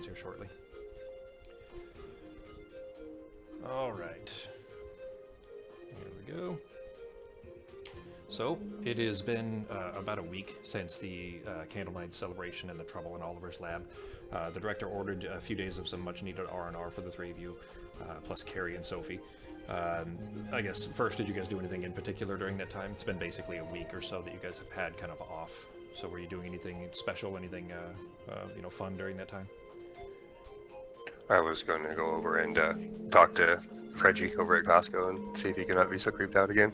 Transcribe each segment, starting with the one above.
notes here shortly. All right. Here we go. So, it has been about a week since the candlelight celebration in the Trouble in Oliver's lab. The director ordered a few days of some much-needed R&R for the three of you, plus Carrie and Sophie. I guess, first, did you guys do anything in particular during that time? It's been basically a week or so that you guys have had kind of off. So were you doing anything special, anything fun during that time? I was going to go over and talk to Reggie over at Costco and see if he can not be so creeped out again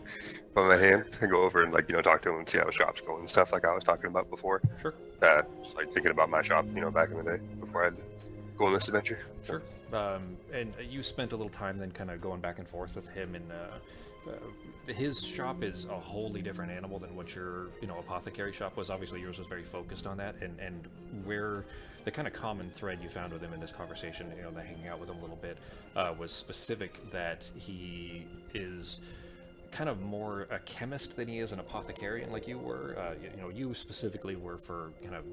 by my hand, and go over and talk to him and see how the shop's going and stuff like I was talking about before. Sure. Just thinking about my shop, back in the day before I had to go on this adventure. Sure. And you spent a little time then kind of going back and forth with him, and his shop is a wholly different animal than what your apothecary shop was. Obviously yours was very focused on that, and where the kind of common thread you found with him in this conversation, hanging out with him a little bit, was specific that he is kind of more a chemist than he is an apothecarian like you were. You specifically were for kind of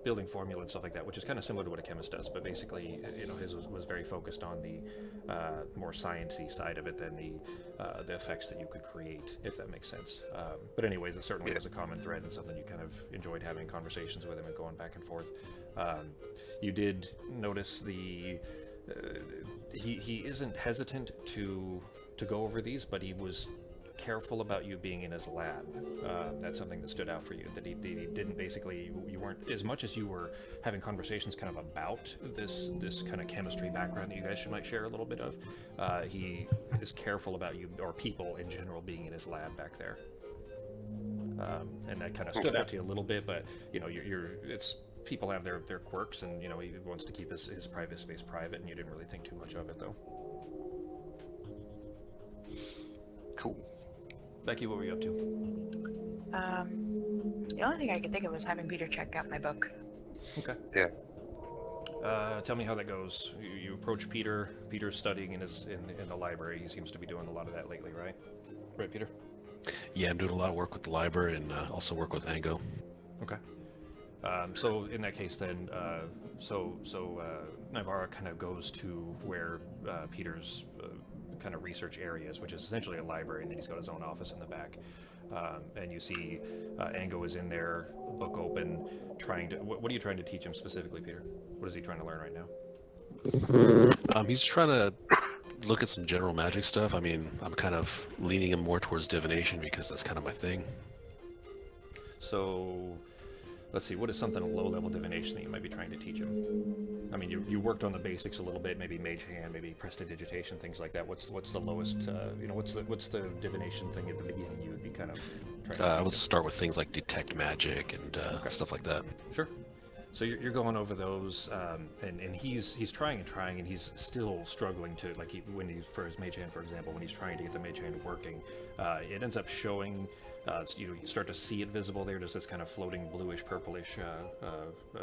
building formula and stuff like that, which is kind of similar to what a chemist does, but basically, his was very focused on the more sciencey side of it than the effects that you could create, if that makes sense. But anyways, it certainly was a common thread and something you kind of enjoyed having conversations with him and going back and forth. You did notice he isn't hesitant to go over these, but he was careful about you being in his lab. That's something that stood out for you, that he didn't basically, you weren't, as much as you were having conversations kind of about this kind of chemistry background that you guys might share a little bit of, he is careful about you, or people in general, being in his lab back there. And that kind of stood out to you a little bit, but it's people have their quirks, and he wants to keep his private space private, and you didn't really think too much of it though. Cool. Becky, what were you up to? The only thing I could think of was having Peter check out my book. Okay. Yeah. Tell me how that goes. You approach Peter. Peter's studying in the library. He seems to be doing a lot of that lately, right? Right, Peter? Yeah, I'm doing a lot of work with the library and also work with Ango. Okay. So in that case, then, Navarra kind of goes to where Peter's kind of research areas, which is essentially a library, and then he's got his own office in the back. And you see Ango is in there, book open, trying to... What are you trying to teach him specifically, Peter? What is he trying to learn right now? He's trying to look at some general magic stuff. I mean, I'm kind of leaning him more towards divination because that's kind of my thing. So... let's see, what is something low-level divination that you might be trying to teach him? I mean, you worked on the basics a little bit, maybe mage hand, maybe prestidigitation, things like that. What's the lowest, what's the divination thing at the beginning you would be kind of trying to I would start with things like detect magic and stuff like that. Sure. So you're going over those, and he's trying, and he's still struggling to, for his mage hand, for example, when he's trying to get the mage hand working, it ends up showing, you start to see it visible there. There's this kind of floating bluish, purplish,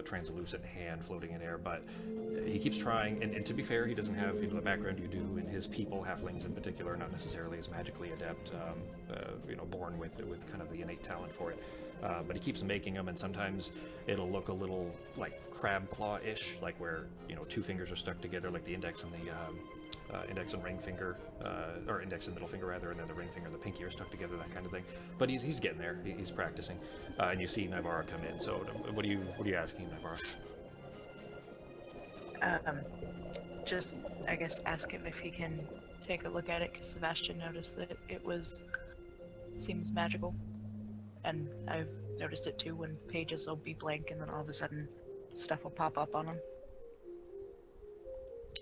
translucent hand floating in air, but he keeps trying, and to be fair, he doesn't have the background you do, and his people, halflings in particular, are not necessarily as magically adept, born with kind of the innate talent for it. But he keeps making them, and sometimes it'll look a little like crab claw-ish, like where two fingers are stuck together, like the index and the index and ring finger, or index and middle finger rather, and then the ring finger and the pinky are stuck together, that kind of thing. But he's getting there. He's practicing, and you see Navarra come in. So what are you asking Navarra? Just I guess ask him if he can take a look at it, because Sebastian noticed that it seems magical. And I've noticed it too, when pages will be blank and then all of a sudden stuff will pop up on them.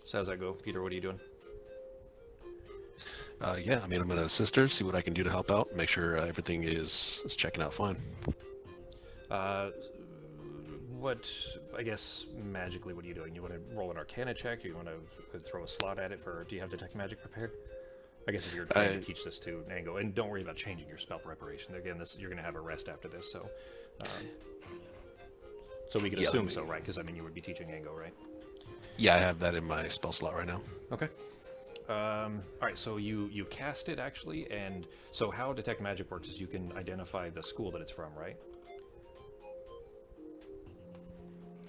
So how's that go? Peter, what are you doing? Yeah, I mean, I'm going to assist her, see what I can do to help out, make sure everything is checking out fine. I guess, magically, what are you doing? You want to roll an Arcana check? Do you want to throw a slot at it do you have Detect Magic prepared? I guess if you're trying to teach this to Ango, and don't worry about changing your spell preparation. Again, you're going to have a rest after this, so we could assume so, right? Because, I mean, you would be teaching Ango, right? Yeah, I have that in my spell slot right now. Okay. All right, so you cast it, actually, and so how Detect Magic works is you can identify the school that it's from, right?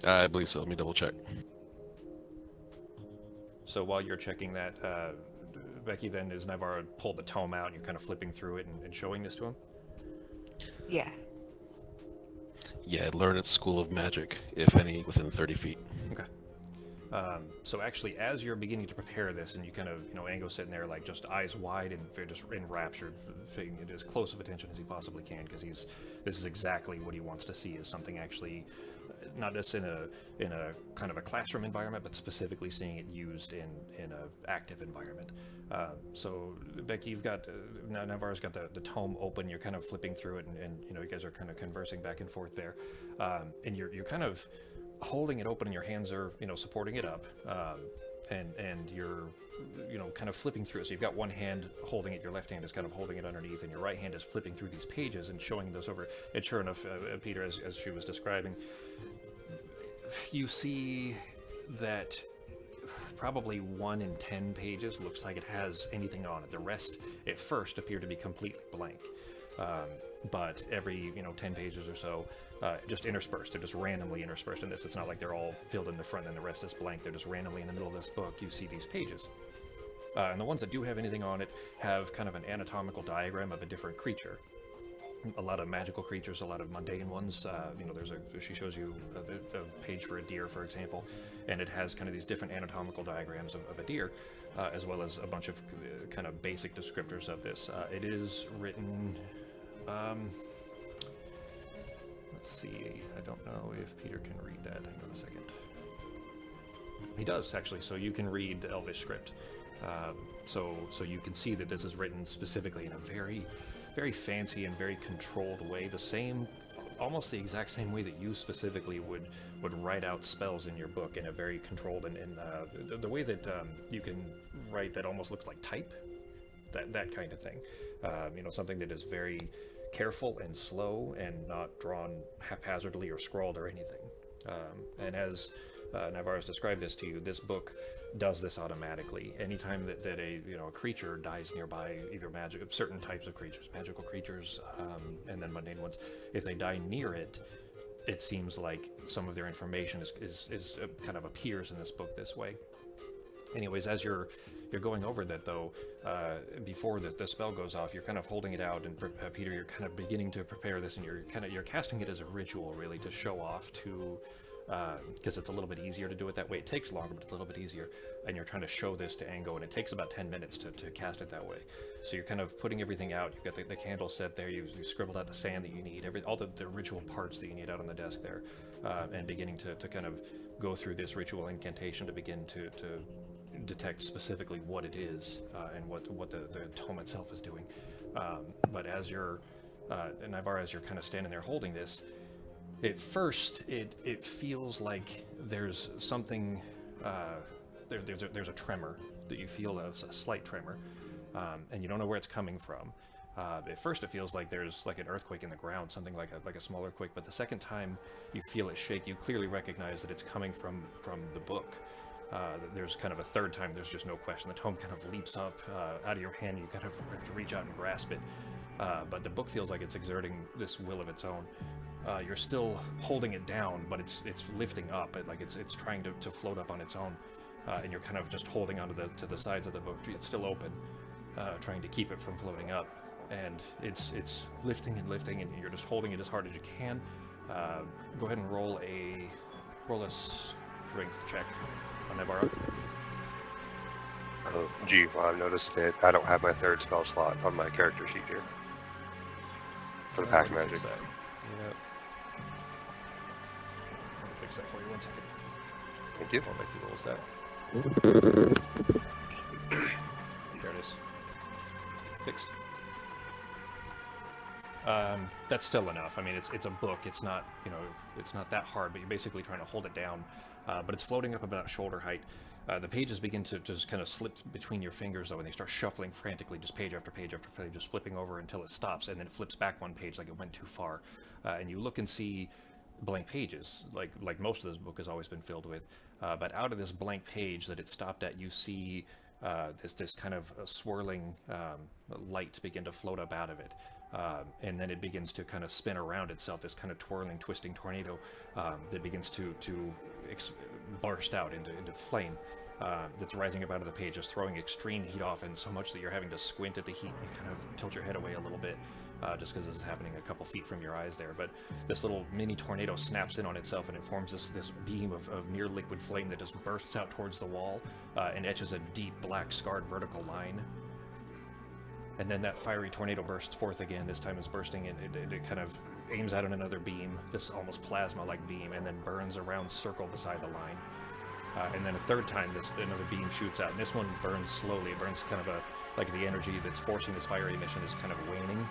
I believe so. Let me double check. So while you're checking that, Becky, then is Navarro pulled the tome out and you're kind of flipping through it and showing this to him? Yeah. Yeah, learn at School of Magic, if any, within 30 feet. Okay. So actually, as you're beginning to prepare this, and you kind of, Ango's sitting there like just eyes wide and very just enraptured, paying it as close of attention as he possibly can, because this is exactly what he wants to see, is something actually, not just in a kind of a classroom environment, but specifically seeing it used in a active environment. So Becky, you've got Navarro's got the tome open. You're kind of flipping through it, and you guys are kind of conversing back and forth there, and you're kind of holding it open, and your hands are supporting it up, and you're kind of flipping through it. So you've got one hand holding it, your left hand is kind of holding it underneath, and your right hand is flipping through these pages and showing those over. And sure enough, Peter, as she was describing, you see that probably 1 in 10 pages looks like it has anything on it. The rest at first appear to be completely blank. But every 10 pages or so, just interspersed. They're just randomly interspersed in this. It's not like they're all filled in the front and the rest is blank. They're just randomly in the middle of this book. You see these pages. And the ones that do have anything on it have kind of an anatomical diagram of a different creature. A lot of magical creatures, a lot of mundane ones. She shows you the page for a deer, for example, and it has kind of these different anatomical diagrams of a deer, as well as a bunch of kind of basic descriptors of this. It is written. Let's see. I don't know if Peter can read that. Hang on a second. He does actually. So you can read the Elvish script. So you can see that this is written specifically in a very, very fancy and very controlled way. The same, almost the exact same way that you specifically would write out spells in your book, in a very controlled and the way that you can write that almost looks like type. That kind of thing. Something that is very careful and slow and not drawn haphazardly or scrawled or anything. And as Navarro's described this to you, this book does this automatically. Anytime that a creature dies nearby, either certain types of creatures, magical creatures, and then mundane ones, if they die near it, it seems like some of their information is kind of appears in this book this way. Anyways, as you're going over that, though, before the spell goes off, you're kind of holding it out, and Peter, you're kind of beginning to prepare this, and you're casting it as a ritual, really, to show off to, because it's a little bit easier to do it that way. It takes longer, but it's a little bit easier, and you're trying to show this to Ango, and it takes about 10 minutes to cast it that way. So you're kind of putting everything out. You've got the candle set there. You've scribbled out the sand that you need, all the ritual parts that you need out on the desk there, and beginning to kind of go through this ritual incantation to begin to detect specifically what it is, and what the tome itself is doing. But as you're Navarro, as you're kind of standing there holding this, at first it feels like there's something, there's a tremor that you feel, a slight tremor, and you don't know where it's coming from. At first it feels like there's like an earthquake in the ground, something like a small earthquake, but the second time you feel it shake, you clearly recognize that it's coming from the book. There's kind of a third time, there's just no question. The tome kind of leaps up out of your hand. You kind of have to reach out and grasp it. But the book feels like it's exerting this will of its own. You're still holding it down, but it's lifting up. Like it's trying to float up on its own. And you're kind of just holding onto the sides of the book. It's still open, trying to keep it from floating up. And it's lifting and lifting, and you're just holding it as hard as you can. Go ahead and roll a strength check on Navarro. Oh, gee, well, I've noticed that I don't have my third spell slot on my character sheet here for the pack magic. Yep. I'm gonna fix that for you. 1 second. Thank you. I'll make you rolls that. There it is. Fixed. That's still enough. I mean, it's a book. It's not, it's not that hard, but you're basically trying to hold it down. But it's floating up about shoulder height. The pages begin to just kind of slip between your fingers, though, and they start shuffling frantically, just page after page after page, just flipping over until it stops, and then it flips back one page like it went too far. And you look and see blank pages, like most of this book has always been filled with. But out of this blank page that it stopped at, you see this kind of swirling light begin to float up out of it. And then it begins to kind of spin around itself, this kind of twirling, twisting tornado that begins to burst out into flame. that's rising up out of the page, just throwing extreme heat off, and so much that you're having to squint at the heat. You kind of tilt your head away a little bit, just because this is happening a couple feet from your eyes there. But this little mini tornado snaps in on itself, and it forms this beam of near liquid flame that just bursts out towards the wall and etches a deep black scarred vertical line. And then that fiery tornado bursts forth again. This time it's bursting, and it kind of aims out on another beam, this almost plasma-like beam, and then burns a round circle beside the line. And then a third time, another beam shoots out, and this one burns slowly. It burns kind of like the energy that's forcing this fiery emission is kind of waning.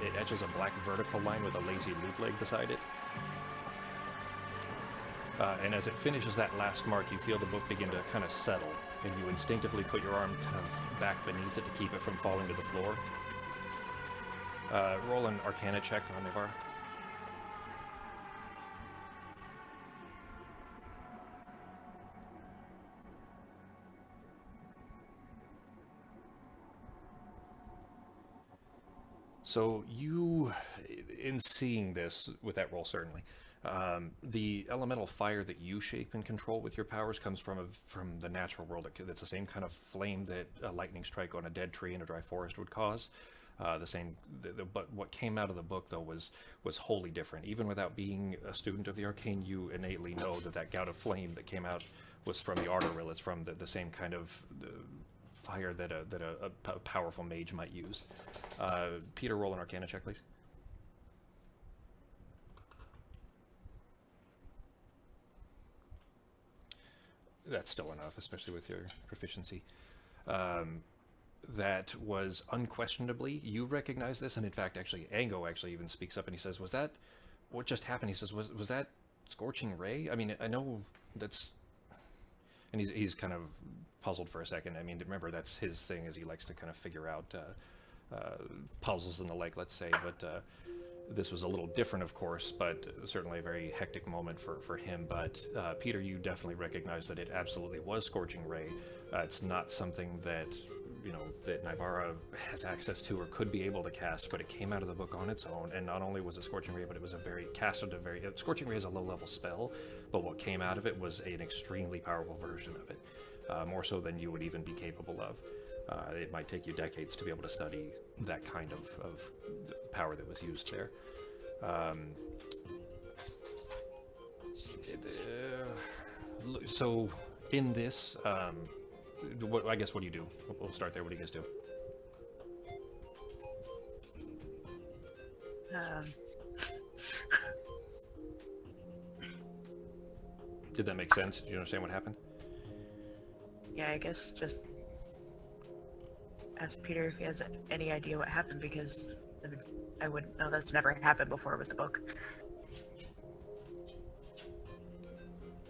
It etches a black vertical line with a lazy loop leg beside it. And as it finishes that last mark, you feel the book begin to kind of settle, and you instinctively put your arm kind of back beneath it to keep it from falling to the floor. Roll an Arcana check on Navar. So you, in seeing this, with that roll certainly, the elemental fire that you shape and control with your powers comes from the natural world. It's the same kind of flame that a lightning strike on a dead tree in a dry forest would cause. But what came out of the book, though, was wholly different. Even without being a student of the arcane, you innately know that gout of flame that came out was from the Ardoril. It's from the same kind of fire that a powerful mage might use. Peter, roll an Arcana check, please. That's still enough, especially with your proficiency. That was unquestionably, you recognize this, and in fact, actually, Ango actually even speaks up and he says, was that, what just happened? He says, was that Scorching Ray? I mean, I know that's, and he's kind of puzzled for a second. I mean, remember, that's his thing, is he likes to kind of figure out puzzles and the like, let's say, but this was a little different, of course, but certainly a very hectic moment for him. But Peter, you definitely recognize that it absolutely was Scorching Ray. It's not something that, that Naivara has access to or could be able to cast, but it came out of the book on its own, and not only was it Scorching Ray, but it was Scorching Ray is a low-level spell, but what came out of it was an extremely powerful version of it, more so than you would even be capable of. It might take you decades to be able to study that kind of power that was used there. So in this, what do you do? We'll start there. What do you guys do? Did that make sense? Did you understand what happened? Yeah, I guess just ask Peter if he has any idea what happened, because I wouldn't know. That's never happened before with the book.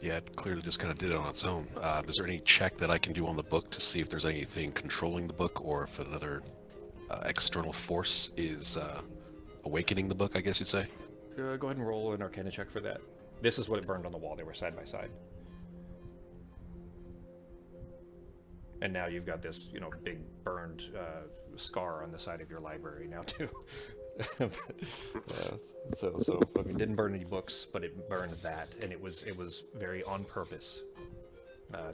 Yeah, it clearly just kind of did it on its own. Is there any check that I can do on the book to see if there's anything controlling the book, or if another external force is awakening the book, I guess you'd say? Go ahead and roll an Arcana check for that. This is what it burned on the wall. They were side by side. And now you've got this, big burned scar on the side of your library now too. So I mean, it didn't burn any books, but it burned that, and it was very on purpose.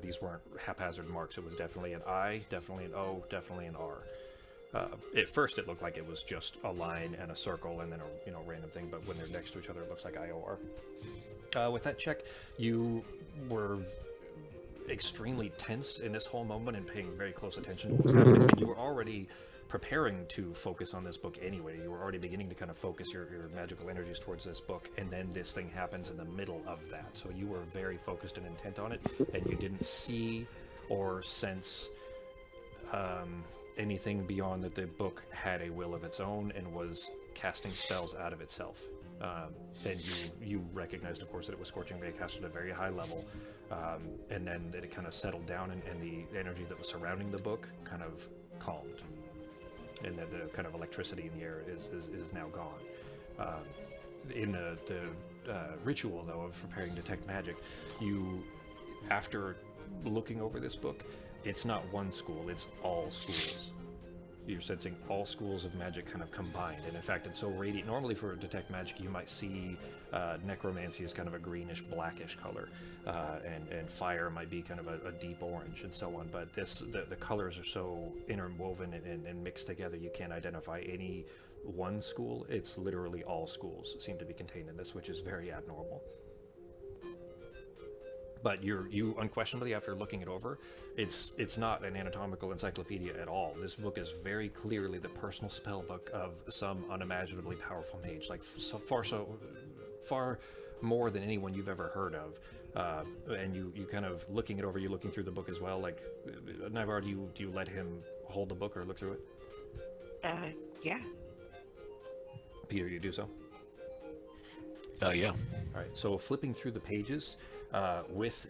These weren't haphazard marks. It was definitely an I, definitely an O, definitely an R. At first, it looked like it was just a line and a circle, and then a random thing. But when they're next to each other, it looks like IOR. With that check, you were extremely tense in this whole moment and paying very close attention to what was happening. And you were already preparing to focus on this book anyway. You were already beginning to kind of focus your magical energies towards this book, and then this thing happens in the middle of that. So you were very focused and intent on it, and you didn't see or sense anything beyond that the book had a will of its own and was casting spells out of itself. And you recognized, of course, that it was Scorching Ray cast at a very high level, and then that it kind of settled down, and the energy that was surrounding the book kind of calmed, and that the kind of electricity in the air is now gone. In the ritual, though, of preparing to detect magic, after looking over this book, it's not one school, it's all schools. You're sensing all schools of magic kind of combined, and in fact, it's so radiant. Normally, for detect magic, you might see necromancy as kind of a greenish, blackish color, and fire might be kind of a deep orange, and so on. But the colors are so interwoven and mixed together, you can't identify any one school. It's literally all schools seem to be contained in this, which is very abnormal. But you unquestionably, after looking it over, it's not an anatomical encyclopedia at all. This book is very clearly the personal spell book of some unimaginably powerful mage, like far more than anyone you've ever heard of. And you kind of looking it over, you looking through the book as well. Like, Navar, do you let him hold the book or look through it? Yeah. Peter, you do so? Yeah. All right. So flipping through the pages with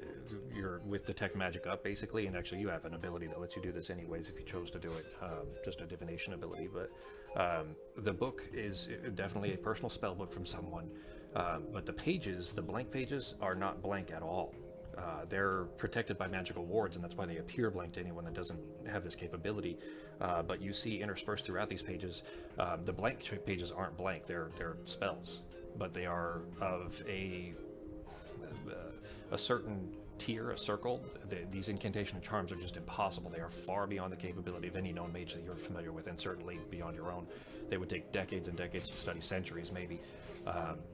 detect magic up, basically, and actually you have an ability that lets you do this anyways if you chose to do it, just a divination ability. But the book is definitely a personal spell book from someone. But the pages, the blank pages, are not blank at all. They're protected by magical wards, and that's why they appear blank to anyone that doesn't have this capability. But you see interspersed throughout these pages, the blank pages aren't blank, they're spells. But they are of a certain tier, a circle. These incantation and charms are just impossible. They are far beyond the capability of any known mage that you're familiar with, and certainly beyond your own. They would take decades and decades to study, centuries maybe.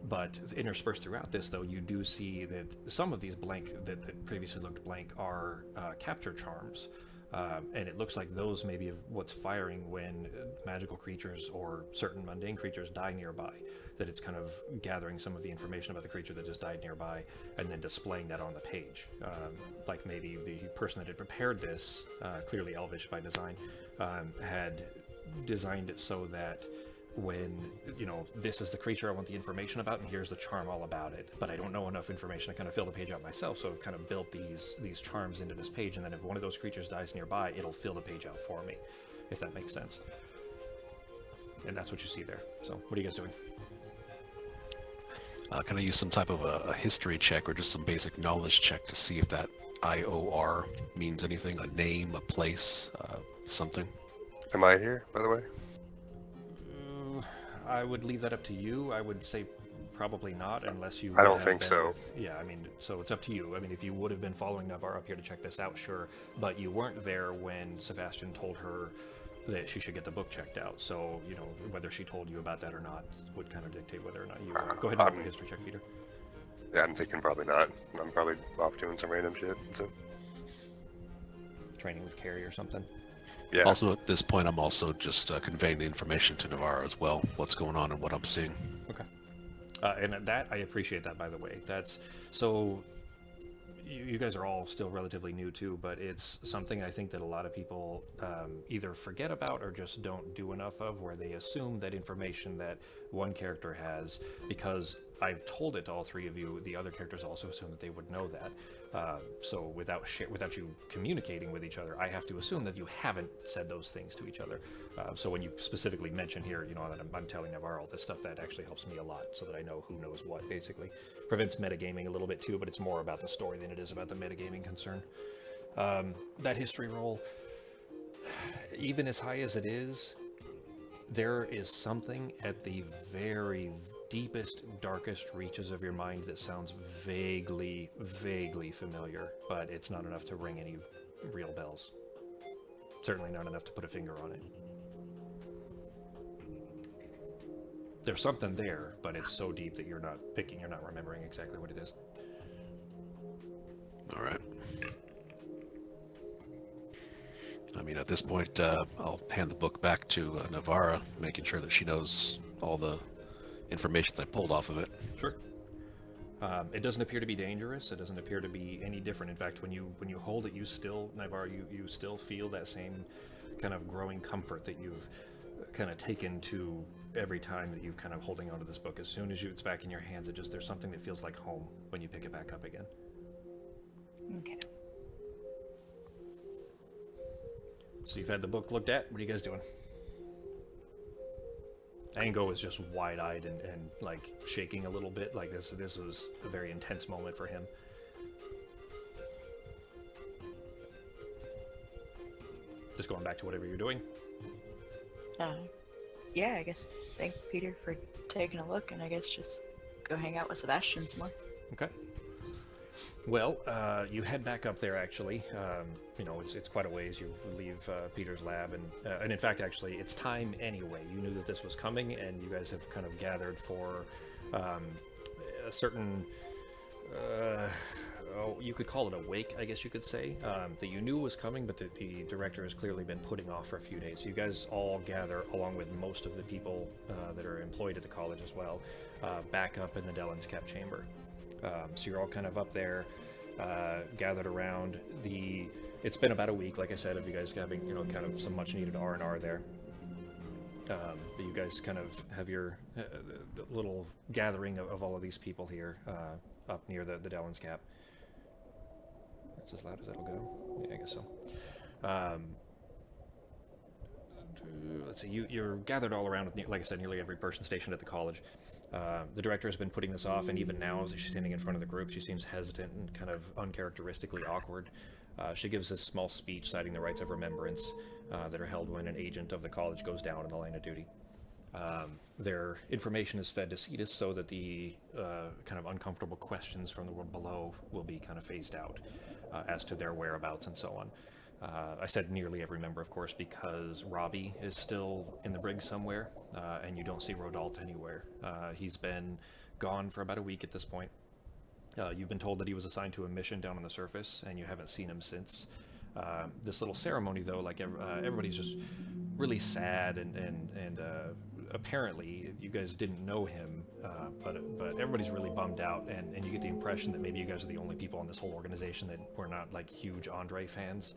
But interspersed throughout this, though, you do see that some of these blank that previously looked blank are capture charms. And it looks like those may be what's firing when magical creatures or certain mundane creatures die nearby. That it's kind of gathering some of the information about the creature that just died nearby and then displaying that on the page. Like maybe the person that had prepared this, clearly elvish by design, had designed it so that when, this is the creature I want the information about, and here's the charm all about it, but I don't know enough information to kind of fill the page out myself, so I've kind of built these charms into this page, and then if one of those creatures dies nearby, it'll fill the page out for me, if that makes sense. And that's what you see there. So, what are you guys doing? Can I use some type of a history check or just some basic knowledge check to see if that IOR means anything? A name, a place, something? Am I here, by the way? I would leave that up to you. I would say probably not, unless you... I don't think so. Yeah, I mean, so it's up to you. I mean, if you would have been following Navar up here to check this out, sure. But you weren't there when Sebastian told her that she should get the book checked out. So, whether she told you about that or not would kind of dictate whether or not you... Go ahead and do a history check, Peter. Yeah, I'm thinking probably not. I'm probably off doing some random shit. So. Training with Carrie or something. Yeah. Also, at this point, I'm also just conveying the information to Navarro as well, what's going on and what I'm seeing. Okay. And that, I appreciate that, by the way. That's so... You guys are all still relatively new too, but it's something I think that a lot of people either forget about or just don't do enough of, where they assume that information that one character has, because I've told it to all three of you, the other characters also assume that they would know that. So without you communicating with each other, I have to assume that you haven't said those things to each other. So when you specifically mention here, that I'm telling Navarro all this stuff, that actually helps me a lot, so that I know who knows what, basically. Prevents metagaming a little bit too, but it's more about the story than it is about the metagaming concern. That history roll, even as high as it is, there is something at the very deepest, darkest reaches of your mind that sounds vaguely familiar, but it's not enough to ring any real bells. Certainly not enough to put a finger on it. There's something there, but it's so deep that you're not remembering exactly what it is. All right. I mean, at this point, I'll hand the book back to Navarra, making sure that she knows all the information that I pulled off of it. Sure. It doesn't appear to be dangerous. It doesn't appear to be any different. In fact, when you hold it, you still, Navarra, you still feel that same kind of growing comfort that you've kind of taken to every time that you've kind of holding onto this book. As soon as it's back in your hands, there's something that feels like home when you pick it back up again. Okay. So you've had the book looked at. What are you guys doing? Ango is just wide-eyed and like shaking a little bit. Like this was a very intense moment for him. Just going back to whatever you're doing. Yeah, I guess thank Peter for taking a look, and I guess just go hang out with Sebastian some more. Okay. Well, you head back up there. Actually, you know it's quite a ways. You leave Peter's lab, and in fact, actually, it's time anyway. You knew that this was coming, and you guys have kind of gathered for a certain. You could call it a wake, I guess you could say, that you knew was coming, but the director has clearly been putting off for a few days. You guys all gather, along with most of the people that are employed at the college as well, back up in the Dellen's Cap chamber. So you're all kind of up there, gathered around the. It's been about a week, like I said, of you guys having kind of some much needed R&R there. But you guys kind of have your little gathering of all of these people here up near the Dellen's Cap. That's as loud as it'll go. Yeah, I guess so. Let's see. You're gathered all around with, like I said, nearly every person stationed at the college. The director has been putting this off, and even now, as she's standing in front of the group, she seems hesitant and kind of uncharacteristically awkward. She gives this small speech citing the rights of remembrance that are held when an agent of the college goes down in the line of duty. Their information is fed to Cetus so that the kind of uncomfortable questions from the world below will be kind of phased out as to their whereabouts and so on. I said nearly every member, of course, because Robbie is still in the brig somewhere, and you don't see Rodalt anywhere. He's been gone for about a week at this point. You've been told that he was assigned to a mission down on the surface, and you haven't seen him since. This little ceremony, though, like everybody's just really sad, and apparently you guys didn't know him, but everybody's really bummed out, and you get the impression that maybe you guys are the only people in this whole organization that were not like huge Andre fans.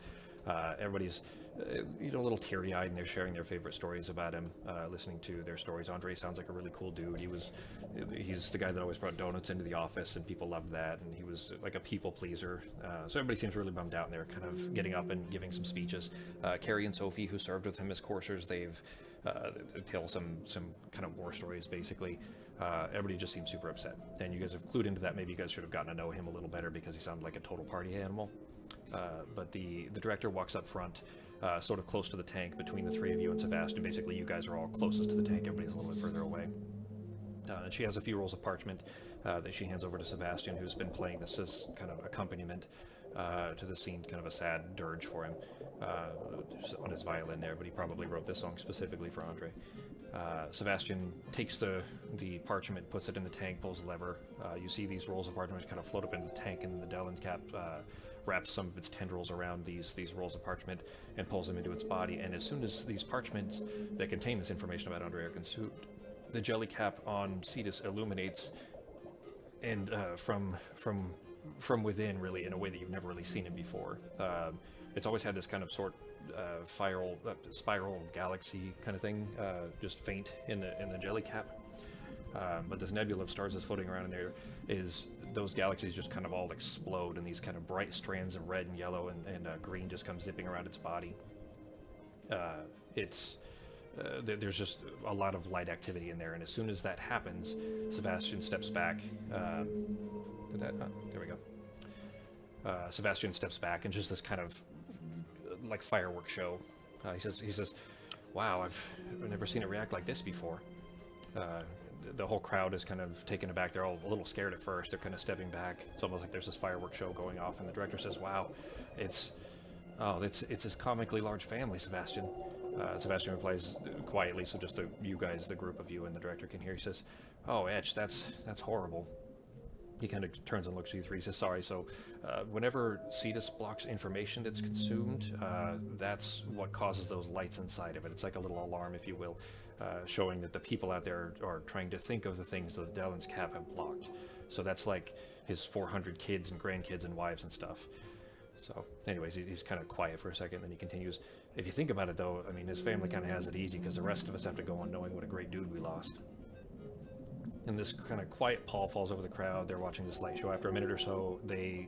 Everybody's a little teary-eyed, and they're sharing their favorite stories about him, listening to their stories. Andre sounds like a really cool dude. He's the guy that always brought donuts into the office, and people loved that, and he was like a people pleaser. So everybody seems really bummed out, and they're kind of getting up and giving some speeches. Carrie and Sophie, who served with him as coursers, they tell some kind of war stories, basically. Everybody just seems super upset, and you guys have clued into that. Maybe you guys should have gotten to know him a little better, because he sounded like a total party animal. But the director walks up front, sort of close to the tank between the three of you and Sebastian. Basically, you guys are all closest to the tank. Everybody's a little bit further away. And she has a few rolls of parchment that she hands over to Sebastian, who's been playing this as kind of accompaniment to the scene, kind of a sad dirge for him on his violin there, but he probably wrote this song specifically for Andre. Sebastian takes the parchment, puts it in the tank, pulls the lever. You see these rolls of parchment kind of float up into the tank, and the Dellen Cap wraps some of its tendrils around these rolls of parchment and pulls them into its body. And as soon as these parchments that contain this information about Andre are consumed, the jelly cap on Cetus illuminates, and from within, really, in a way that you've never really seen it before. It's always had this kind of spiral galaxy kind of thing, just faint in the jelly cap. But this nebula of stars that's floating around in there those galaxies just kind of all explode, and these kind of bright strands of red and yellow and green just come zipping around its body. There's just a lot of light activity in there, and as soon as that happens, Sebastian steps back. There we go. Sebastian steps back, and just this kind of like fireworks show. He says, "Wow, I've never seen it react like this before." The whole crowd is kind of taken aback. They're all a little scared at first. They're kind of stepping back. It's almost like there's this fireworks show going off, and the director says, "Wow, it's this comically large family, Sebastian." Sebastian replies quietly, so just you guys, the group of you, and the director can hear. He says, "Oh, Etch, that's horrible." He kind of turns and looks at you three. He says, "Sorry, so whenever Cetus blocks information that's consumed, that's what causes those lights inside of it. It's like a little alarm, if you will, showing that the people out there are trying to think of the things that the Dellen's Cap have blocked. So that's like his 400 kids and grandkids and wives and stuff." So anyways, he's kind of quiet for a second, then he continues, "If you think about it, though, I mean, his family kind of has it easy, because the rest of us have to go on knowing what a great dude we lost." And this kind of quiet pall falls over the crowd. They're watching this light show. After a minute or so, the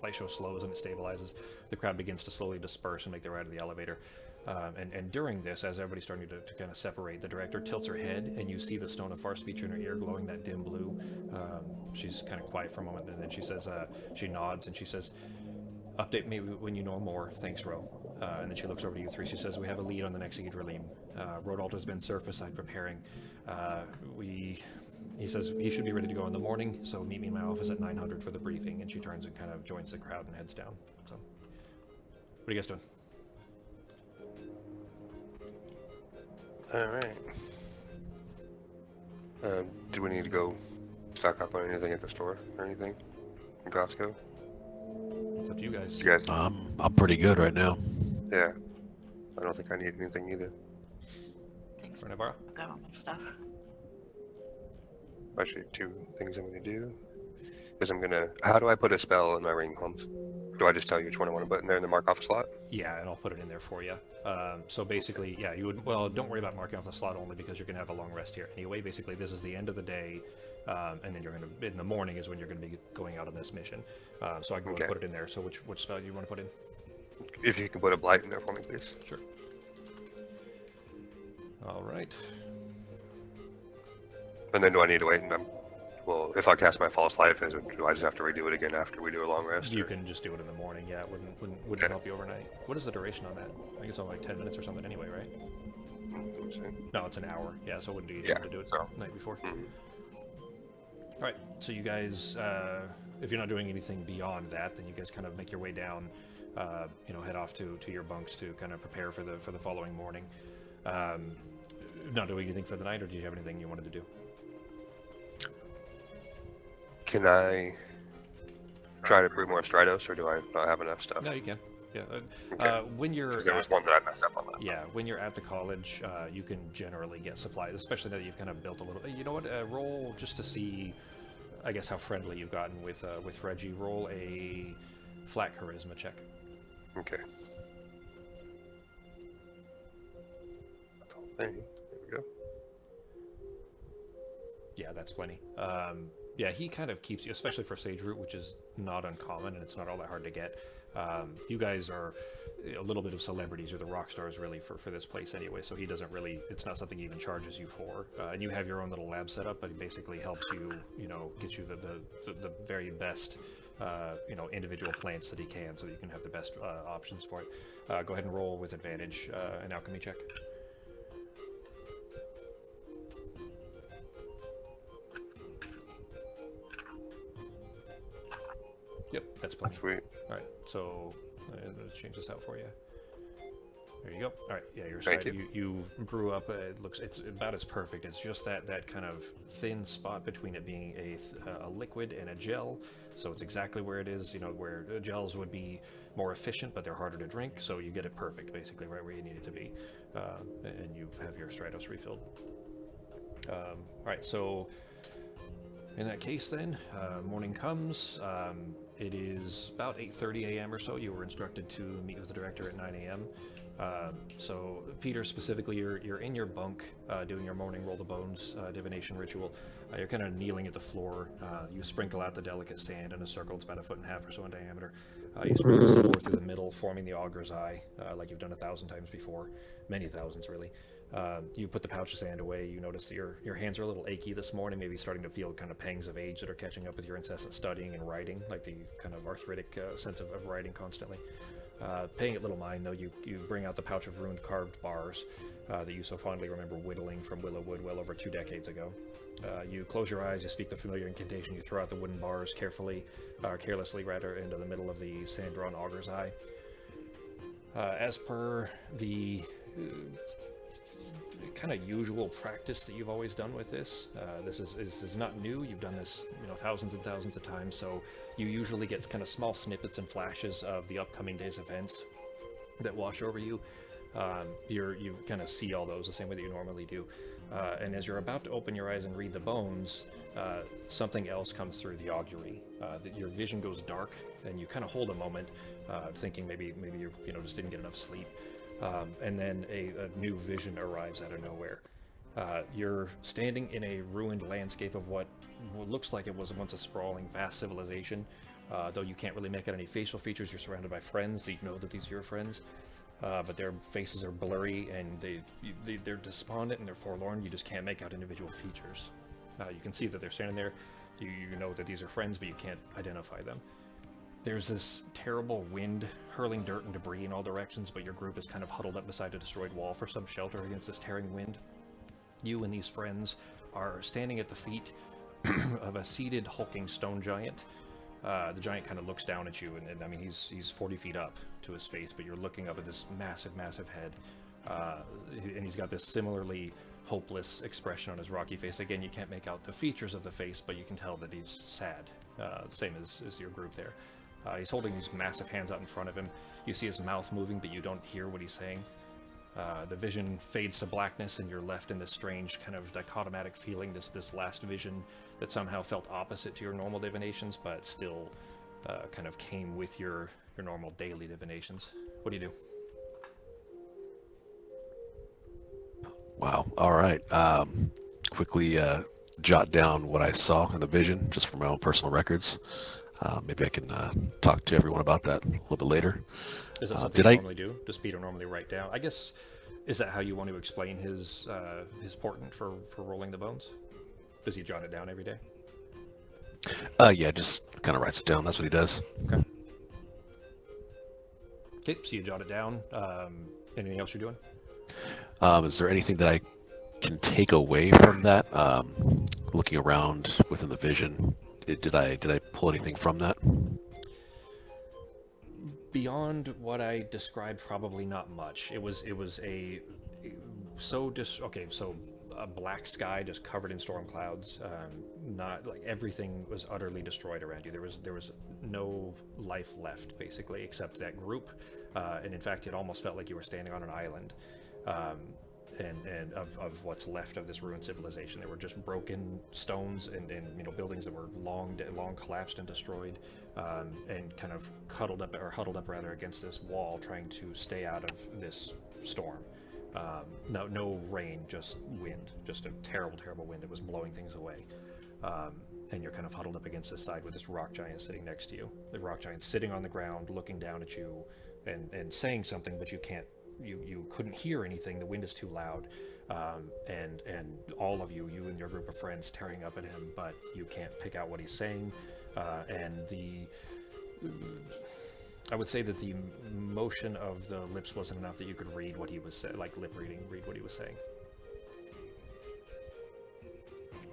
light show slows and it stabilizes. The crowd begins to slowly disperse and make their way out of the elevator. And during this, as everybody's starting to kind of separate, the director tilts her head, and you see the stone of far speech in her ear glowing that dim blue. She's kind of quiet for a moment, and then she says, she nods, and she says, Update me when you know more. Thanks, Ro. And then she looks over to you three. She says, we have a lead on the next Idrilim. Rodalter's been surface side preparing. He says he should be ready to go in the morning, so meet me in my office at 900 for the briefing. And she turns and kind of joins the crowd and heads down. So, what are you guys doing? All right. Do we need to go stock up on anything at the store or anything in Costco? It's up to you guys. You guys? I'm pretty good right now. Yeah. I don't think I need anything either. Thanks. For Navarro? I've got all my stuff. Actually, two things I'm gonna do is how do I put a spell in my ring, Holmes? Do I just tell you which one I want to put in there and then mark off a slot? Yeah, and I'll put it in there for you. So basically, yeah, you would, well, don't worry about marking off the slot only because you're going to have a long rest here. Anyway, basically, this is the end of the day, and then you're going to, in the morning is when you're going to be going out on this mission. So I can go and put it in there. So which spell do you want to put in? If you can put a blight in there for me, please. Sure. All right. And then do I need to wait? Well, if I cast my false life, do I just have to redo it again after we do a long rest? You can just do it in the morning. Yeah, it wouldn't help you overnight. What is the duration on that? I think it's only like 10 minutes or something anyway, right? No, it's an hour. Yeah, so it wouldn't do you to do it the night before. All right, so you guys, if you're not doing anything beyond that, then you guys kind of make your way down, head off to your bunks to kind of prepare for the following morning. Not doing anything for the night, or do you have anything you wanted to do? Can I try to brew more Stridos, or do I not have enough stuff? No, you can. Yeah. Okay. When you're there was one that I messed up on that. Yeah, when you're at the college, you can generally get supplies, especially that you've kind of built a little. You know what? Roll just to see, I guess, how friendly you've gotten with Reggie. Roll a flat charisma check. Okay. There we go. Yeah, that's plenty. Yeah, he kind of keeps you, especially for Sage Root, which is not uncommon and it's not all that hard to get. You guys are a little bit of celebrities. You're the rock stars, really, for this place anyway, so he doesn't really, it's not something he even charges you for. And you have your own little lab set up, but he basically helps you, get you the very best, individual plants that he can, so you can have the best options for it. Go ahead and roll with advantage an alchemy check. Yep, that's plenty. Sweet. All right, so let's change this out for you. There you go. All right, yeah, you're Thank right. You brew up. It's about as perfect. It's just that kind of thin spot between it being a liquid and a gel. So it's exactly where it is. Where gels would be more efficient, but they're harder to drink. So you get it perfect, basically, right where you need it to be, and you have your Stratos refilled. All right, so in that case, then morning comes. It is about 8:30 a.m. or so. You were instructed to meet with the director at 9 a.m. So, Peter, specifically, you're in your bunk doing your morning roll the bones divination ritual. You're kind of kneeling at the floor. You sprinkle out the delicate sand in a circle. It's about 1.5 feet or so in diameter. You sprinkle some more through the middle, forming the auger's eye, like you've done 1,000 times before. Many thousands, really. You put the pouch of sand away. You notice that your hands are a little achy this morning, maybe starting to feel kind of pangs of age that are catching up with your incessant studying and writing, like the kind of arthritic sense of writing constantly. Paying it little mind, though, you bring out the pouch of ruined carved bars that you so fondly remember whittling from willow wood well over 2 decades ago. You close your eyes, you speak the familiar incantation, you throw out the wooden bars carelessly into the middle of the sand-drawn auger's eye. As per the kind of usual practice that you've always done with this. This is not new. You've done this, thousands and thousands of times. So you usually get kind of small snippets and flashes of the upcoming day's events that wash over you. You kind of see all those the same way that you normally do. And as you're about to open your eyes and read the bones, something else comes through the augury. Your vision goes dark, and you kind of hold a moment, thinking maybe you just didn't get enough sleep. And then a new vision arrives out of nowhere. You're standing in a ruined landscape of what looks like it was once a sprawling, vast civilization. Though you can't really make out any facial features, you're surrounded by friends that you know that these are your friends. But their faces are blurry, and they're despondent and they're forlorn. You just can't make out individual features. You can see that they're standing there. You know that these are friends, but you can't identify them. There's this terrible wind hurling dirt and debris in all directions, but your group is kind of huddled up beside a destroyed wall for some shelter against this tearing wind. You and these friends are standing at the feet of a seated, hulking stone giant. The giant kind of looks down at you, and I mean, he's 40 feet up to his face, but you're looking up at this massive, massive head. And he's got this similarly hopeless expression on his rocky face. Again, you can't make out the features of the face, but you can tell that he's sad, same as your group there. He's holding these massive hands out in front of him. You see his mouth moving, but you don't hear what he's saying. The vision fades to blackness, and you're left in this strange kind of dichotomatic feeling, this last vision that somehow felt opposite to your normal divinations, but still kind of came with your normal daily divinations. What do you do? Wow. All right. Quickly jot down what I saw in the vision, just for my own personal records. Maybe I can talk to everyone about that a little bit later. Is that something you normally do? Does Peter normally write down? I guess, is that how you want to explain his portent for rolling the bones? Does he jot it down every day? Yeah, just kind of writes it down. That's what he does. Okay. Okay, so you jot it down. Anything else you're doing? Is there anything that I can take away from that? Looking around within the vision, did I pull anything from that? Beyond what I described, probably not much. It was a so a black sky just covered in storm clouds. Not like everything was utterly destroyed around you. There was no life left basically, except that group. And in fact, it almost felt like you were standing on an island. And of what's left of this ruined civilization. There were just broken stones and buildings that were long collapsed and destroyed, and kind of huddled up rather against this wall, trying to stay out of this storm. No rain, just wind, just a terrible wind that was blowing things away. And you're kind of huddled up against this side with this rock giant sitting next to you. The rock giant sitting on the ground, looking down at you, and saying something, but you can't. You couldn't hear anything. The wind is too loud, and all of you and your group of friends tearing up at him, but you can't pick out what he's saying. And I would say that the motion of the lips wasn't enough that you could read what he was saying, like lip reading, read what he was saying.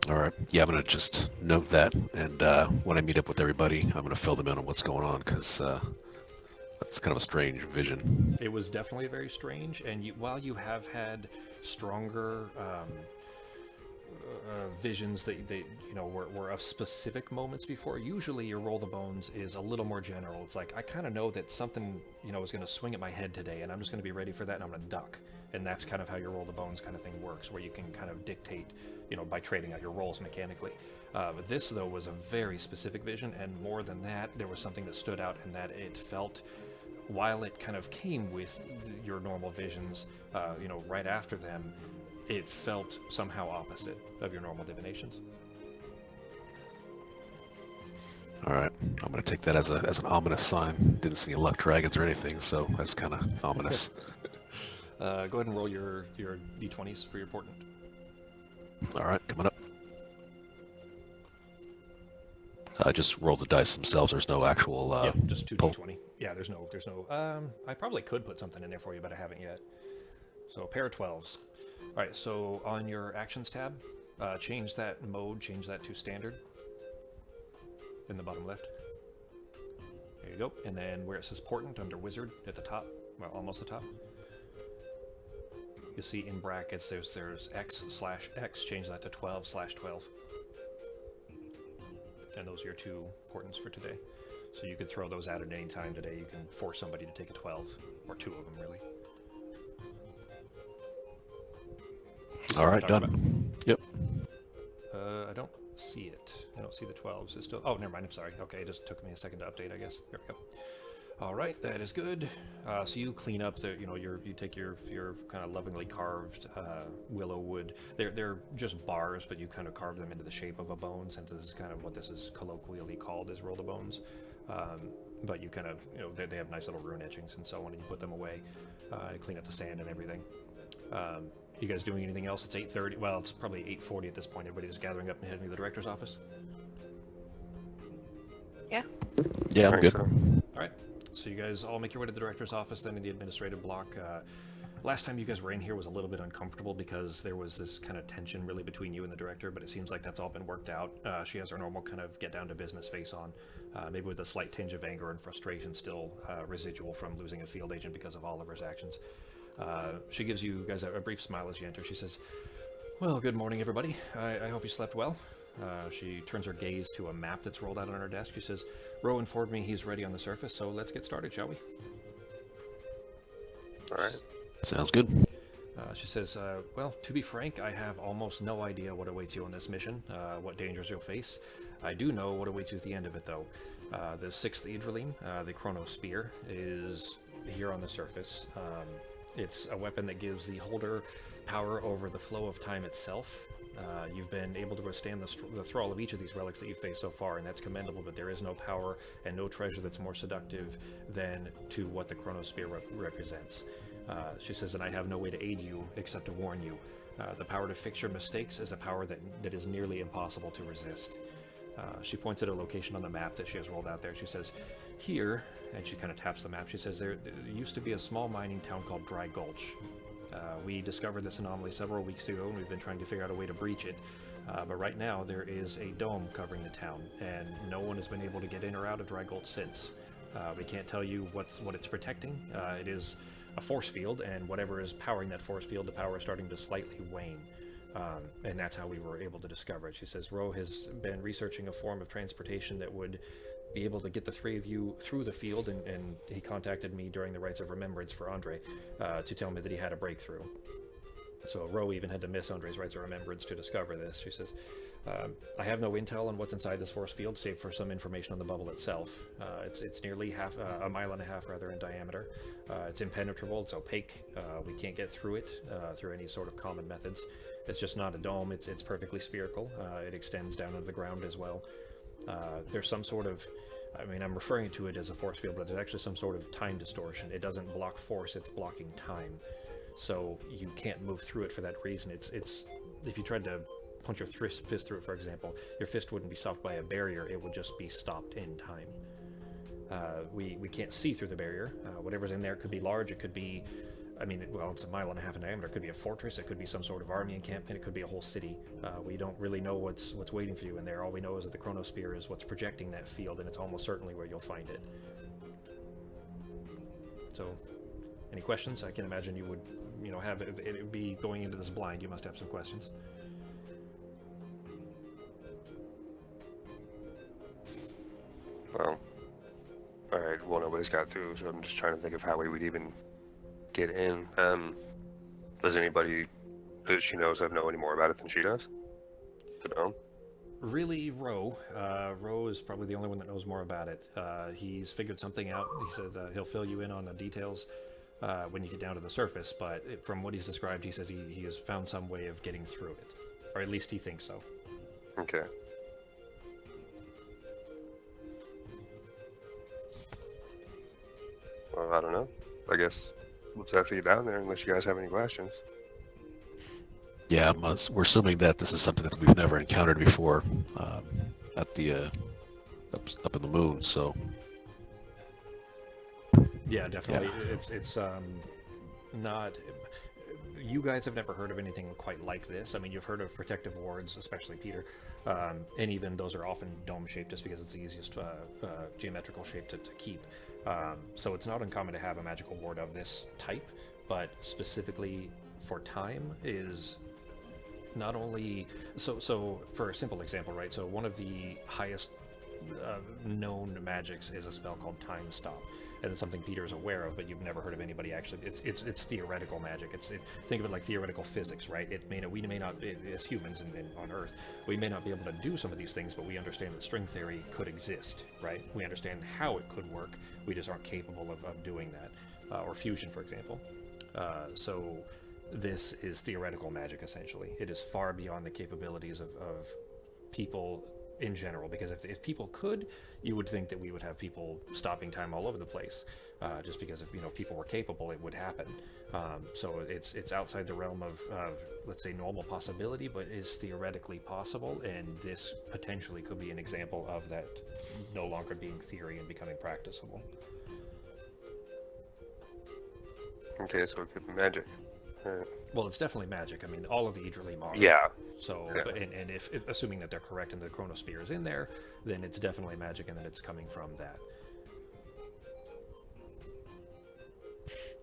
All right. Yeah, I'm gonna just note that, and when I meet up with everybody, I'm gonna fill them in on what's going on, because that's kind of a strange vision. It was definitely very strange, and while you have had stronger visions that were of specific moments before, usually your roll the bones is a little more general. It's like, I kind of know that something is going to swing at my head today, and I'm just going to be ready for that, and I'm going to duck. And that's kind of how your roll the bones kind of thing works, where you can kind of dictate, by trading out your rolls mechanically. But this, though, was a very specific vision, and more than that, there was something that stood out in that it felt, while it kind of came with your normal visions, right after them, it felt somehow opposite of your normal divinations. All right, I'm gonna take that as an ominous sign. Didn't see any luck dragons or anything, so that's kind of ominous. Go ahead and roll your d20s for your portent. All right, coming up. Just roll the dice themselves. There's no actual. Yeah, just 2d20. Pull. Yeah, there's no. I probably could put something in there for you, but I haven't yet. So a pair of 12s. All right. So on your actions tab, change that mode. Change that to standard. In the bottom left. There you go. And then where it says portent under wizard at the top, well, almost the top. You'll see in brackets there's x/x. Change that to 12/12. And those are your 2 portents for today. So you could throw those out at any time today. You can force somebody to take a 12, or 2 of them, really. All right, done. Yep. I don't see it. I don't see the 12s. It's still. Oh, never mind. I'm sorry. Okay, it just took me a second to update, I guess. There we go. All right, that is good. So you clean up the, you take your kind of lovingly carved willow wood. They're just bars, but you kind of carve them into the shape of a bone, since this is kind of what this is colloquially called, is roll the bones. But you kind of, they have nice little rune etchings and so on, and you put them away. Clean up the sand and everything. You guys doing anything else? It's 8:30. Well, it's probably 8:40 at this point. Everybody just gathering up and heading to the director's office. Yeah. Yeah, I'm good. So. All right. So you guys all make your way to the director's office then in the administrative block. Last time you guys were in here was a little bit uncomfortable because there was this kind of tension really between you and the director, but it seems like that's all been worked out. She has her normal kind of get down to business face on, maybe with a slight tinge of anger and frustration still residual from losing a field agent because of Oliver's actions. She gives you guys a brief smile as you enter. She says, "Well, good morning, everybody. I hope you slept well." She turns her gaze to a map that's rolled out on her desk. She says, "Roe informed me he's ready on the surface, so let's get started, shall we?" All right. Sounds good. She says, "Well, to be frank, I have almost no idea what awaits you on this mission, what dangers you'll face. I do know what awaits you at the end of it, though. The 6th Idrilium, the Chrono Spear, is here on the surface. It's a weapon that gives the holder power over the flow of time itself. You've been able to withstand the thrall of each of these relics that you've faced so far, and that's commendable, but there is no power and no treasure that's more seductive than to what the Chrono Spear represents. She says, and I have no way to aid you except to warn you. The power to fix your mistakes is a power that is nearly impossible to resist." She points at a location on the map that she has rolled out there. She says, "Here," and she kind of taps the map, she says, there used to be a small mining town called Dry Gulch. We discovered this anomaly several weeks ago, and we've been trying to figure out a way to breach it. But right now, there is a dome covering the town, and no one has been able to get in or out of Dry Gulch since. We can't tell you what it's protecting. It is a force field, and whatever is powering that force field, the power is starting to slightly wane. And that's how we were able to discover it." She says, "Roe has been researching a form of transportation that would be able to get the three of you through the field, and he contacted me during the Rites of Remembrance for Andre to tell me that he had a breakthrough. So Roe even had to miss Andre's Rites of Remembrance to discover this." She says, "I have no intel on what's inside this force field, save for some information on the bubble itself. It's nearly a mile and a half rather in diameter. It's impenetrable, it's opaque. We can't get through it through any sort of common methods. It's just not a dome, it's perfectly spherical. It extends down into the ground as well. There's some sort of, I'm referring to it as a force field, but there's actually some sort of time distortion. It doesn't block force, it's blocking time. So you can't move through it for that reason. It's if you tried to punch your fist through it, for example, your fist wouldn't be stopped by a barrier, it would just be stopped in time. We can't see through the barrier. Whatever's in there could be large, it could be, it's a mile and a half in diameter. It could be a fortress, it could be some sort of army encampment, it could be a whole city. We don't really know what's waiting for you in there. All we know is that the Chrono Spear is what's projecting that field, and it's almost certainly where you'll find it." So, any questions? I can imagine you would, it would be going into this blind. You must have some questions. Well, all right. Well, nobody's got through, so I'm just trying to think of how we would even get in. Does anybody that she knows of know any more about it than she does? The dome? Really, Roe. Roe is probably the only one that knows more about it. He's figured something out. He said he'll fill you in on the details when you get down to the surface, but from what he's described, he says he has found some way of getting through it. Or at least he thinks so. Okay. Well, I don't know. I guess we'll have to get down there unless you guys have any questions. Yeah, we're assuming that this is something that we've never encountered before at the up in the moon. So yeah, definitely. Yeah. It's not. You guys have never heard of anything quite like this. You've heard of protective wards, especially Peter, and even those are often dome-shaped just because it's the easiest geometrical shape to keep. So it's not uncommon to have a magical ward of this type, but specifically for time is not only... So for a simple example, right? So one of the highest known magics is a spell called Time Stop, and it's something Peter is aware of, but you've never heard of anybody actually. It's theoretical magic. Think of it like theoretical physics, right? We may not, as humans and on Earth, we may not be able to do some of these things, but we understand that string theory could exist, right? We understand how it could work. We just aren't capable of doing that, or fusion, for example. So this is theoretical magic, essentially. It is far beyond the capabilities of people in general, because if people could, you would think that we would have people stopping time all over the place, just because if people were capable, it would happen. So it's outside the realm of let's say normal possibility, but is theoretically possible, and this potentially could be an example of that no longer being theory and becoming practicable. Okay, so it could be magic. Well, it's definitely magic. I mean, all of the Idrilim are. Yeah. So, Yeah. But, and if assuming that they're correct and the chronosphere is in there, then it's definitely magic, and then it's coming from that.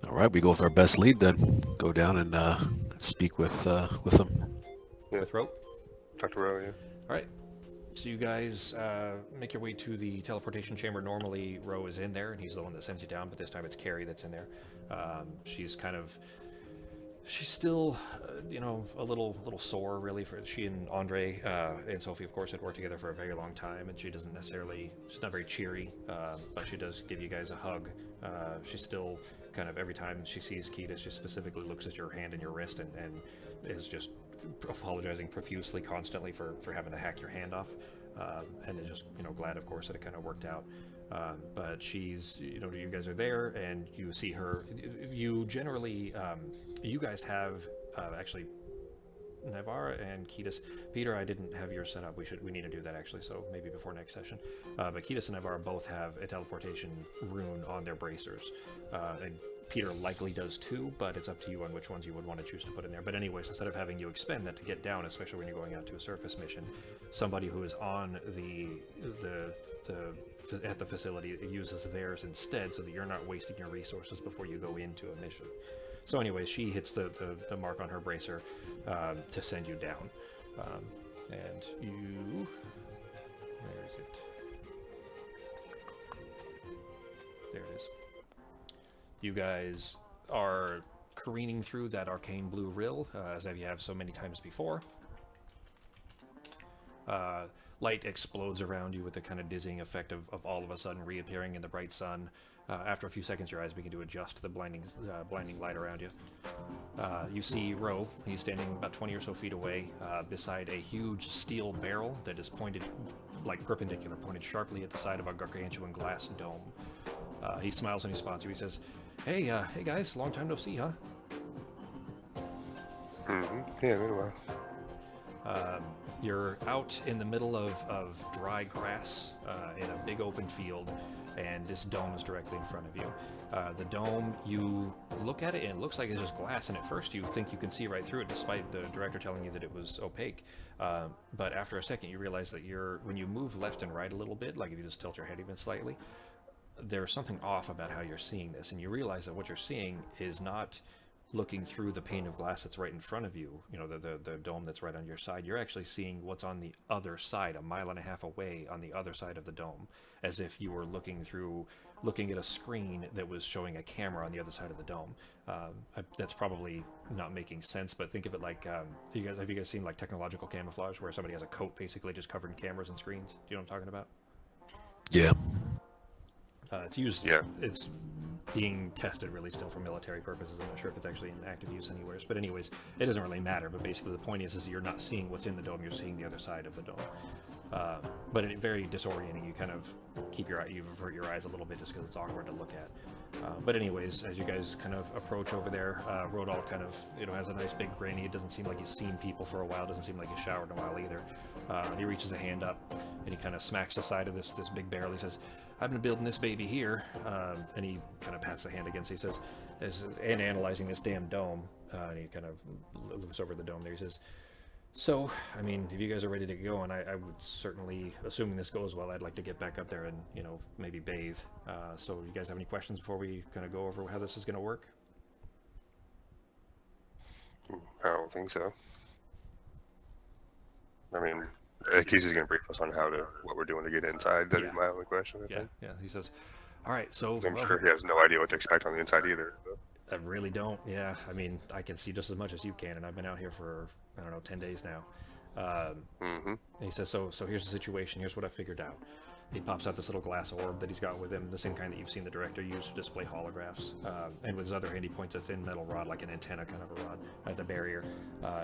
All right, we go with our best lead then. Go down and speak with them. Yeah. With rope. Dr. Rowe, yeah. All right. So you guys make your way to the teleportation chamber. Normally, Ro is in there, and he's the one that sends you down. But this time, it's Carrie that's in there. She's still, a little sore, really. For she and Andre and Sophie, of course, had worked together for a very long time, and she's not very cheery, but she does give you guys a hug. She's still kind of, every time she sees Ketis, she specifically looks at your hand and your wrist and is just apologizing profusely, constantly for having to hack your hand off, and is just glad, of course, that it kind of worked out. But she's, you guys are there, and you see her. You generally, you guys have actually, Navarra and Ketis. Peter, I didn't have yours set up. We need to do that actually. So maybe before next session. But Ketis and Navarra both have a teleportation rune on their bracers, and Peter likely does too. But it's up to you on which ones you would want to choose to put in there. But anyways, instead of having you expend that to get down, especially when you're going out to a surface mission, somebody who is on at the facility uses theirs instead, so that you're not wasting your resources before you go into a mission. So anyways, she hits the mark on her bracer to send you down. And you... Where is it? There it is. You guys are careening through that arcane blue rill, as you have so many times before. Light explodes around you with a kind of dizzying effect of all of a sudden reappearing in the bright sun. After a few seconds, your eyes begin to adjust to the blinding light around you. You see Ro. He's standing about 20 or so feet away beside a huge steel barrel that is pointed, like perpendicular, pointed sharply at the side of a gargantuan glass dome. He smiles and he spots you. He says, hey guys, long time no see, huh? Mm-hmm. Yeah, been a while. You're out in the middle of dry grass in a big open field, and this dome is directly in front of you. The dome, you look at it and it looks like it's just glass, and at first you think you can see right through it, despite the director telling you that it was opaque. But after a second, you realize that when you move left and right a little bit, like if you just tilt your head even slightly, there's something off about how you're seeing this, and you realize that what you're seeing is not looking through the pane of glass that's right in front of you, the dome that's right on your side. You're actually seeing what's on the other side, a mile and a half away on the other side of the dome, as if you were looking at a screen that was showing a camera on the other side of the dome. That's probably not making sense, but think of it like, have you guys seen like technological camouflage, where somebody has a coat basically just covered in cameras and screens? Do you know what I'm talking about? Yeah. It's used. Yeah. It's being tested really still for military purposes. I'm not sure if it's actually in active use anywhere. But anyways, it doesn't really matter. But basically, the point is you're not seeing what's in the dome. You're seeing the other side of the dome. But it's very disorienting. You kind of you avert your eyes a little bit just because it's awkward to look at. But anyways, as you guys kind of approach over there, Rodal kind of has a nice big grin. It doesn't seem like he's seen people for a while. Doesn't seem like he's showered in a while either. He reaches a hand up and he kind of smacks the side of this big barrel. He says, I've been building this baby here, and he kind of pats the hand against it. He says, and analyzing this damn dome, and he kind of looks over the dome there. He says, so, I mean, if you guys are ready to go, and I would certainly, assuming this goes well, I'd like to get back up there and, maybe bathe. So you guys have any questions before we kind of go over how this is going to work? I don't think so. I mean, Keys is going to brief us on what we're doing to get inside. That'd be my only question, I think. Yeah. He says, all right, so... I'm sure he has no idea what to expect on the inside either. I really don't, yeah. I mean, I can see just as much as you can, and I've been out here for, 10 days now. He says, so here's the situation. Here's what I figured out. he pops out this little glass orb that he's got with him, the same kind that you've seen the director use to display holographs. And with his other hand, he points a thin metal rod, like an antenna kind of a rod, at the barrier.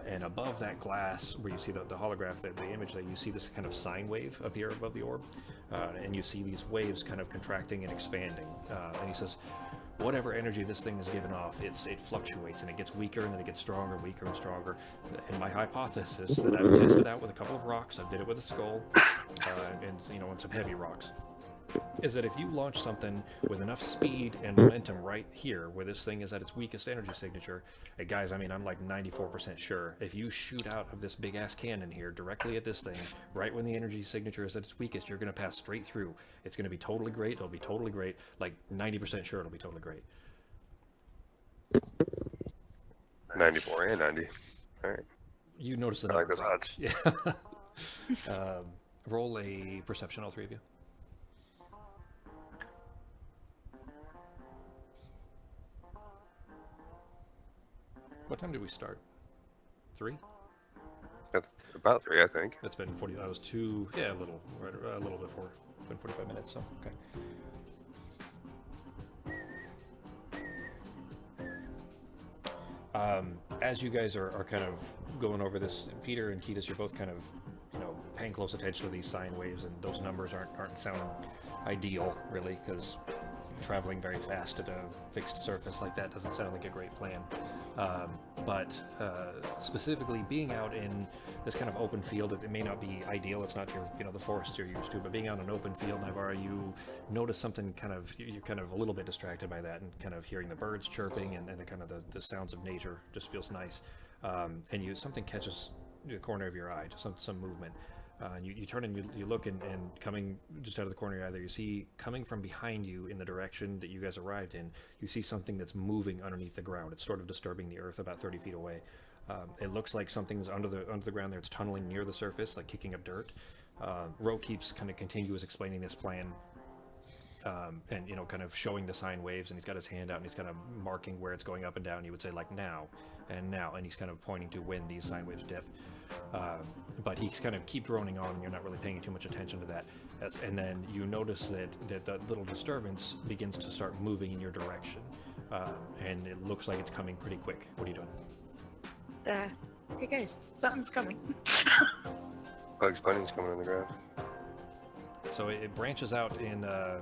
And above that glass, where you see the holograph, the image there, you see this kind of sine wave appear above the orb. And you see these waves kind of contracting and expanding. And he says, whatever energy this thing is giving off, it fluctuates, and it gets weaker, and then it gets stronger, weaker, and stronger. And my hypothesis that I've tested out with a couple of rocks, I did it with a skull, and some heavy rocks, is that if you launch something with enough speed and momentum right here, where this thing is at its weakest energy signature, hey guys, I mean, I'm like 94% sure, if you shoot out of this big-ass cannon here directly at this thing, right when the energy signature is at its weakest, you're going to pass straight through. It's going to be totally great. It'll be totally great. Like 90% sure it'll be totally great. 94 and 90. All right. You notice the I like number, those right? Yeah. Roll a perception, all three of you. What time did we start? 3? That's about 3, I think. That's been 40. That was 2. Yeah, a little before. It's been 45 minutes. So okay. As you guys are kind of going over this, Peter and Ketis, you're both kind of, paying close attention to these sine waves, and those numbers aren't sounding ideal, really, because traveling very fast at a fixed surface like that doesn't sound like a great plan. But specifically being out in this kind of open field, it may not be ideal. It's not the forest you're used to, but being out in an open field, Navarra, you notice something you're kind of a little bit distracted by that, and kind of hearing the birds chirping and the kind of the sounds of nature just feels nice. And something catches the corner of your eye, just some movement. You turn and you look, and coming just out of the corner of your eye there, you see coming from behind you in the direction that you guys arrived in, you see something that's moving underneath the ground. It's sort of disturbing the earth about 30 feet away. It looks like something's under the ground there. It's tunneling near the surface, like kicking up dirt. Ro keeps kind of continuous explaining this plan, and kind of showing the sine waves, and he's got his hand out and he's kind of marking where it's going up and down. He would say like now, and he's kind of pointing to when these sine waves dip. But he's kind of keep droning on, and you're not really paying too much attention to that. And then you notice that the little disturbance begins to start moving in your direction, and it looks like it's coming pretty quick. What are you doing? Hey guys, something's coming. Bugs Bunny's coming on the ground. So it branches out in the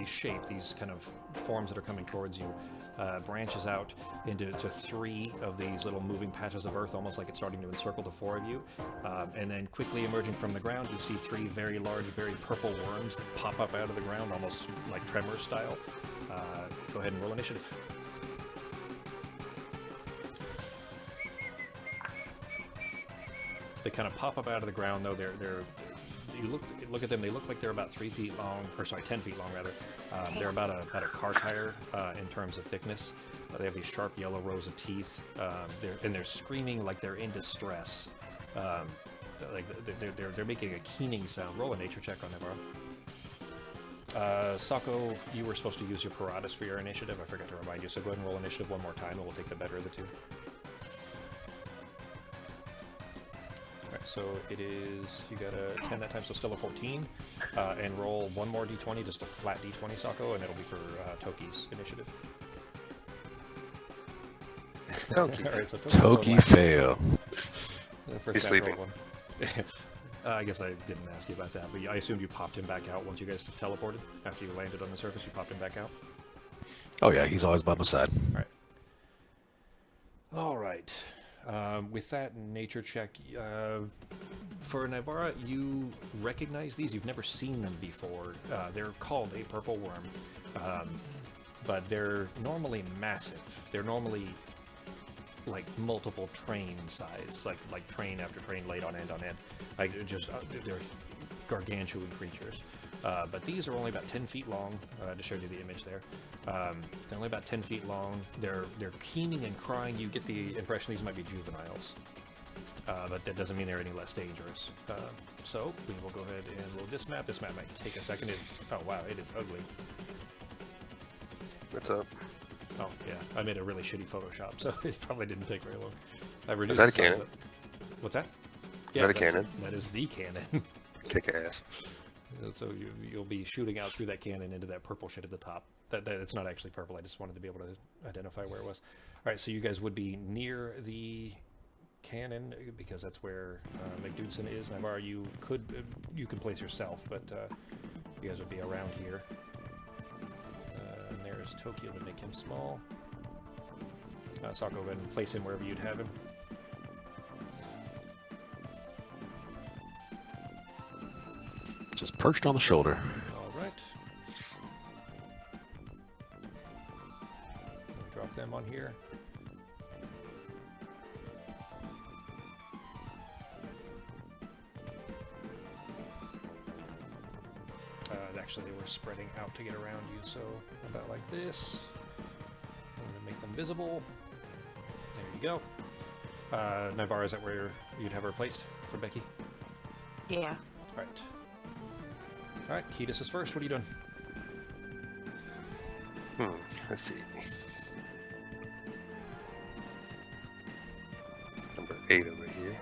shape, these kind of forms that are coming towards you, branches out into 3 of these little moving patches of earth, almost like it's starting to encircle the 4 of you. And then quickly emerging from the ground, you see 3 very large, very purple worms that pop up out of the ground, almost like Tremor style. Go ahead and roll initiative. They kind of pop up out of the ground, though. You look at them. They look like they're about 3 feet long, or sorry, 10 feet long rather. They're about a car tire in terms of thickness. They have these sharp yellow rows of teeth. They're screaming like they're in distress. Like they're making a keening sound. Roll a nature check on Navarro. Sako, you were supposed to use your Paratus for your initiative. I forgot to remind you. So go ahead and roll initiative one more time, and we'll take the better of the 2. So it is, you got a 10 that time, so still a 14. And roll one more d20, just a flat d20, Sako, and it'll be for Toki's initiative. Toki. All right, so Toki fail. He's sleeping. One. I guess I didn't ask you about that, but I assumed you popped him back out once you guys teleported. After you landed on the surface, you popped him back out? Oh yeah, he's always by my side. All right. With that nature check, for Navarra, you recognize these. You've never seen them before. They're called a purple worm, but they're normally massive. They're normally like multiple train size, like train after train laid on end. Like they're gargantuan creatures. But these are only about 10 feet long. I just showed you the image there. They're only about 10 feet long. They're keening and crying. You get the impression these might be juveniles. But that doesn't mean they're any less dangerous. So we will go ahead and load this map. This map might take a second. Oh wow, it is ugly. What's up? Oh yeah, I made a really shitty Photoshop, so it probably didn't take very long. I reduced Is that a the size cannon? What's that? Is that a cannon? That is the cannon. Kick ass. So you'll be shooting out through that cannon into that purple shit at the top. That it's not actually purple. I just wanted to be able to identify where it was. All right, so you guys would be near the cannon because that's where McDudson is. Navarre, you can place yourself, but you guys would be around here. And there's Tokyo to make him small. So I'll go ahead and place him wherever you'd have him. Just perched on the shoulder. All right. Drop them on here. Actually, they were spreading out to get around you, so about like this. I'm going to make them visible. There you go. Navarre, is that where you'd have her placed for Becky? Yeah. Right. All right, Ketis is first. What are you doing? Let's see. Number 8 over here.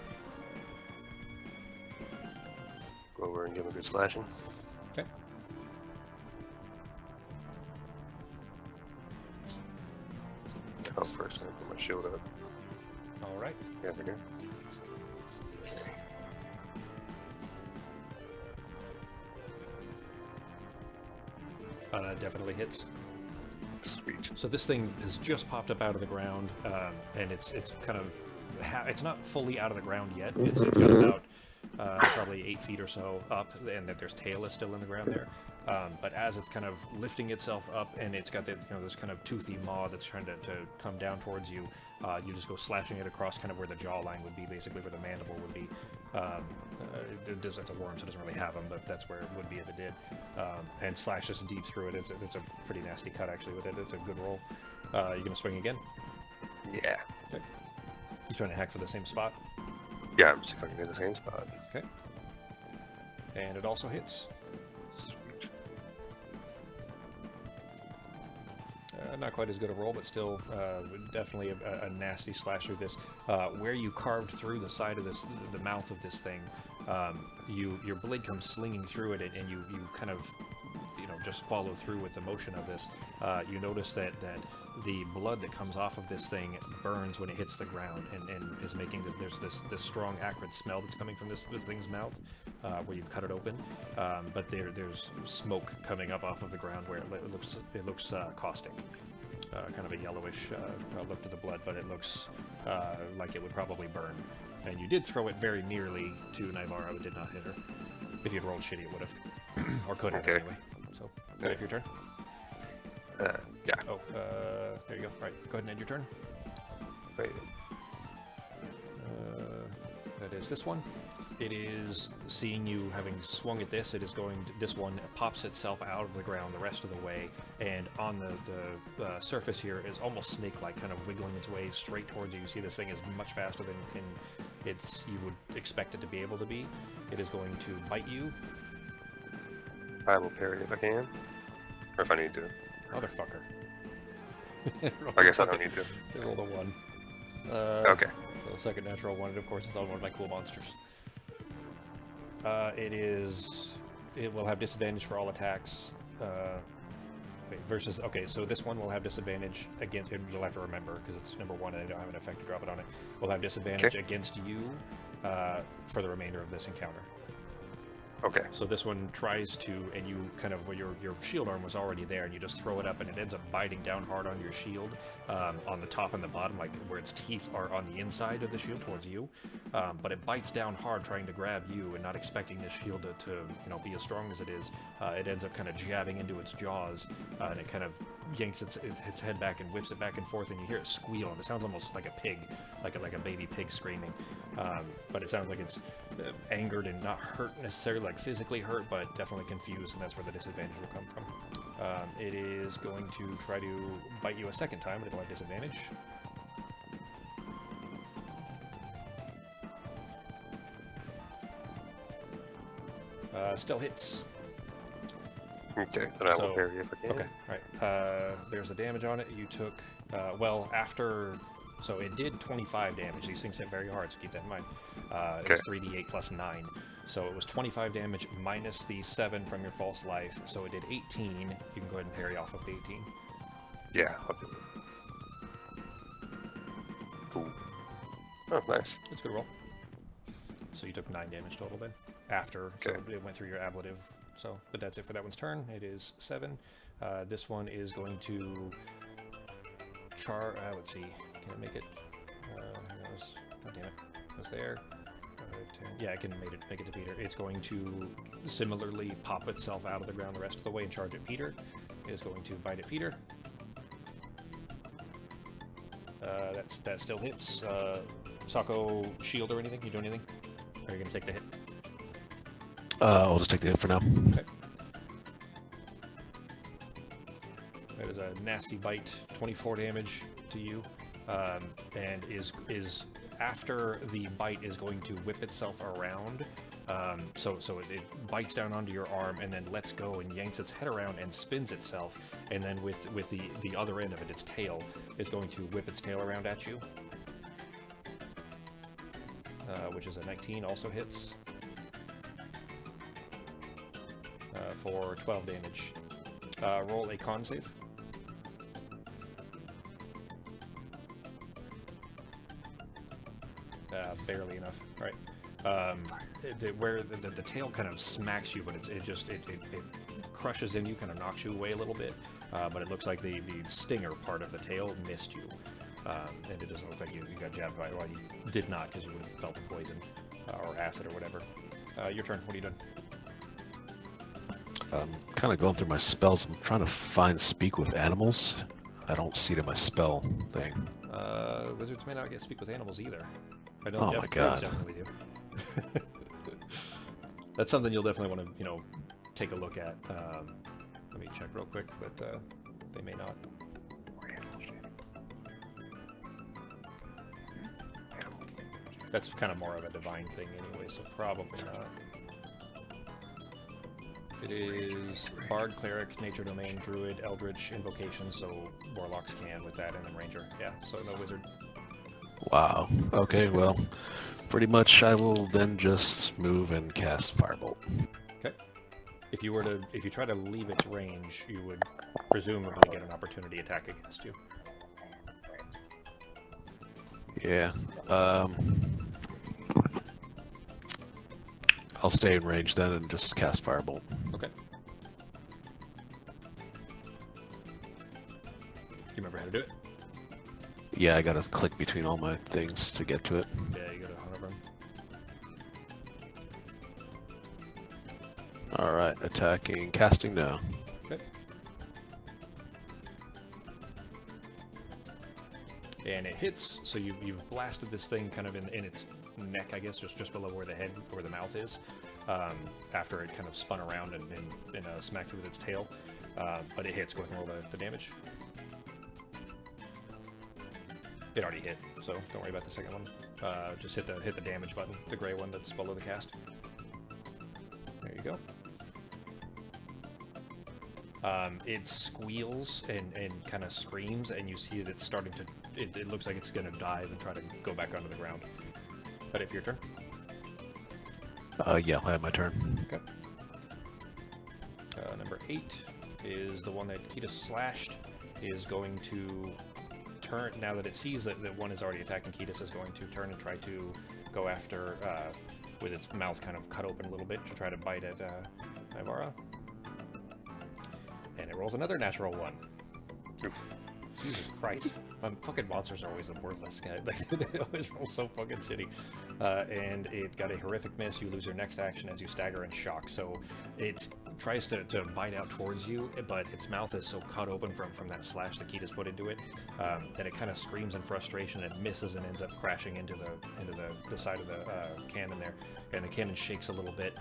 Go over and give him a good slashing. Okay. Oh, first I put my shield up. All right. Yeah, we go. That definitely hits. Sweet. So this thing has just popped up out of the ground, and it's kind of it's not fully out of the ground yet. It's got about probably 8 feet or so up, and that there's tail is still in the ground there. But as it's kind of lifting itself up, and it's got that this kind of toothy maw that's trying to come down towards you, you just go slashing it across kind of where the jawline would be, basically where the mandible would be. That's a worm, so it doesn't really have them, but that's where it would be if it did. And slashes deep through it. It's a pretty nasty cut actually with it. It's a good roll. You gonna swing again? Yeah. Okay. You trying to hack for the same spot? Yeah, I'm just fucking in the same spot. Okay. And it also hits. Sweet. Not quite as good a roll, but still definitely a nasty slash through this. Where you carved through the side of this, the mouth of this thing, your blade comes slinging through it, and you kind of just follow through with the motion of this. You notice that the blood that comes off of this thing burns when it hits the ground, and is making there's this strong acrid smell that's coming from this thing's mouth where you've cut it open. But there's smoke coming up off of the ground where it looks caustic. Kind of a yellowish look to the blood, but it looks like it would probably burn. And you did throw it very nearly to Naivara, but did not hit her. If you'd rolled shitty, it would have. Or could have, anyway. So, ready for your turn? Yeah. Oh, there you go. Right, go ahead and end your turn. Wait. That is this one. It is seeing you having swung at this. It is going to, this one pops itself out of the ground the rest of the way, and on the surface here is almost snake-like, kind of wiggling its way straight towards you. You see this thing is much faster than you would expect it to be able to be. It is going to bite you. I will parry if I can, or if I need to. Motherfucker. I guess I don't need to. They rolled a 1. Okay. So second natural 1, and of course it's on one of my cool monsters. It will have disadvantage for all attacks. Okay, so this one will have disadvantage against, and you'll have to remember, because it's number 1 and I don't have an effect to drop it on it. Will have disadvantage against you for the remainder of this encounter. Okay. So this one tries to, and you kind of, your shield arm was already there, and you just throw it up, and it ends up biting down hard on your shield, on the top and the bottom, like where its teeth are on the inside of the shield towards you. But it bites down hard trying to grab you, and not expecting this shield to be as strong as it is. It ends up kind of jabbing into its jaws, and it kind of yanks its head back and whips it back and forth, and you hear it squeal, and it sounds almost like a pig, like a baby pig screaming. But it sounds like it's angered and not hurt necessarily, like physically hurt, but definitely confused, and that's where the disadvantage will come from. It is going to try to bite you a second time, but it'll have disadvantage. Still hits. Okay, then I will parry if I can. Okay, right. There's the damage on it. You took, so it did 25 damage. These things hit very hard, so keep that in mind. It's 3d8 plus 9. So it was 25 damage minus the 7 from your false life. So it did 18. You can go ahead and parry off of the 18. Yeah. Okay. Cool. Oh, nice. That's a good roll. So you took 9 damage total then. After, so it went through your ablative. So, but that's it for that one's turn. It is 7. This one is going to let's see. Can I make it? God damn it. It was there. 5, 10. Yeah, I can make it to Peter. It's going to similarly pop itself out of the ground the rest of the way and charge at Peter. It is going to bite at Peter. That still hits. Sako, shield or anything? You do anything? Or are you going to take the hit? I'll just take the hit for now. Okay. That is a nasty bite, 24 damage to you, and is after the bite is going to whip itself around. So it bites down onto your arm and then lets go and yanks its head around and spins itself, and then with the other end of it, its tail, is going to whip its tail around at you, which is a 19, also hits for 12 damage. Roll a con save. Barely enough. All right. Where the tail kind of smacks you, but it crushes in you, kind of knocks you away a little bit. But it looks like the stinger part of the tail missed you, and it doesn't look like you got jabbed by it. Well, you did not, because you would have felt the poison or acid or whatever. Your turn. What are you doing? I'm kind of going through my spells. I'm trying to find speak with animals. I don't see it in my spell thing. Wizards may not get speak with animals either. I know Oh my God. definitely do. That's something you'll definitely want to, take a look at. Let me check real quick, but they may not. That's kind of more of a divine thing anyway, so probably not. It is Bard, Cleric, Nature Domain, Druid, Eldritch, Invocation, so Warlocks can with that, and then Ranger. Yeah, so no Wizard. Wow. Okay, well, pretty much I will then just move and cast Firebolt. Okay. If you try to leave its range, you would presumably get an opportunity attack against you. Yeah. I'll stay in range then and just cast Firebolt. Okay. Do you remember how to do it? Yeah, I gotta click between all my things to get to it. Yeah, you gotta hunt over them. Alright, attacking, casting now. Okay. And it hits, so you've blasted this thing kind of in its neck, I guess, just below where the mouth is, after it kind of spun around and smacked it with its tail. But it hits. Go ahead and roll the damage. It already hit, so don't worry about the second one. Just hit the damage button, the gray one that's below the cast. There you go. It squeals and kind of screams, and you see that it's starting to. It looks like it's going to dive and try to go back onto the ground. But if your turn. Yeah, I have my turn. Okay. Number 8 is the one that Kita slashed. Is going to turn, now that it sees that one is already attacking Ketis, is going to turn and try to go after, with its mouth kind of cut open a little bit to try to bite at Ivara. And it rolls another natural 1. Jesus Christ. Fucking monsters are always the worthless guy. They always roll so fucking shitty. And it got a horrific miss. You lose your next action as you stagger and shock. So it tries to bite out towards you, but its mouth is so cut open from that slash that Keita's put into it, that it kind of screams in frustration and misses and ends up crashing into the side of the cannon there. And the cannon shakes a little bit,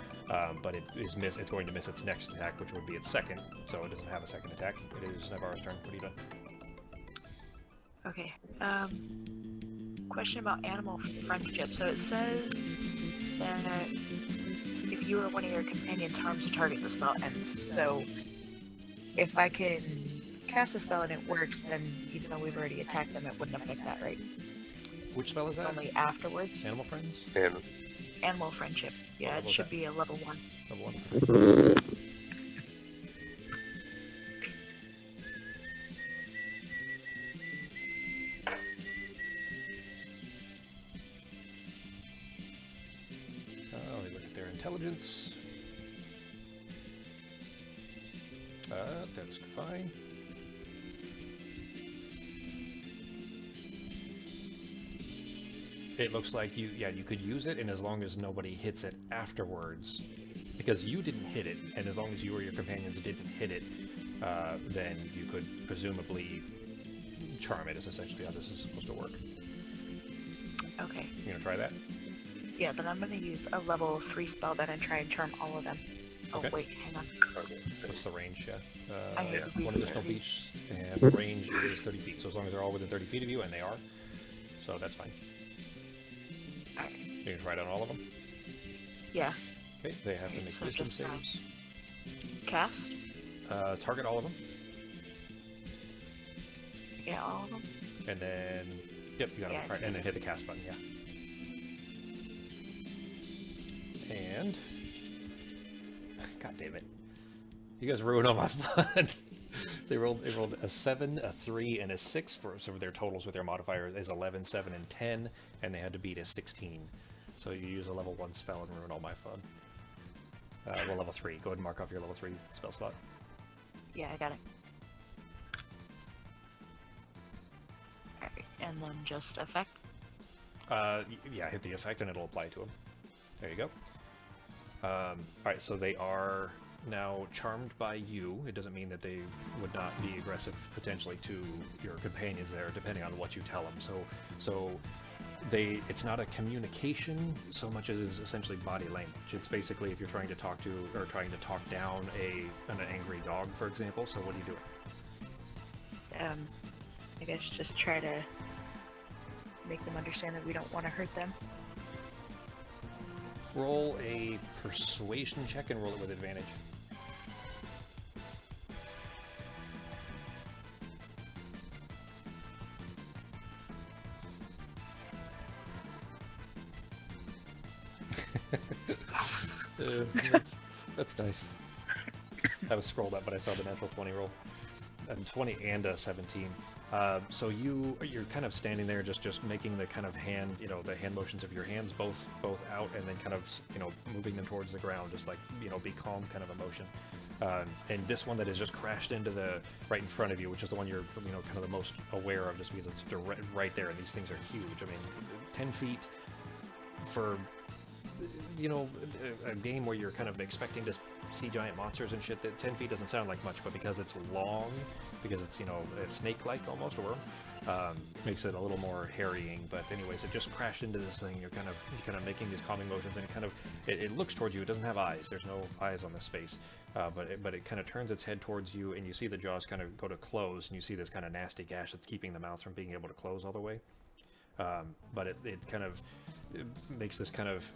but it's going to miss its next attack, which would be its second. So it doesn't have a second attack. It is Navarro's turn. What are you doing? Okay. Question about animal friendship. So it says that if you or one of your companions harms a target, the spell ends. So if I can cast a spell and it works, then even though we've already attacked them, it wouldn't affect that, right? Which spell is It's that? only afterwards. Animal Friends? And Animal friendship. Yeah, level it is should that? be a level 1. Level 1. We look at their intelligence. That's fine. It looks like you could use it, and as long as nobody hits it afterwards, because you didn't hit it, and as long as you or your companions didn't hit it, then you could presumably charm it, is essentially how this is supposed to work. Okay. You gonna try that? Yeah, then I'm going to use a level 3 spell then and try and charm all of them. Okay. Oh, wait, hang on. Okay. What's the range? I need to be One additional 30. beach, and the range is 30 feet. So as long as they're all within 30 feet of you, and they are, so that's fine. Alright. You can try it on all of them. Yeah. Okay, they have to Okay, make so wisdom just now. saves. Cast? Target all of them, Yeah, all of them. and then yep, you got Yeah, to and then hit the cast button. Yeah. And God damn it, you guys ruined all my fun. They rolled a 7, a 3, and a 6 so their totals with their modifier is 11, 7, and 10, and they had to beat a 16. So you use a level 1 spell and ruin all my fun. Well, level 3. Go ahead and mark off your level 3 spell slot. Yeah, I got it. Alright, and then just effect. Yeah, hit the effect and it'll apply to them. There you go. Alright, so they are now charmed by you. It doesn't mean that they would not be aggressive potentially to your companions there, depending on what you tell them. So it's not a communication so much as essentially body language. It's basically if you're trying to talk to or trying to talk down an angry dog, for example. So what are you doing? I guess just try to make them understand that we don't want to hurt them. Roll a persuasion check and roll it with advantage. That's nice. I was scrolled up, but I saw the natural 20 roll. And 20 and a 17. So you're kind of standing there, just making the kind of hand, the hand motions of your hands both out, and then kind of, moving them towards the ground, just like, be calm kind of emotion. And this one that has just crashed into the right in front of you, which is the one you're, kind of the most aware of, just because it's right there, and these things are huge. I mean, 10 feet for, a game where you're kind of expecting to see giant monsters and shit, that 10 feet doesn't sound like much, but because it's long, because it's, snake-like almost, or makes it a little more harrying. But anyways, it just crashed into this thing. You're kind of making these calming motions, and it looks towards you. It doesn't have eyes. There's no eyes on this face, but it kind of turns its head towards you, and you see the jaws kind of go to close, and you see this kind of nasty gash that's keeping the mouth from being able to close all the way. But it kind of makes this kind of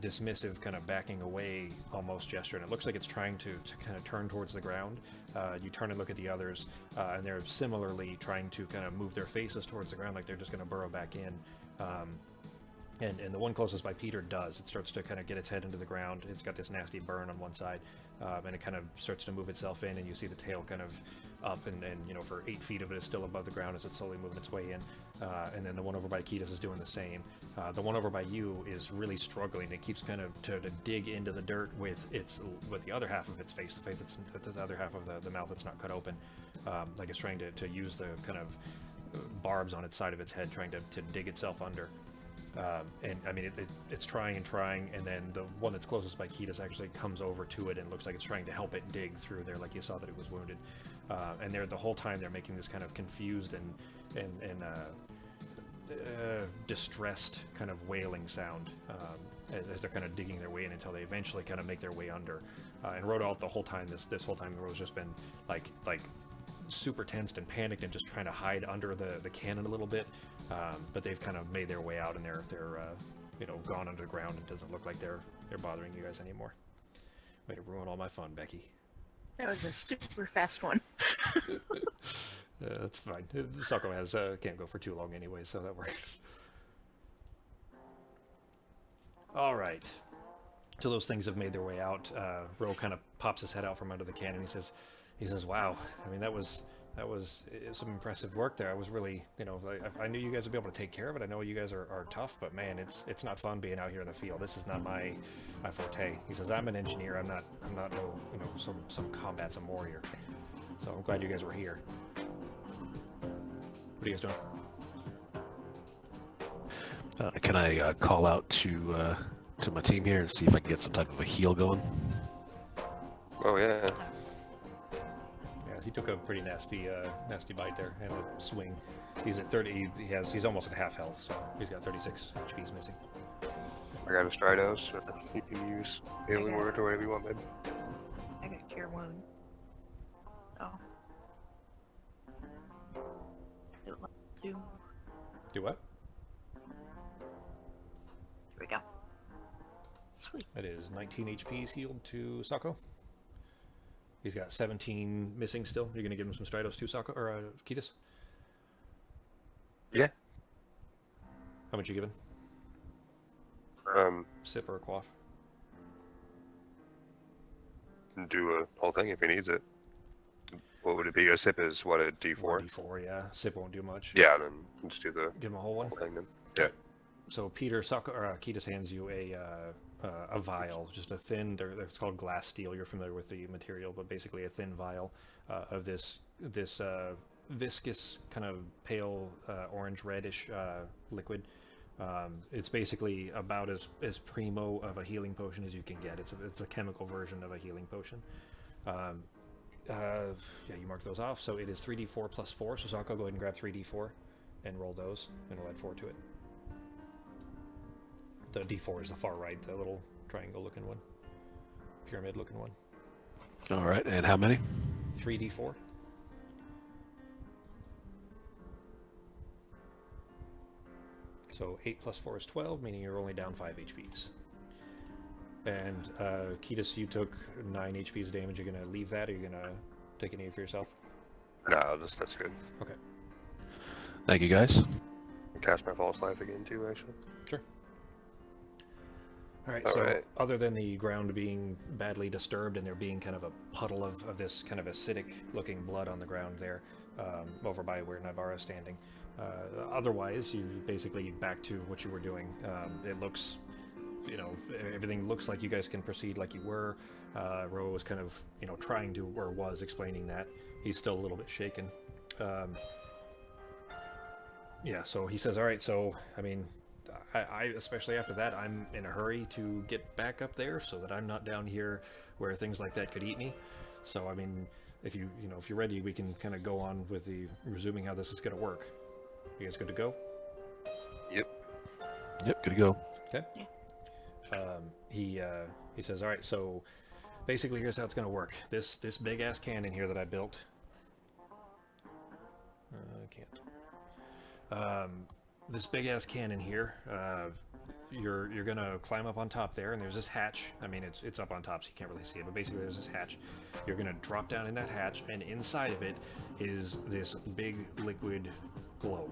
dismissive, kind of backing away almost gesture, and it looks like it's trying to kind of turn towards the ground. You turn and look at the others, and they're similarly trying to kind of move their faces towards the ground, like they're just going to burrow back in. And the one closest by Peter does. It starts to kind of get its head into the ground. It's got this nasty burn on one side, and it kind of starts to move itself in, and you see the tail kind of up, and for 8 feet of it is still above the ground as it's slowly moving its way in. And then the one over by Ketis is doing the same. The one over by you is really struggling. It keeps kind of to dig into the dirt with the other half of its face, the other half of the mouth that's not cut open, like it's trying to use the kind of barbs on its side of its head, trying to dig itself under. And I mean, it's trying, and then the one that's closest by Ketis actually comes over to it and looks like it's trying to help it dig through there, like you saw that it was wounded. And the whole time they're making this kind of confused and distressed kind of wailing sound as they're kind of digging their way in until they eventually kind of make their way under. And Rodalt the whole time, this whole time, Rodalt's just been like super tensed and panicked and just trying to hide under the cannon a little bit. But they've kind of made their way out, and they're gone underground. It doesn't look like they're bothering you guys anymore. Way to ruin all my fun, Becky. That was a super fast one. That's fine. Socko can't go for too long anyway, so that works. All right. Till those things have made their way out, Ro kind of pops his head out from under the cannon. He says, "Wow, I mean that was some impressive work there. I was really, I knew you guys would be able to take care of it. I know you guys are tough, but man, it's not fun being out here in the field. This is not my forte." He says, "I'm an engineer. I'm not no, some combat, some warrior. So I'm glad you guys were here. What are you guys doing?" Can I call out to my team here and see if I can get some type of a heal going? Oh yeah. Yeah, he took a pretty nasty bite there and a swing. He's at 30. He's almost at half health, so he's got 36 HP's missing. I got a Stridos. You can use healing word or whatever you want, babe. I got cure wound. Oh. Do level 2. Do what? Here we go. Sweet. That is 19 HP's healed to Sako. He's got 17 missing still. You're gonna give him some Stridos too, Sako or Kitas? Yeah. How much you giving? Sip or a quaff? Do a whole thing if he needs it. What would it be? A sip is what, a D4? D4, yeah. Sip won't do much. Yeah, then let's do the Give him a whole one. whole thing then. Yeah. So Peter, Sako, or Kitas hands you a vial, just a thin. It's called glass steel. You're familiar with the material, but basically a thin vial of this viscous kind of pale orange reddish liquid. It's basically about as primo of a healing potion as you can get. It's a chemical version of a healing potion. Yeah, you mark those off. So it is 3d4 plus 4. So Sako, go ahead and grab 3d4 and roll those, and we'll add 4 to it. The d4 is the far right, the little triangle looking one, pyramid looking one. All right, and how many? 3d4. So 8 plus 4 is 12, meaning you're only down 5 HPs. And Kitas, you took 9 HPs damage. You're gonna leave that, or you're gonna take any for yourself? No, that's good. Okay. Thank you, guys. Cast my false life again too, actually. Sure. All right, All so right. other than the ground being badly disturbed and there being kind of a puddle of this kind of acidic looking blood on the ground there, over by where Navarra's standing, otherwise you basically back to what you were doing. It looks, everything looks like you guys can proceed like you were. Ro was kind of, trying to, or was explaining that. He's still a little bit shaken. Yeah, so he says, all right, so, I mean, I especially after that, I'm in a hurry to get back up there so that I'm not down here where things like that could eat me. So, I mean, if if you're ready, we can kind of go on with resuming how this is going to work. You guys good to go? Yep. Yep, good to go. Okay. Yeah. He says, all right, so basically here's how it's going to work. This big ass cannon here that I built. I can't. This big ass cannon here, you're gonna climb up on top there, and there's this hatch. I mean, it's up on top, so you can't really see it, but basically there's this hatch. You're gonna drop down in that hatch, and inside of it is this big liquid globe,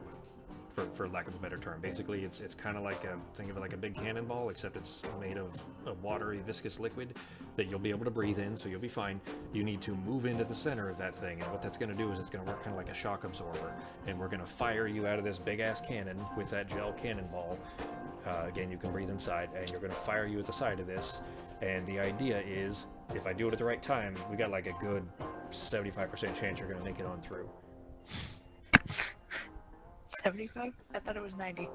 for lack of a better term. Basically, it's kind of like think of it like a big cannonball, except it's made of a watery, viscous liquid that you'll be able to breathe in, so you'll be fine. You need to move into the center of that thing, and what that's going to do is it's going to work kind of like a shock absorber, and we're going to fire you out of this big-ass cannon with that gel cannonball. Again, you can breathe inside, and you're going to fire you at the side of this, and the idea is, if I do it at the right time, we got like a good 75% chance you're going to make it on through. 75? I thought it was 90.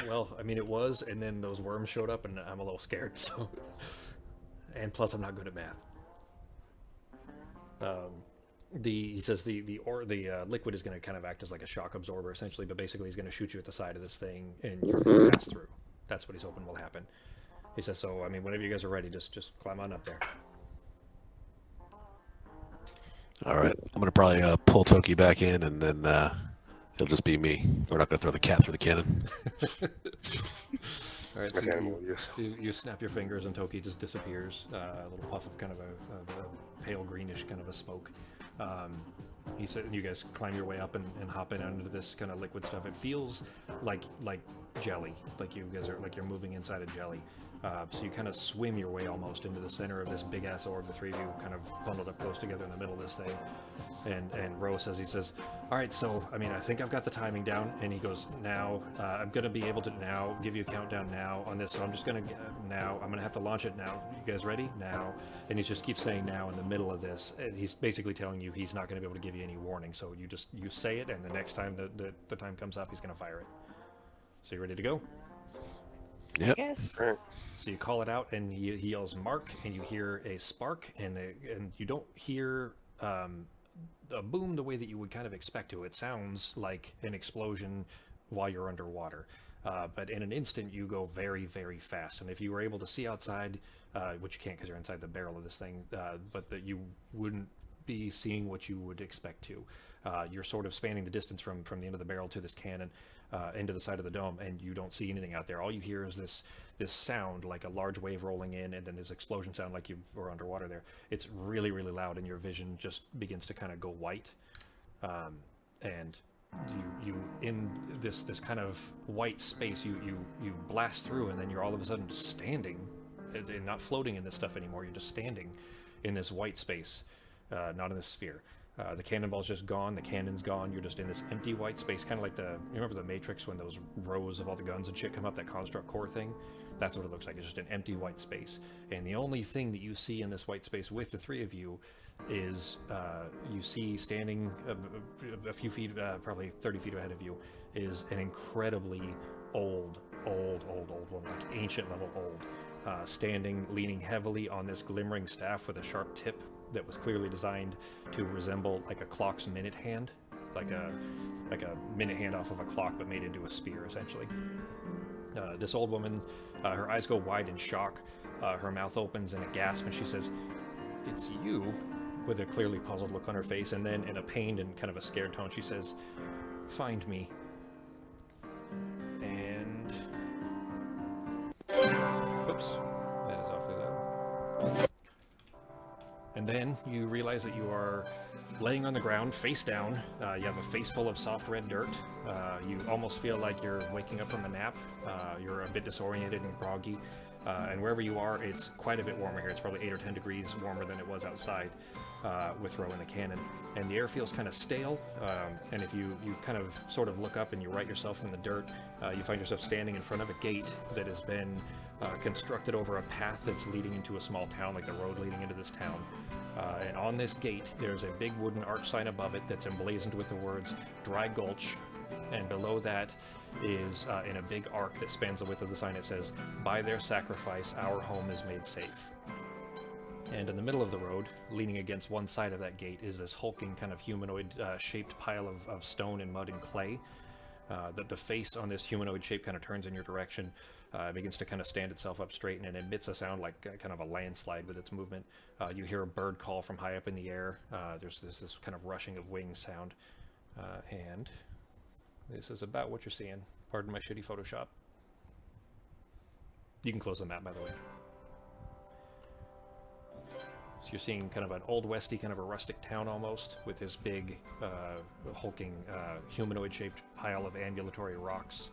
Well, I mean, it was, and then those worms showed up, and I'm a little scared, so... And plus, I'm not good at math. He says the liquid is going to kind of act as like a shock absorber, essentially, but basically he's going to shoot you at the side of this thing, and you're going to pass through. That's what he's hoping will happen. He says, so, I mean, whenever you guys are ready, just climb on up there. All right, I'm going to probably pull Toki back in, and then it'll just be me. We're not going to throw the cat through the cannon. All right, Okay, so yes. you snap your fingers and Toki just disappears. A little puff of kind of a pale greenish kind of a smoke. He said, you guys climb your way up and hop in under this kind of liquid stuff. It feels like jelly, like you guys are like you're moving inside a jelly. So you kind of swim your way almost into the center of this big ass orb. The three of you kind of bundled up close together in the middle of this thing. And Ro says, all right, so I mean, I think I've got the timing down. And he goes, now I'm gonna be able to now give you a countdown now on this. So I'm just gonna now I'm gonna have to launch it now. You guys ready? Now. And he just keeps saying now in the middle of this. And he's basically telling you he's not gonna be able to give you any warning. So you say it, and the next time the time comes up, he's gonna fire it. So you ready to go? Yep. Yes. All right. So you call it out, and he yells "Mark," and you hear a spark, and you don't hear a boom the way that you would kind of expect to. It sounds like an explosion while you're underwater, but in an instant you go very, very fast. And if you were able to see outside, which you can't because you're inside the barrel of this thing, but that you wouldn't be seeing what you would expect to. You're sort of spanning the distance from the end of the barrel to this cannon. Into the side of the dome, and you don't see anything out there. All you hear is this sound like a large wave rolling in, and then this explosion sound like you were underwater there. It's really, really loud, and your vision just begins to kind of go white. And you in this kind of white space, you blast through, and then you're all of a sudden standing, and not floating in this stuff anymore. You're just standing in this white space, not in this sphere. The cannonball's just gone, the cannon's gone, you're just in this empty white space, kind of like you remember the Matrix when those rows of all the guns and shit come up, that construct core thing? That's what it looks like. It's just an empty white space. And the only thing that you see in this white space with the three of you is you see standing a few feet, probably 30 feet ahead of you, is an incredibly old woman, like ancient level old, standing, leaning heavily on this glimmering staff with a sharp tip that was clearly designed to resemble like a clock's minute hand, like a minute hand off of a clock, but made into a spear, essentially. This old woman, her eyes go wide in shock, her mouth opens in a gasp, and she says, "It's you," with a clearly puzzled look on her face, and then in a pained and kind of a scared tone, she says, "Find me." And... Oops. That is awfully loud. And then you realize that you are laying on the ground, face down. You have a face full of soft red dirt. You almost feel like you're waking up from a nap. You're a bit disoriented and groggy. And wherever you are, it's quite a bit warmer here. It's probably 8 or 10 degrees warmer than it was outside with Ro in the cannon. And the air feels kind of stale. And if you kind of sort of look up and you right yourself in the dirt, you find yourself standing in front of a gate that has been constructed over a path that's leading into a small town, like the road leading into this town. And on this gate, there's a big wooden arch sign above it that's emblazoned with the words Dry Gulch. And below that is, in a big arc that spans the width of the sign, it says, "By their sacrifice, our home is made safe." And in the middle of the road, leaning against one side of that gate, is this hulking kind of humanoid-shaped pile of stone and mud and clay. The face on this humanoid shape kind of turns in your direction, begins to kind of stand itself up straight, and it emits a sound like kind of a landslide with its movement. You hear a bird call from high up in the air. There's this kind of rushing of wings sound. And this is about what you're seeing. Pardon my shitty Photoshop. You can close the map, by the way. So you're seeing kind of an old westy, kind of a rustic town almost, with this big, hulking, humanoid-shaped pile of ambulatory rocks.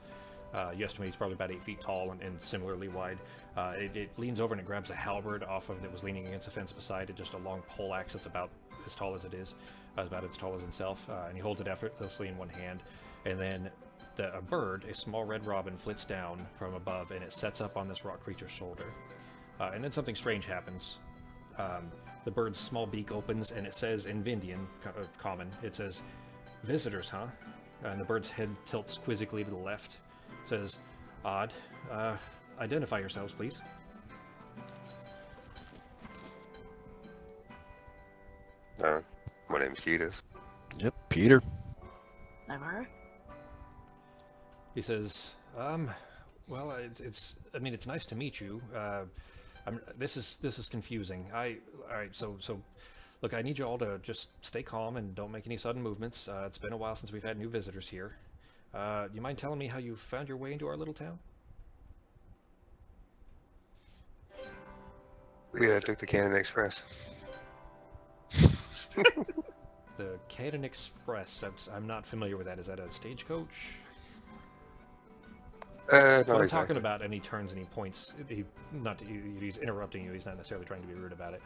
You estimate he's probably about 8 feet tall and similarly wide. It leans over and it grabs a halberd off of that was leaning against the fence beside it, just a long pole axe that's about as tall as it is, about as tall as himself, and he holds it effortlessly in one hand. And then a bird, a small red robin, flits down from above, and it sets up on this rock creature's shoulder. And then something strange happens. The bird's small beak opens, and it says in Vindian, common, it says, "Visitors, huh?" And the bird's head tilts quizzically to the left. It says, "Odd. Identify yourselves, please." My name's Ketis. Yep, Peter. Never. He says, well, it's nice to meet you. This is confusing. All right, so look, I need you all to just stay calm and don't make any sudden movements. It's been a while since we've had new visitors here. You mind telling me how you found your way into our little town? We took the Cannon Express. The Cannon Express. I'm not familiar with that. Is that a stagecoach? Not What I'm exactly. talking about, and he turns and he points. He's interrupting you. He's not necessarily trying to be rude about it.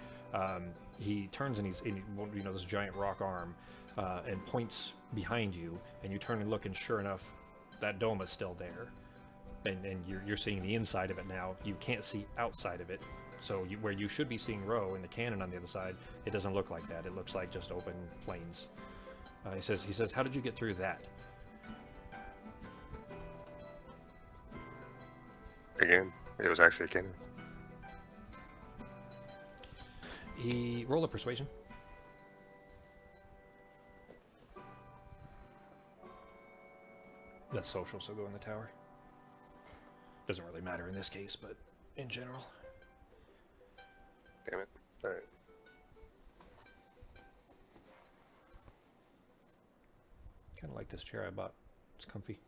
He turns and this giant rock arm, and points behind you. And you turn and look, and sure enough, that dome is still there. And you're seeing the inside of it now. You can't see outside of it. So where you should be seeing Roe and the cannon on the other side, it doesn't look like that. It looks like just open plains. He says, how did you get through that? Again, it was actually a cannon. He roll a persuasion. That's social, so go in the tower. Doesn't really matter in this case, but in general. Damn it. Alright. Kind of like this chair I bought. It's comfy.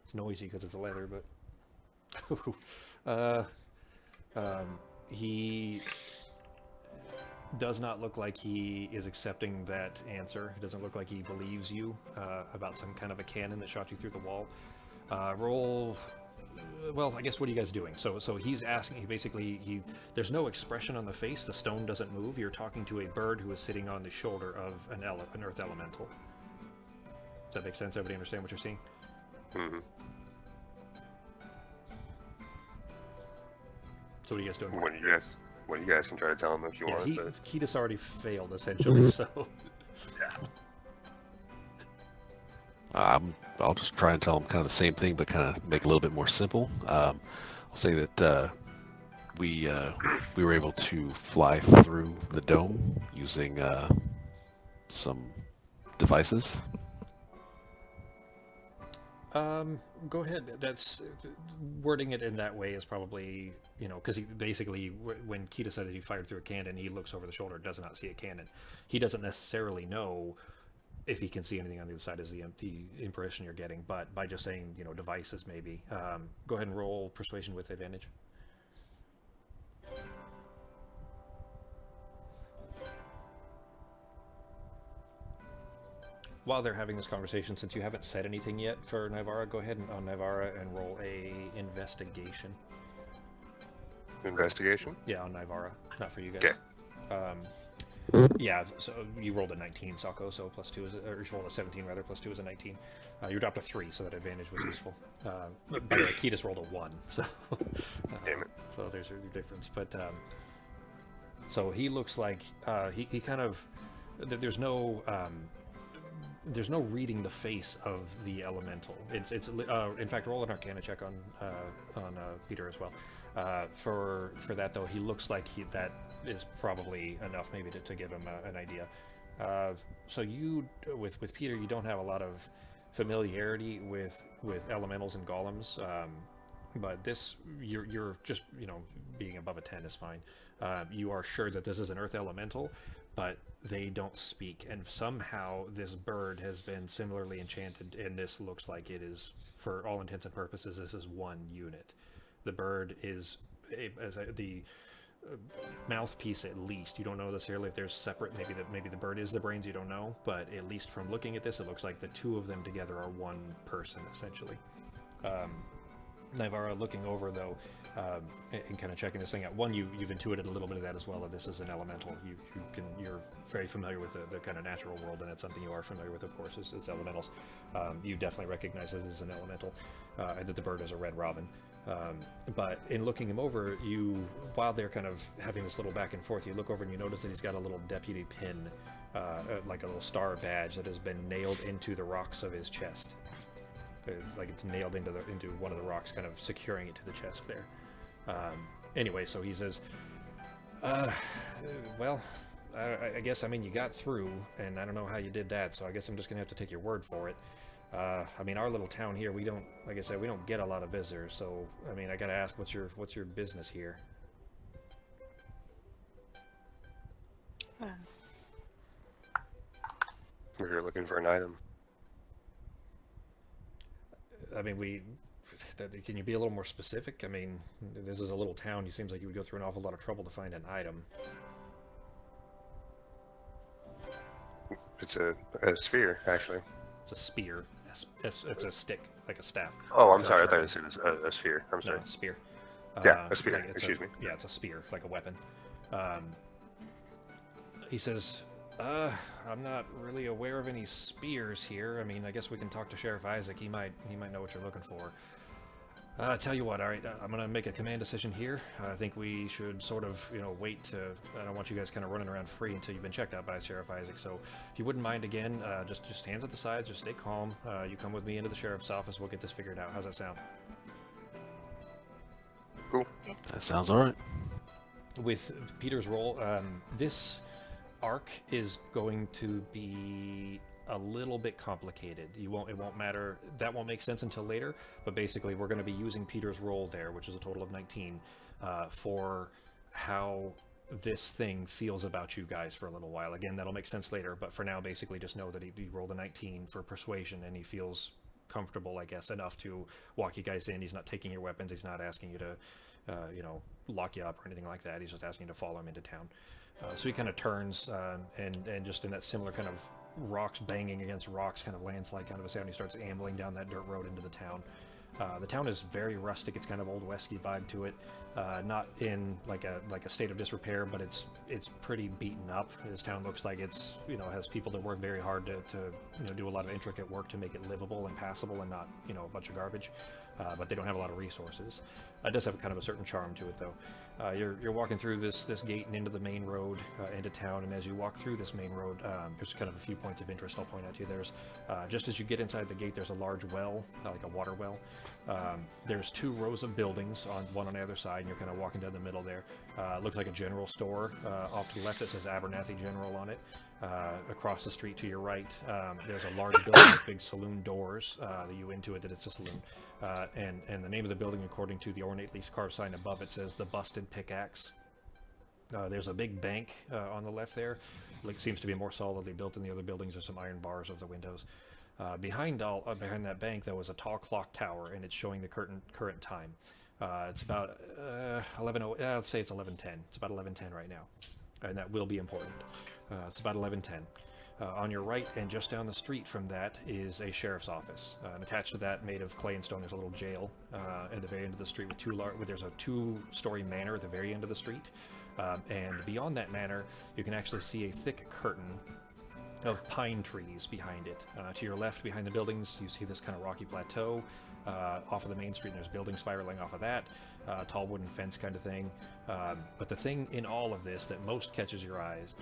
It's noisy because it's leather, but he does not look like he is accepting that answer. He doesn't look like he believes you about some kind of a cannon that shot you through the wall. Roll. Well, I guess what are you guys doing? So he's asking. There's no expression on the face. The stone doesn't move. You're talking to a bird who is sitting on the shoulder of an earth elemental. Does that make sense? Everybody understand what you're seeing? Mm-hmm. So what are you guys doing? What do you guys can try to tell him if you want, but Ketis already failed, essentially, so... I'll just try and tell him kind of the same thing, but kind of make it a little bit more simple. I'll say that we were able to fly through the dome using some devices. Go ahead. That's wording it in that way is probably, because he basically, when Kita said that he fired through a cannon, he looks over the shoulder, does not see a cannon. He doesn't necessarily know if he can see anything on the other side is the impression you're getting, but by just saying, devices maybe. Go ahead and roll persuasion with advantage. While they're having this conversation, since you haven't said anything yet for Nivara, go ahead on Nivara and roll a investigation. investigation? Yeah, on Nivara, not for you guys. Okay. Yeah, so you rolled a 19, Sako, so plus 2 is, or you rolled a 17 rather, plus 2 is a 19. You dropped a 3, so that advantage was useful. By the way, Ketis rolled a 1, so Damn it. so there's your difference. But so he looks like he kind of there's no reading the face of the elemental. It's in fact, roll an Arcana check on Peter as well. For that though, he looks like that is probably enough maybe to give him an idea. So you with Peter, you don't have a lot of familiarity with elementals and golems, but this you're just being above a 10 is fine. You are sure that this is an earth elemental, but they don't speak, and somehow this bird has been similarly enchanted, and this looks like it is, for all intents and purposes, this is one unit. The bird is the mouthpiece, at least. You don't know necessarily if there's separate, maybe the bird is the brains, you don't know, but at least from looking at this, it looks like the two of them together are one person, essentially. Nivara, looking over though, and kind of checking this thing out. One, you've intuited a little bit of that as well, that this is an elemental. You're very familiar with the kind of natural world, and that's something you are familiar with, of course, is elementals. You definitely recognize this as an elemental, and that the bird is a red robin. But in looking him over, while they're kind of having this little back and forth, you look over and you notice that he's got a little deputy pin, like a little star badge that has been nailed into the rocks of his chest. It's like it's nailed into one of the rocks, kind of securing it to the chest there. Anyway, so he says, well, I guess, you got through, and I don't know how you did that, so I guess I'm just gonna have to take your word for it. Our little town here, we don't, like I said, we don't get a lot of visitors, so, I gotta ask, what's your business here? We're here looking for an item. Can you be a little more specific? This is a little town. It seems like you would go through an awful lot of trouble to find an item. It's a sphere, actually. It's a spear. It's a stick, like a staff. Oh, I'm sorry. I thought it was a sphere. I'm No, sorry. a spear. Yeah, a spear. Like Excuse me. Yeah, it's a spear, like a weapon. He says, I'm not really aware of any spears here. I mean, I guess we can talk to Sheriff Isaac. He might know what you're looking for. Tell you what, all right, I'm gonna make a command decision here. I think we should sort of, wait to. I don't want you guys kind of running around free until you've been checked out by Sheriff Isaac. So, if you wouldn't mind, again, just hands at the sides, just stay calm. You come with me into the sheriff's office. We'll get this figured out. How's that sound? Cool. That sounds alright. With Peter's role, this arc is going to be a little bit complicated. It won't matter. That won't make sense until later. But basically, we're going to be using Peter's role there, which is a total of 19, for how this thing feels about you guys for a little while. Again, that'll make sense later. But for now, basically, just know that he rolled a 19 for persuasion, and he feels comfortable, I guess, enough to walk you guys in. He's not taking your weapons. He's not asking you to, lock you up or anything like that. He's just asking you to follow him into town. So he kind of turns and just in that similar kind of rocks banging against rocks, kind of landslide kind of a sound, he starts ambling down that dirt road into the town. The town is very rustic. It's kind of old westy vibe to it. Not in like a state of disrepair, but it's pretty beaten up. This town looks like it's has people that work very hard to do a lot of intricate work to make it livable and passable and not a bunch of garbage. But they don't have a lot of resources. It does have kind of a certain charm to it, though. You're walking through this gate and into the main road into town, and as you walk through this main road, there's kind of a few points of interest I'll point out to you. There's just as you get inside the gate, there's a large well, like a water well. There's 2 rows of buildings, one on the other side, and you're kind of walking down the middle there. Looks like a general store. Off to the left, it says Abernathy General on it. Across the street to your right, there's a large building with big saloon doors that you into it that it's a saloon. And the name of the building, according to the ornately carved sign above it, says the Busted Pickaxe. There's a big bank on the left there. Seems to be more solidly built than the other buildings. There's some iron bars over the windows. Behind that bank, there was a tall clock tower, and it's showing the current time. It's about 11:00. Let's say it's 11:10. It's about 11:10 right now, and that will be important. It's about 11:10. On your right and just down the street from that is a sheriff's office. And attached to that, made of clay and stone, there's a little jail at the very end of the street there's a 2-story manor at the very end of the street. And beyond that manor, you can actually see a thick curtain of pine trees behind it. To your left, behind the buildings, you see this kind of rocky plateau. Off of the main street, and there's buildings spiraling off of that, tall wooden fence kind of thing. But the thing in all of this that most catches your eyes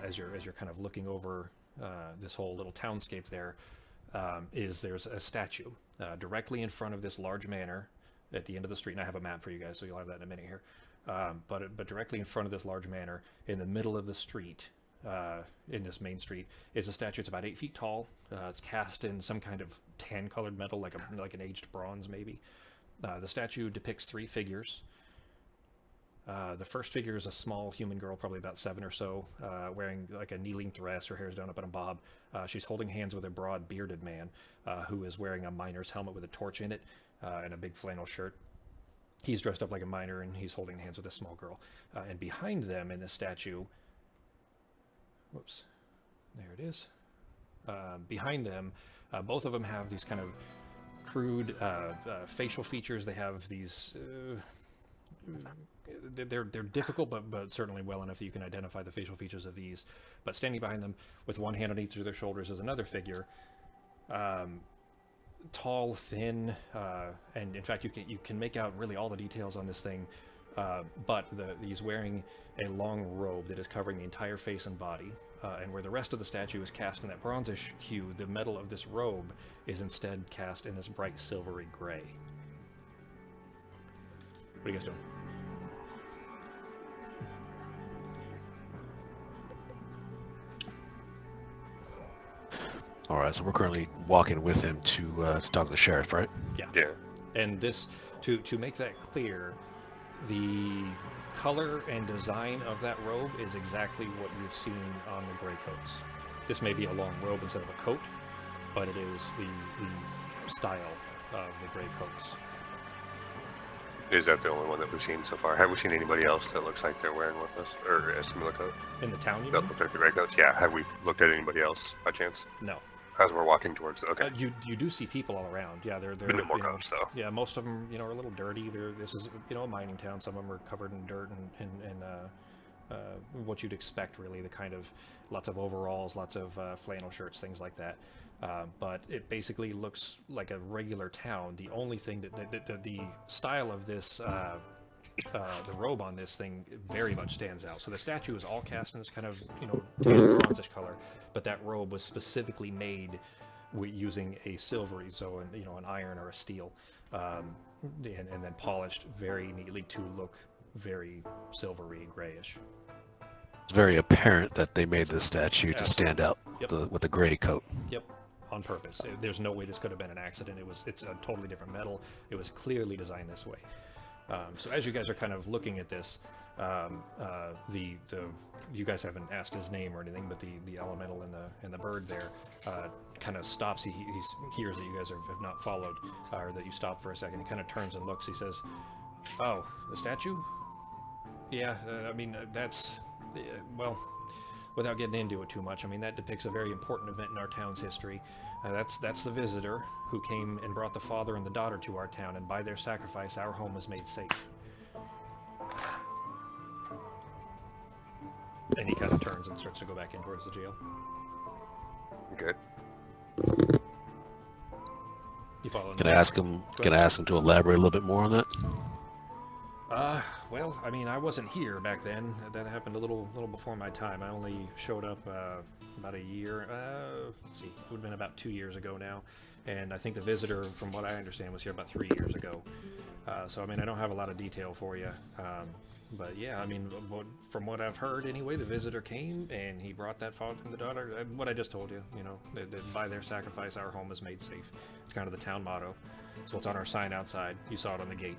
as you're kind of looking over this whole little townscape there is there's a statue directly in front of this large manor at the end of the street. And I have a map for you guys, so you'll have that in a minute here. But directly in front of this large manor, in the middle of the street, in this main street, is a statue. It's about 8 feet tall. It's cast in some kind of tan-colored metal, like an aged bronze, maybe. The statue depicts 3 figures. The first figure is a small human girl, probably about 7 or so, wearing like a knee-length dress. Her hair's done up in a bob. She's holding hands with a broad, bearded man who is wearing a miner's helmet with a torch in it and a big flannel shirt. He's dressed up like a miner, and he's holding hands with a small girl. And behind them in the statue... Whoops. There it is. Behind them, both of them have these kind of crude facial features. They have these... They're difficult, but certainly well enough that you can identify the facial features of these. But standing behind them with one hand on each of their shoulders is another figure. Tall, thin, and in fact you can make out really all the details on this thing. But he's wearing a long robe that is covering the entire face and body. And where the rest of the statue is cast in that bronzish hue, the metal of this robe is instead cast in this bright silvery gray. What are you guys doing? All right, so we're currently walking with him to talk to the sheriff, right? Yeah. And this, to make that clear, the color and design of that robe is exactly what you've seen on the gray coats. This may be a long robe instead of a coat, but it is the style of the gray coats. Is that the only one that we've seen so far? Have we seen anybody else that looks like they're wearing one of us, or a similar coat? In the town, you That mean? looks like the gray coats? Yeah. Have we looked at anybody else by chance? No. As we're walking towards. Okay. You do see people all around. Yeah, they're But no more you know, cops though. yeah, most of them are a little dirty. This is a mining town. Some of them are covered in dirt and what you'd expect, really, the kind of lots of overalls, lots of flannel shirts, things like that. But it basically looks like a regular town. The only thing that the style of this, the robe on this thing very much stands out. So the statue is all cast in this kind of, tan bronzish color, but that robe was specifically made using a silvery, so an iron or a steel, and then polished very neatly to look very silvery, grayish. It's very apparent that they made this statue to Absolutely. stand out Yep. with the gray coat. Yep, on purpose. There's no way this could have been an accident. It's a totally different metal. It was clearly designed this way. So as you guys are kind of looking at this, you guys haven't asked his name or anything, but the elemental and the bird there kind of stops. He hears that you guys have not followed, or that you stopped for a second. He kind of turns and looks. He says, "Oh, the statue? Yeah, I mean that's well." Without getting into it too much, I mean, that depicts a very important event in our town's history. That's the visitor who came and brought the father and the daughter to our town, and by their sacrifice, our home was made safe. And he kind of turns and starts to go back in towards the jail. Okay. You follow? Can I ask him? Can I ask him to elaborate a little bit more on that? Well, I mean, I wasn't here back then. That happened a little before my time. I only showed up about a year. Let's see, it would have been about 2 years ago now. And I think the visitor, from what I understand, was here about 3 years ago. So, I mean, I don't have a lot of detail for you. But yeah, I mean, from what I've heard anyway, the visitor came and he brought that father and the daughter. What I just told you, that by their sacrifice, our home is made safe. It's kind of the town motto. So it's on our sign outside. You saw it on the gate.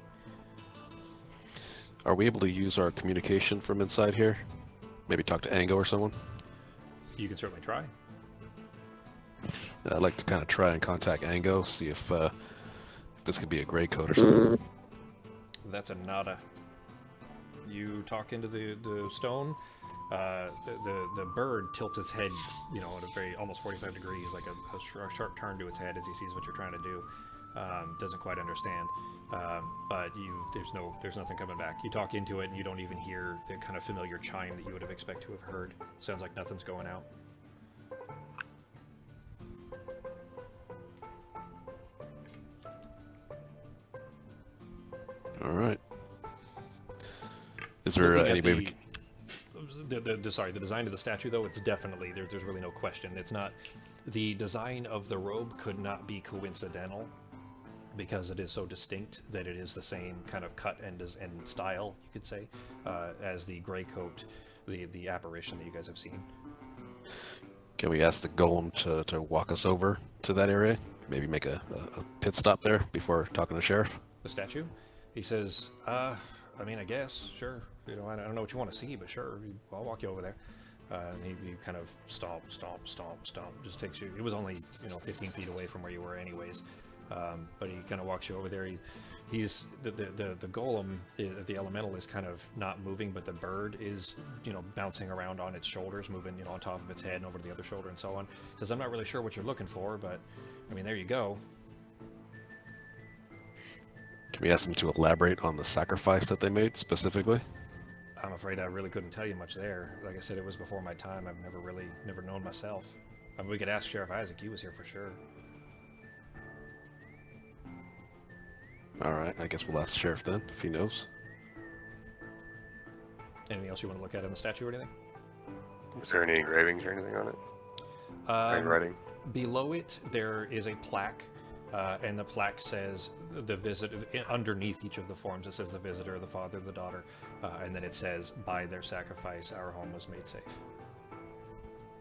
Are we able to use our communication from inside here? Maybe talk to Ango or someone? You can certainly try. I'd like to kind of try and contact Ango, see if this could be a gray coat or something. That's a nada. You talk into the stone. The bird tilts its head, at a very almost 45 degrees, like a sharp turn to its head as he sees what you're trying to do. Doesn't quite understand, but there's nothing coming back. You talk into it and you don't even hear the kind of familiar chime that you would have expected to have heard. Sounds like nothing's going out. All right. Is there any way we can... Sorry, the design of the statue, though, it's definitely, there's really no question. It's not, the design of the robe could not be coincidental, because it is so distinct that it is the same kind of cut and style, you could say, as the gray coat, the apparition that you guys have seen. Can we ask the golem to walk us over to that area? Maybe make a pit stop there before talking to the sheriff? The statue? He says, I mean, I guess, sure. I don't know what you want to see, but sure, I'll walk you over there. And he kind of stomp, just takes you, it was only, 15 feet away from where you were anyways. But he kind of walks you over there. He's the golem, the elemental is kind of not moving, but the bird is, bouncing around on its shoulders, moving, on top of its head and over to the other shoulder and so on. Says, I'm not really sure what you're looking for, but I mean, there you go. Can we ask them to elaborate on the sacrifice that they made specifically? I'm afraid I really couldn't tell you much there. Like I said, it was before my time. I've never known myself. I mean, we could ask Sheriff Isaac. He was here for sure. All right, I guess we'll ask the sheriff then, if he knows. Anything else you want to look at in the statue or anything? Was there any engravings or anything on it? Handwriting? Below it, there is a plaque, and the plaque says the visitor. Underneath each of the forms, it says the visitor, the father, the daughter, and then it says, by their sacrifice, our home was made safe.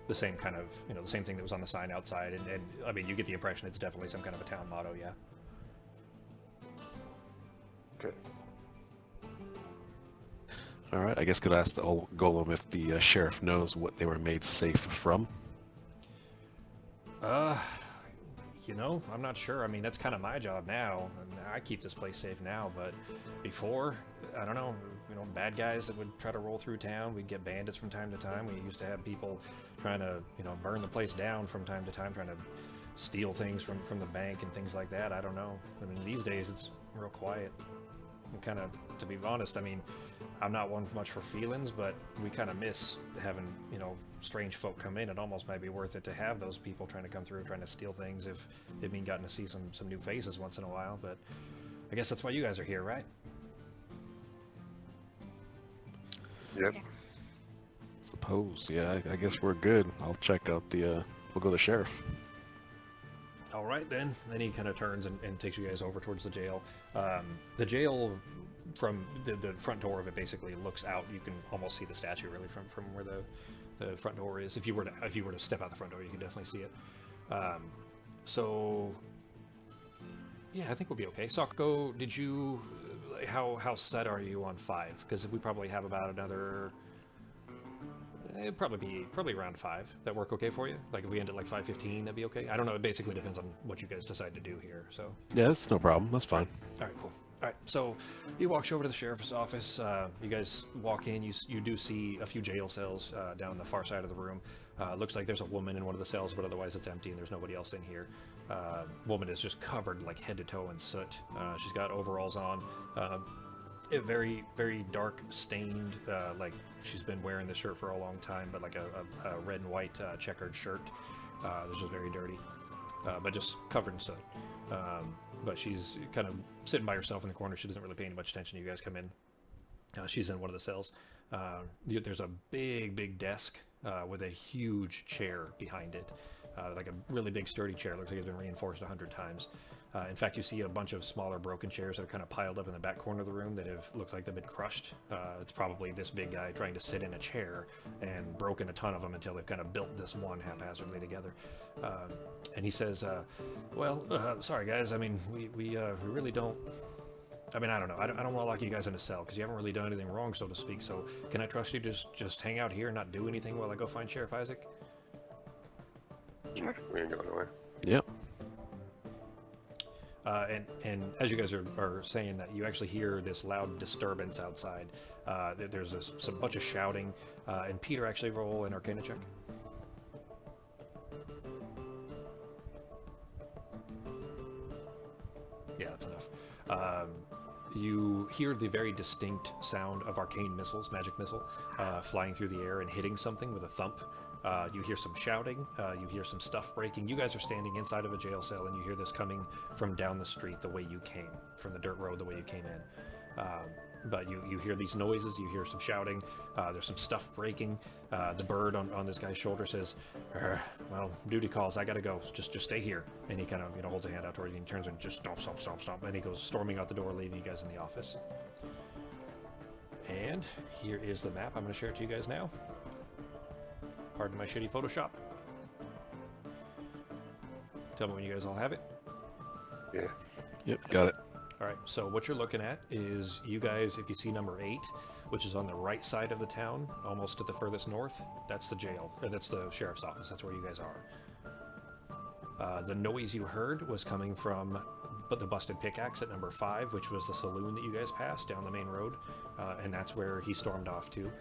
The same kind of, the same thing that was on the sign outside, and I mean, you get the impression it's definitely some kind of a town motto, yeah. Okay. All right, I guess could I ask the golem if the sheriff knows what they were made safe from? I'm not sure. I mean, that's kind of my job now, and I keep this place safe now, but before, I don't know. bad guys that would try to roll through town. We'd get bandits from time to time. We used to have people trying to, burn the place down from time to time, trying to steal things from the bank and things like that. I don't know. I mean, these days it's real quiet. And kind of, to be honest, I mean, I'm not one much for feelings, but we kind of miss having, strange folk come in. It almost might be worth it to have those people trying to come through, trying to steal things, if it mean gotten to see some new faces once in a while. But I guess that's why you guys are here, right? Yep. Suppose, yeah, I guess we're good. I'll check out we'll go to the sheriff. All right, then. Then he kind of turns and takes you guys over towards the jail. The jail, from the front door of it, basically looks out. You can almost see the statue, really, from where the front door is. If you were to step out the front door, you can definitely see it. So, yeah, I think we'll be okay. Sako, did you? How set are you on 5? Because we probably have about another. It'd probably around 5. That work okay for you? Like if we end at like 5:15, that'd be okay. I don't know. It basically depends on what you guys decide to do here. So Yeah, that's no problem. That's fine. all right, cool. All right, so you walk over to the sheriff's office. You guys walk in. You do see a few jail cells down the far side of the room. Looks like there's a woman in one of the cells, but otherwise it's empty and there's nobody else in here. Woman is just covered like head to toe in soot. She's got overalls on. Very, very dark, stained, like she's been wearing this shirt for a long time, but like a red and white checkered shirt. This is very dirty, but just covered in soot. But she's kind of sitting by herself in the corner. She doesn't really pay any much attention to you guys come in. She's in one of the cells. There's a big desk with a huge chair behind it, like a really big sturdy chair. Looks like it's been reinforced 100 times. In fact, you see a bunch of smaller broken chairs that are kind of piled up in the back corner of the room that looks like they've been crushed. It's probably this big guy trying to sit in a chair and broken a ton of them until they've kind of built this one haphazardly together. And he says, sorry guys, I mean, we really don't... I mean, I don't know. I don't want to lock you guys in a cell because you haven't really done anything wrong, so to speak. So can I trust you to just hang out here and not do anything while I go find Sheriff Isaac? Sure. We ain't going away. Yep. And as you guys are saying that, you actually hear this loud disturbance outside. There's some bunch of shouting, and Peter, actually roll an Arcana check. Yeah, that's enough. You hear the very distinct sound of arcane missiles, magic missile, flying through the air and hitting something with a thump. You hear some shouting, you hear some stuff breaking. You guys are standing inside of a jail cell, and you hear this coming from down the street the way you came, from the dirt road the way you came in. But you hear these noises, you hear some shouting, there's some stuff breaking. The bird on this guy's shoulder says, well, duty calls, I gotta go, just stay here. And he kind of holds a hand out towards you and turns and just stomp, and he goes storming out the door, leaving you guys in the office. And here is the map. I'm going to share it to you guys now. Pardon my shitty Photoshop. Tell me when you guys all have it. Yeah. Yep, got it. All right, so what you're looking at is you guys, if you see number 8, which is on the right side of the town, almost to the furthest north, that's the jail. That's the sheriff's office. That's where you guys are. The noise you heard was coming from the busted pickaxe at number 5, which was the saloon that you guys passed down the main road, and that's where he stormed off to.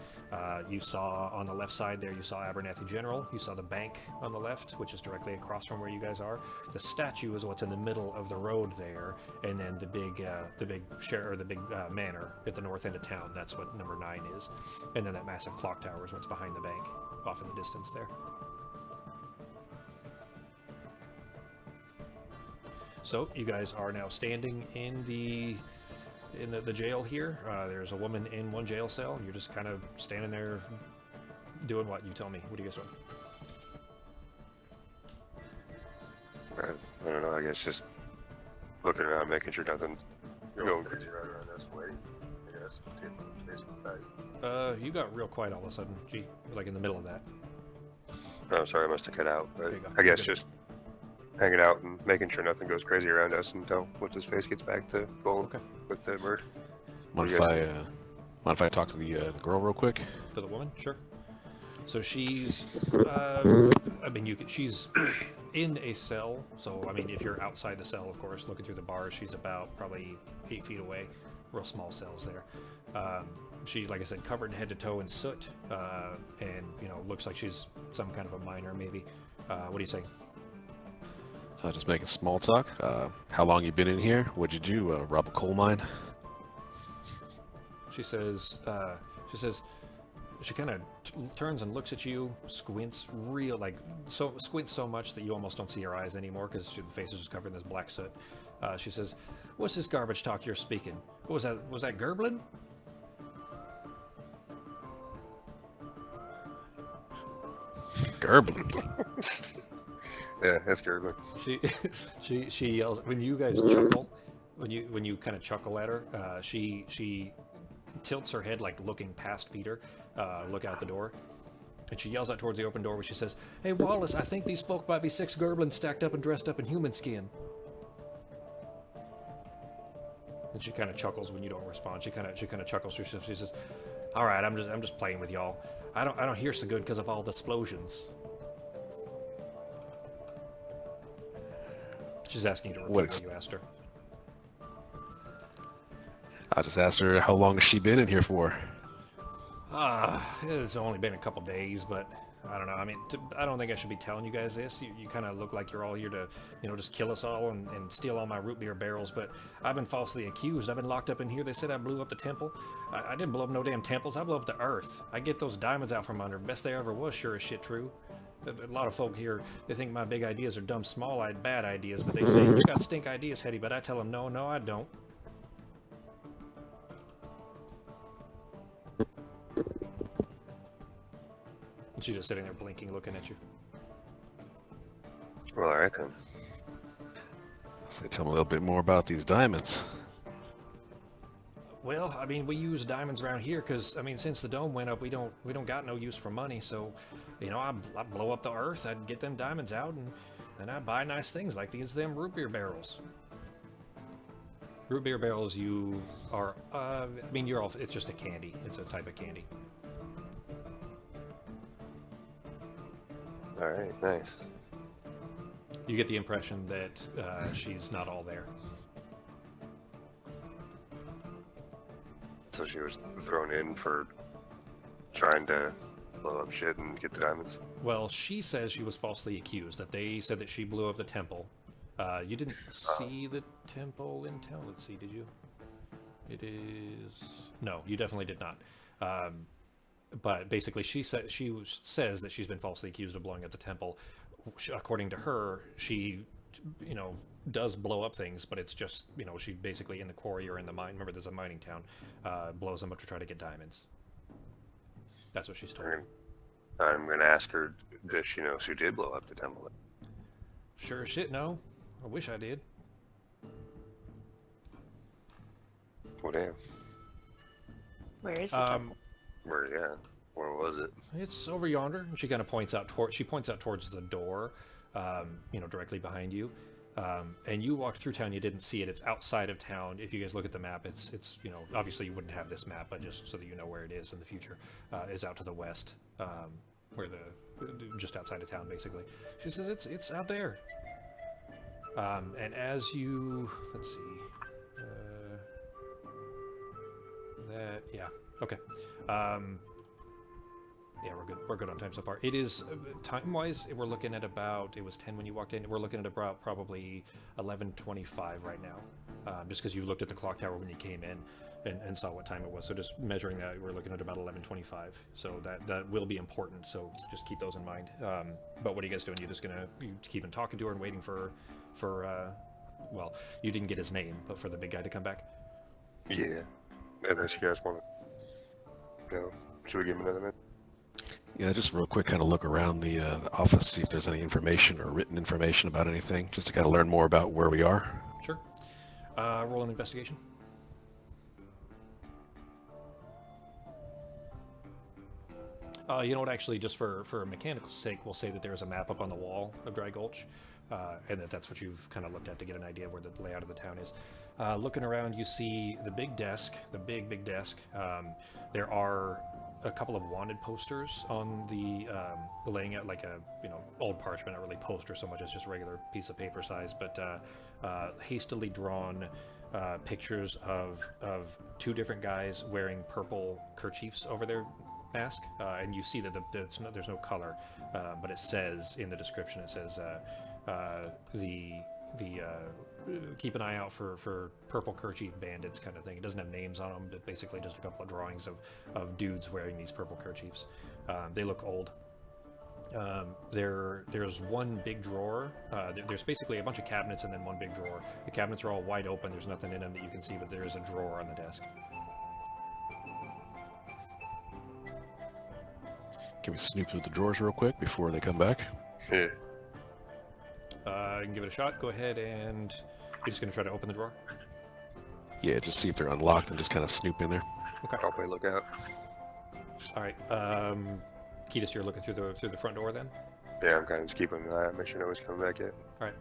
You saw on the left side there, you saw Abernathy General. You saw the bank on the left, which is directly across from where you guys are. The statue is what's in the middle of the road there, and then the big manor at the north end of town. That's what number 9 is, and then that massive clock tower is what's behind the bank, off in the distance there. So you guys are now standing in the jail here. There's a woman in one jail cell, and you're just kind of standing there doing what? You tell me. What do you guys doing? I don't know. I guess just looking around, making sure nothing going crazy right around us. Waiting, I guess. You got real quiet all of a sudden. Gee, like in the middle of that. Oh, sorry, I must have cut out. But There you go. I guess Good. just hanging out and making sure nothing goes crazy around us until what's his face gets back to goal Okay. with the bird. Mind What if do I talk to the girl real quick? To the woman? Sure. So she's, she's in a cell. So, I mean, if you're outside the cell, of course, looking through the bars, she's about probably 8 feet away. Real small cells there. She, like I said, covered head to toe in soot, and looks like she's some kind of a miner, maybe. What do you say? Just making small talk. How long you been in here? What'd you do? Rob a coal mine? She says. She kind of turns and looks at you, squints squints so much that you almost don't see her eyes anymore because the face is just covered in this black soot. She says, "What's this garbage talk you're speaking? What was that? Was that Gerblin?" Gerblin. Yeah, that's Gerblin. She yells when you guys chuckle, when you kind of chuckle at her. She tilts her head like looking past Peter, look out the door, and she yells out towards the open door where she says, "Hey Wallace, I think these folk might be 6 Gerblins stacked up and dressed up in human skin." And she kind of chuckles when you don't respond. She kind of chuckles to herself. She says, "All right, I'm just playing with y'all. I don't hear so good because of all the explosions." She's asking you to repeat what you asked her. I just asked her how long has she been in here for. It's only been a couple days, but I don't know. I mean, I don't think I should be telling you guys this. You kind of look like you're all here to, just kill us all and steal all my root beer barrels, but I've been falsely accused. I've been locked up in here. They said I blew up the temple. I didn't blow up no damn temples. I blew up the earth. I get those diamonds out from under. Best there ever was, sure as shit true. A lot of folk here, they think my big ideas are dumb, small-eyed, bad ideas, but they say, "You got stink ideas, Hetty," but I tell them, no, I don't. She's just sitting there blinking, looking at you. Well, all right then. So tell me a little bit more about these diamonds. Well, I mean, we use diamonds around here because, I mean, since the dome went up, we don't got no use for money. So, I blow up the earth, I'd get them diamonds out, and then I buy nice things like them root beer barrels. Root beer barrels, you are, you're all, it's just a candy. It's a type of candy. All right, nice. You get the impression that she's not all there. So she was thrown in for trying to blow up shit and get the diamonds? Well, she says she was falsely accused, that they said that she blew up the temple. You didn't see the temple in town? Let's see, did you? It is... No, you definitely did not. But basically, she says that she's been falsely accused of blowing up the temple. According to her, she, does blow up things, but it's just, she basically in the quarry or in the mine. Remember, there's a mining town. Blows them up to try to get diamonds. That's what she's told. I'm gonna ask her, does she know she did blow up the temple? Sure as shit, no. I wish I did. Well, damn. Where is the temple? Where was it? It's over yonder. And she kind of points out towards the door, directly behind you. And you walked through town, you didn't see it. It's outside of town. If you guys look at the map, it's obviously you wouldn't have this map, but just so that you know where it is in the future, is out to the west, where just outside of town, basically. She says it's out there. And as you, let's see, okay. Yeah, we're good. We're good on time so far. It is, time-wise, we're looking at about, it was 10 when you walked in. We're looking at about probably 11:25 right now. Just because you looked at the clock tower when you came in and saw what time it was. So just measuring that, we're looking at about 11:25. So that will be important. So just keep those in mind. But what are you guys doing? You're just you keep on talking to her and waiting for well, you didn't get his name, but for the big guy to come back? Yeah. Unless you guys want to go. Should we give him another minute? Yeah, just real quick, kind of look around the office, see if there's any information or written information about anything, just to kind of learn more about where we are. Sure. Roll an investigation. You know what, actually, just for mechanical sake, we'll say that there's a map up on the wall of Dry Gulch, and that's what you've kind of looked at to get an idea of where the layout of the town is. Looking around, you see the big desk, the big desk. There are a couple of wanted posters on the laying out like a old parchment, not really poster so much as just regular piece of paper size, but hastily drawn pictures of two different guys wearing purple kerchiefs over their mask, and you see that there's no color, but it says in the description, it says keep an eye out for purple kerchief bandits kind of thing. It doesn't have names on them, but basically just a couple of drawings of dudes wearing these purple kerchiefs. They look old. There's one big drawer. There's basically a bunch of cabinets and then one big drawer. The cabinets are all wide open. There's nothing in them that you can see, but there is a drawer on the desk. Can we snoop through the drawers real quick before they come back? Yeah. You can give it a shot. Go ahead, and you're just going to try to open the drawer? Yeah, just see if they're unlocked and just kind of snoop in there. Okay. Probably look out. All right. Ketis, you're looking through the front door then? Yeah, I'm kind of just keeping an eye out, make sure nobody's coming back yet. All right.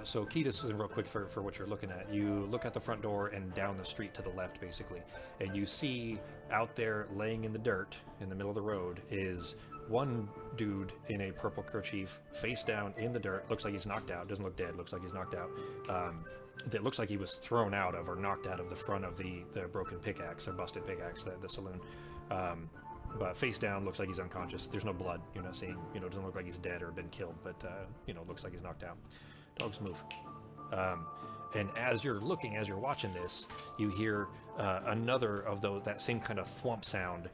So Ketis, real quick for what you're looking at, you look at the front door and down the street to the left, basically, and you see out there laying in the dirt in the middle of the road is one dude in a purple kerchief, face down in the dirt. Looks like he's knocked out. Doesn't look dead. Looks like he's knocked out. That looks like he was thrown out of or knocked out of the front of the broken pickaxe or busted pickaxe, the saloon. But face down, looks like he's unconscious. There's no blood. You're not seeing, it doesn't look like he's dead or been killed, but, looks like he's knocked out. Dogs move. And as you're watching this, you hear another of that same kind of thwomp sound,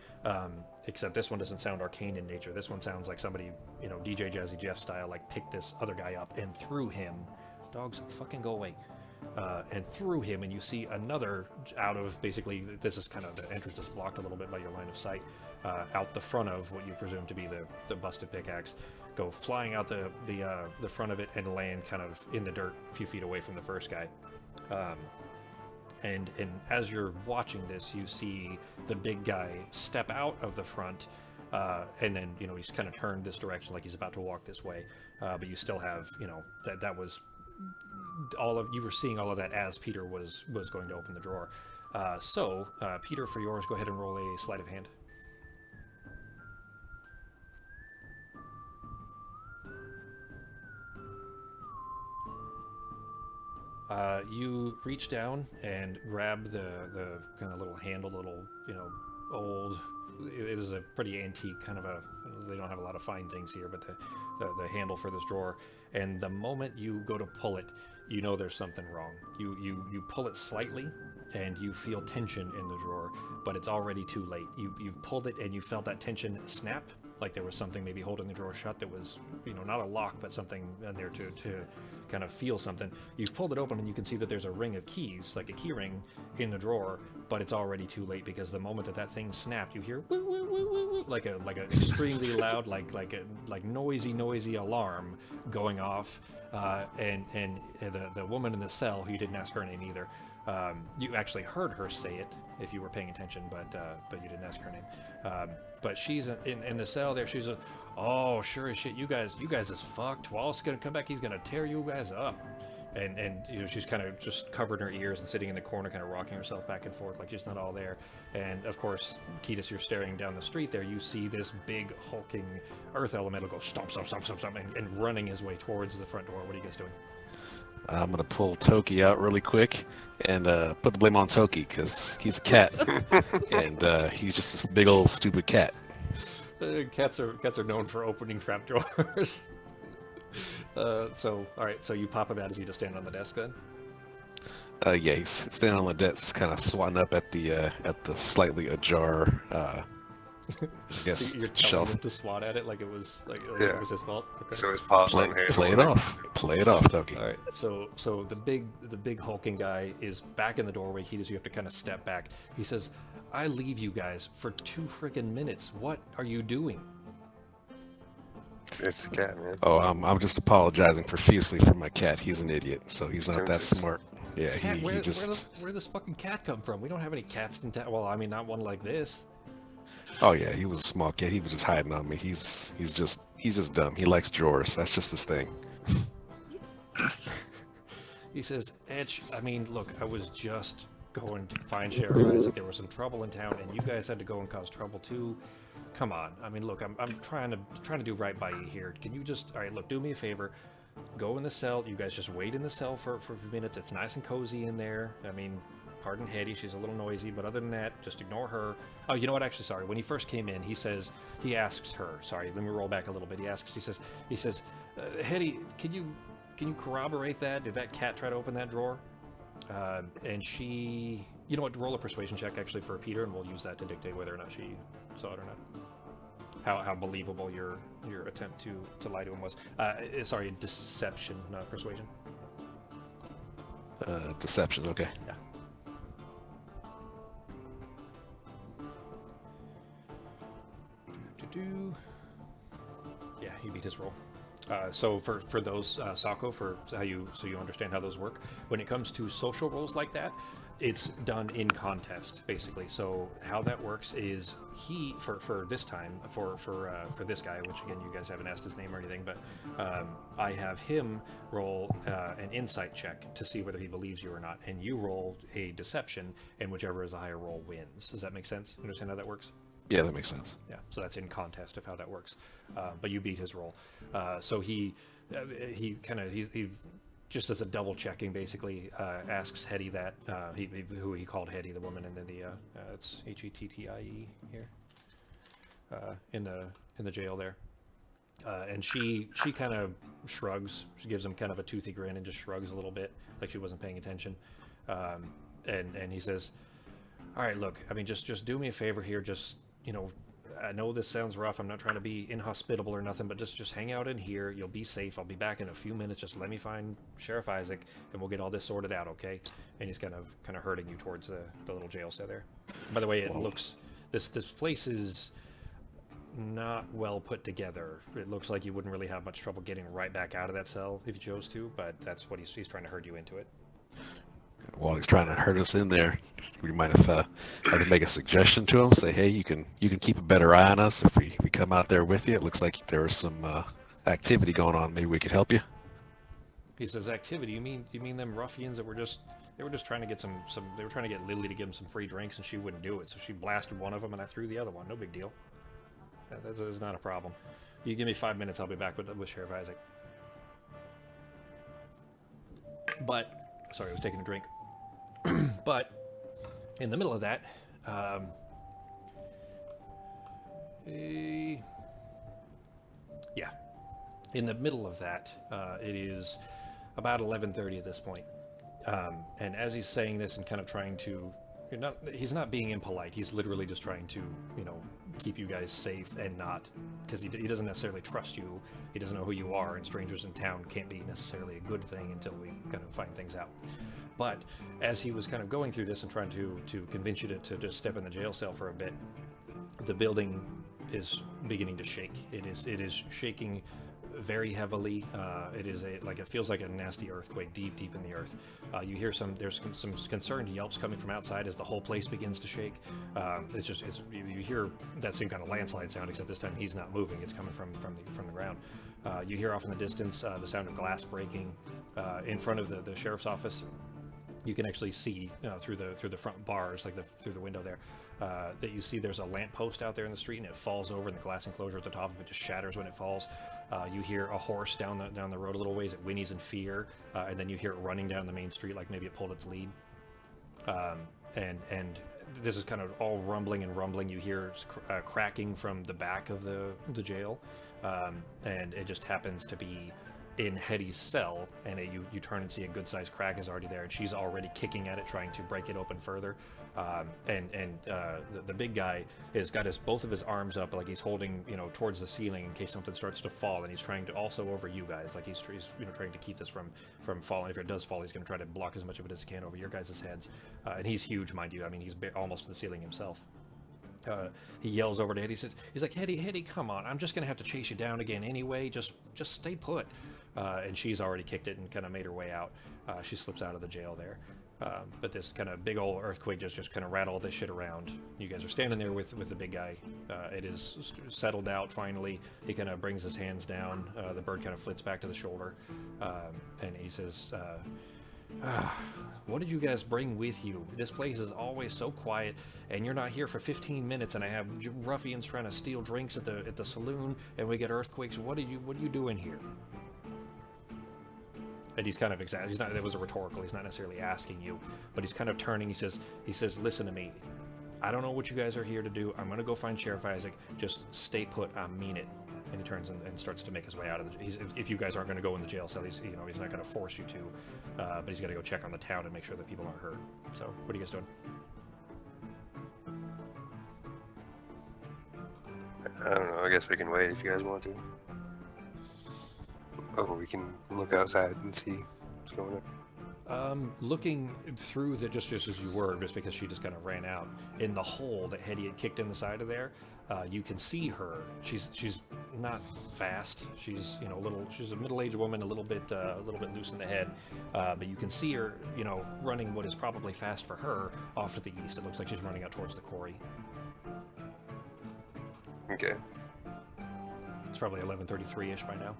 except this one doesn't sound arcane in nature. This one sounds like somebody, DJ Jazzy Jeff style, like picked this other guy up and threw him. Dogs, fucking go away. And threw him, and you see another out of, basically, this is kind of, the entrance is blocked a little bit by your line of sight, out the front of what you presume to be the busted pickaxe, go flying out the front of it and land kind of in the dirt a few feet away from the first guy. And as you're watching this, you see the big guy step out of the front, and then, he's kind of turned this direction like he's about to walk this way, but you still have, that was you were seeing all of that as Peter was going to open the drawer. So Peter, for yours, go ahead and roll a sleight of hand. You reach down and grab the kind of little handle, old. It is a pretty antique kind of they don't have a lot of fine things here, but the handle for this drawer. And the moment you go to pull it, there's something wrong. You pull it slightly, and you feel tension in the drawer, but it's already too late. You've pulled it, and you felt that tension snap, like there was something maybe holding the drawer shut that was, not a lock, but something in there to kind of feel something. You've pulled it open, and you can see that there's a ring of keys, like a key ring, in the drawer, but it's already too late, because the moment that thing snapped, you hear woo, woo, woo, woo, woo, like a extremely loud, like noisy alarm going off, and the woman in the cell, who you didn't ask her name either, you actually heard her say it if you were paying attention, but you didn't ask her name. But she's in the cell there. She's oh, sure as shit, you guys is fucked. Wallace is gonna come back. He's gonna tear you guys up. And she's kind of just covered her ears and sitting in the corner, kind of rocking herself back and forth like she's not all there. And of course, Ketis, you're staring down the street there. You see this big hulking earth elemental go stomp, stomp, stomp, stomp, stomp, and running his way towards the front door. What are you guys doing? I'm gonna pull Toki out really quick and put the blame on Toki, because he's a cat, and he's just this big old stupid cat. Cats are known for opening trapdoors. So all right, so you pop him out as you just stand on the desk then? Yeah, he's standing on the desk, kind of swatting up at the slightly ajar, I guess, so you're telling shelf. him to swat at it like it was Yeah. it was his fault. Okay. So his paws on hand. Play it off, Toki. All right, so the big hulking guy is back in the doorway. You have to kind of step back. He says, "I leave you guys for 2 freaking minutes. What are you doing?" It's the cat, man. Oh, I'm just apologizing profusely for my cat. He's an idiot, so he's not that smart. Yeah, Cat, he just. where this fucking cat come from? We don't have any cats in town. Well, I mean, not one like this. Oh yeah, he was a small cat. He was just hiding on me. He's just dumb. He likes drawers. That's just his thing. He says, "Etch, I mean, look, I was just going to find Sheriff Isaac. There was some trouble in town, and you guys had to go and cause trouble too. Come on. I mean, look, I'm trying to do right by you here. Can you just, all right, look, do me a favor. Go in the cell. You guys just wait in the cell for minutes. It's nice and cozy in there. I mean, pardon Hetty, she's a little noisy, but other than that, just ignore her. Oh, you know what? Actually, sorry. When he first came in, he asks her. Sorry, let me roll back a little bit. He says, Hetty, can you corroborate that? Did that cat try to open that drawer? And she, you know what? Roll a persuasion check actually for Peter, and we'll use that to dictate whether or not she saw it or not. How believable your attempt to lie to him was. Sorry, deception, not persuasion. Deception, okay. Yeah. Yeah, he beat his roll. So for those, Sako, so you understand how those work. When it comes to social roles like that, it's done in contest, basically. So how that works is for this time, for this guy, which again you guys haven't asked his name or anything, but I have him roll an insight check to see whether he believes you or not, and you roll a deception, and whichever is a higher roll wins. Does that make sense? Understand how that works? Yeah, that makes sense. Yeah, so that's in contest of how that works. But you beat his roll. So he just as a double checking, basically asks Hetty that who he called Hetty, the woman, and then it's Hettie here in the jail there. And she kind of shrugs. She gives him kind of a toothy grin and just shrugs a little bit, like she wasn't paying attention. And he says, "All right, look. I mean, just do me a favor here. Just, you know, I know this sounds rough. I'm not trying to be inhospitable or nothing, but just hang out in here. You'll be safe. I'll be back in a few minutes. Just let me find Sheriff Isaac, and we'll get all this sorted out, okay?" And he's kind of herding you towards the little jail cell there. By the way, it looks this place is not well put together. It looks like you wouldn't really have much trouble getting right back out of that cell if you chose to, but that's what he's trying to herd you into it. While he's trying to herd us in there, we might have had to make a suggestion to him. Say, hey, you can keep a better eye on us if we come out there with you. It looks like there was some activity going on. Maybe we could help you. He says, "Activity? You mean them ruffians that were just trying to get some they were trying to get Lily to give them some free drinks, and she wouldn't do it, so she blasted one of them and I threw the other one. No big deal. That's not a problem. You give me 5 minutes, I'll be back with Sheriff Isaac." But sorry, I was taking a drink. But in the middle of that, in the middle of that, it is about 11:30 at this point. And as he's saying this and kind of trying to, he's not being impolite. He's literally just trying to, keep you guys safe and not, because he doesn't necessarily trust you. He doesn't know who you are, and strangers in town can't be necessarily a good thing until we kind of find things out. But as he was kind of going through this and trying to convince you to just step in the jail cell for a bit, the building is beginning to shake. It is shaking very heavily. It feels like a nasty earthquake deep in the earth. You hear there's some concerned yelps coming from outside as the whole place begins to shake. You hear that same kind of landslide sound, except this time he's not moving. It's coming from the ground. You hear off in the distance the sound of glass breaking in front of the sheriff's office. You can actually see through the front bars, through the window there, that you see there's a lamppost out there in the street, and it falls over, and the glass enclosure at the top of it just shatters when it falls. You hear a horse down the road a little ways. It whinnies in fear, and then you hear it running down the main street like maybe it pulled its lead. And this is kind of all rumbling. You hear cracking from the back of the jail, and it just happens to be in Hetty's cell, and you turn and see a good-sized crack is already there, and she's already kicking at it, trying to break it open further. The big guy has got both of his arms up, like he's holding towards the ceiling in case something starts to fall, and he's trying to also over you guys, like he's trying to keep this from falling. If it does fall, he's going to try to block as much of it as he can over your guys' heads. And he's huge, mind you. I mean, he's almost to the ceiling himself. He yells over to Hetty. He's like, Hetty, come on! I'm just going to have to chase you down again anyway. Just stay put. And she's already kicked it and kind of made her way out. She slips out of the jail there. But this kind of big old earthquake just kind of rattled this shit around. You guys are standing there with the big guy. It is settled out finally. He kind of brings his hands down. The bird kind of flits back to the shoulder. And he says, what did you guys bring with you? This place is always so quiet, and you're not here for 15 minutes, and I have ruffians trying to steal drinks at the saloon, and we get earthquakes. What are you doing here? And he's kind of he's not. It was a rhetorical. He's not necessarily asking you, but he's kind of turning. He says, "Listen to me. I don't know what you guys are here to do. I'm gonna go find Sheriff Isaac. Just stay put. I mean it." And he turns and starts to make his way out of the. If you guys aren't gonna go in the jail cell, he's not gonna force you to, but he's gonna go check on the town and make sure that people aren't hurt. So, what are you guys doing? I don't know. I guess we can wait if you guys want to. Or we can look outside and see what's going on. Looking through just as you were, just because she just kind of ran out in the hole that Hetty had kicked in the side of there, you can see her. She's not fast. She's she's a middle-aged woman, a little bit loose in the head, but you can see her running what is probably fast for her off to the east. It looks like she's running out towards the quarry. Okay. It's probably 11:33-ish by now.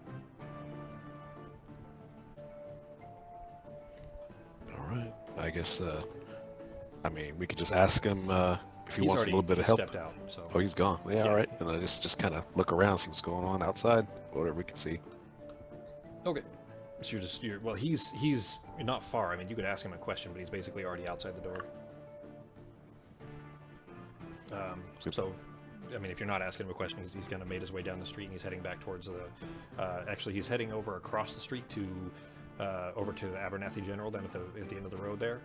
All right. I guess. I mean, we could just ask him if he He's wants a little bit of help. Stepped out, so. Oh, he's gone. Yeah, Yeah. all right. And I just kind of look around, see what's going on outside, whatever we can see. Okay. So he's not far. I mean, you could ask him a question, but he's basically already outside the door. So, I mean, if you're not asking him a question, he's kind of made his way down the street and he's heading back towards the. Actually, he's heading over across the street to, over to the Abernathy General down at the end of the road there.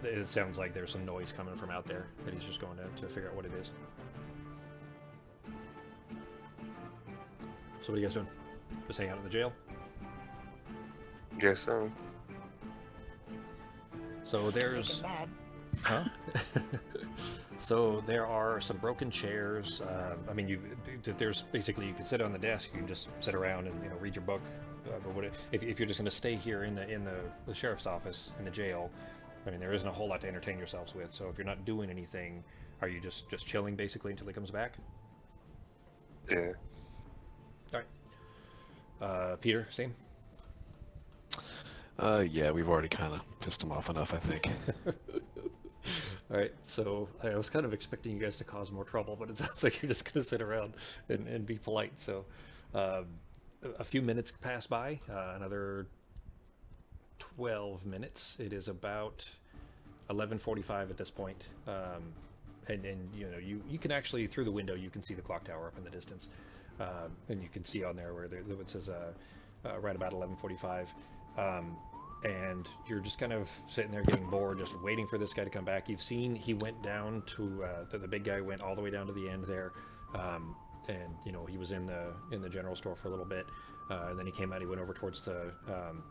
It sounds like there's some noise coming from out there that he's just going to figure out what it is. So what are you guys doing? Just hang out in the jail? Guess so. So there's... Bad. Huh? So there are some broken chairs. I mean, there's basically, you can sit on the desk, you can just sit around and read your book. But if you're just going to stay here in the sheriff's office in the jail, I mean, there isn't a whole lot to entertain yourselves with. So if you're not doing anything, are you just chilling basically until he comes back? Yeah. All right. Peter, same. Yeah, we've already kind of pissed him off enough, I think. All right, so I was kind of expecting you guys to cause more trouble, but it sounds like you're just going to sit around and be polite. So a few minutes pass by, another 12 minutes. It is about 11:45 at this point. And you can actually, through the window, you can see the clock tower up in the distance. And you can see on there where it says right about 11:45. And you're just kind of sitting there getting bored, just waiting for this guy to come back. You've seen he went down to the big guy went all the way down to the end there, and he was in the general store for a little bit, and then he came out. He went over towards the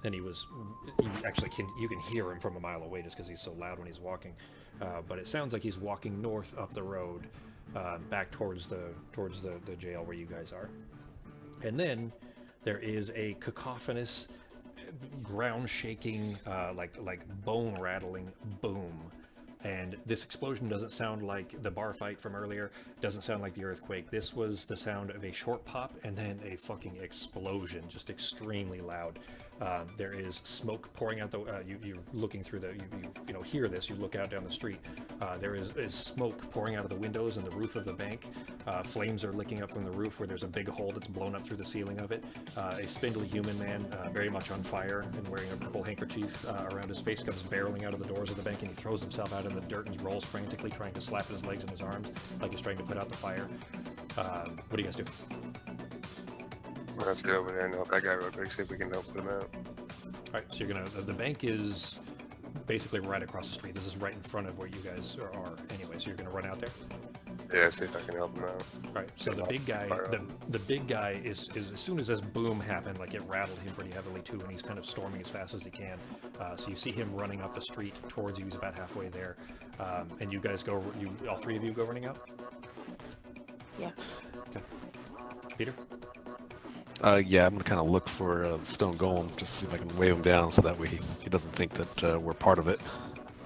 and you can hear him from a mile away just because he's so loud when he's walking. But it sounds like he's walking north up the road, back towards the jail where you guys are, and then there is a cacophonous, ground shaking, like bone rattling boom, and this explosion doesn't sound like the bar fight from earlier, doesn't sound like the earthquake. This was the sound of a short pop and then a fucking explosion, just extremely loud. There is smoke pouring out the you're looking through the you hear this, you look out down the street. There is smoke pouring out of the windows and the roof of the bank. Flames are licking up from the roof where there's a big hole that's blown up through the ceiling of it. A spindly human man, very much on fire and wearing a purple handkerchief around his face, comes barreling out of the doors of the bank, and he throws himself out in the dirt and rolls frantically, trying to slap his legs and his arms like he's trying to put out the fire. What do you guys do? We'll have to go over there and help that guy real quick, see if we can help put him out. All right, so you're gonna. The bank is basically right across the street. This is right in front of where you guys are anyway. So you're gonna run out there. Yeah, see if I can help him out. All right. So the big guy, the big guy is as soon as this boom happened, like it rattled him pretty heavily too, and he's kind of storming as fast as he can. So you see him running up the street towards you. He's about halfway there, and you guys go. All three of you go running out. Yeah. Okay. Peter. Yeah, I'm gonna kind of look for the stone golem, just to see if I can wave him down, so that way he doesn't think that we're part of it.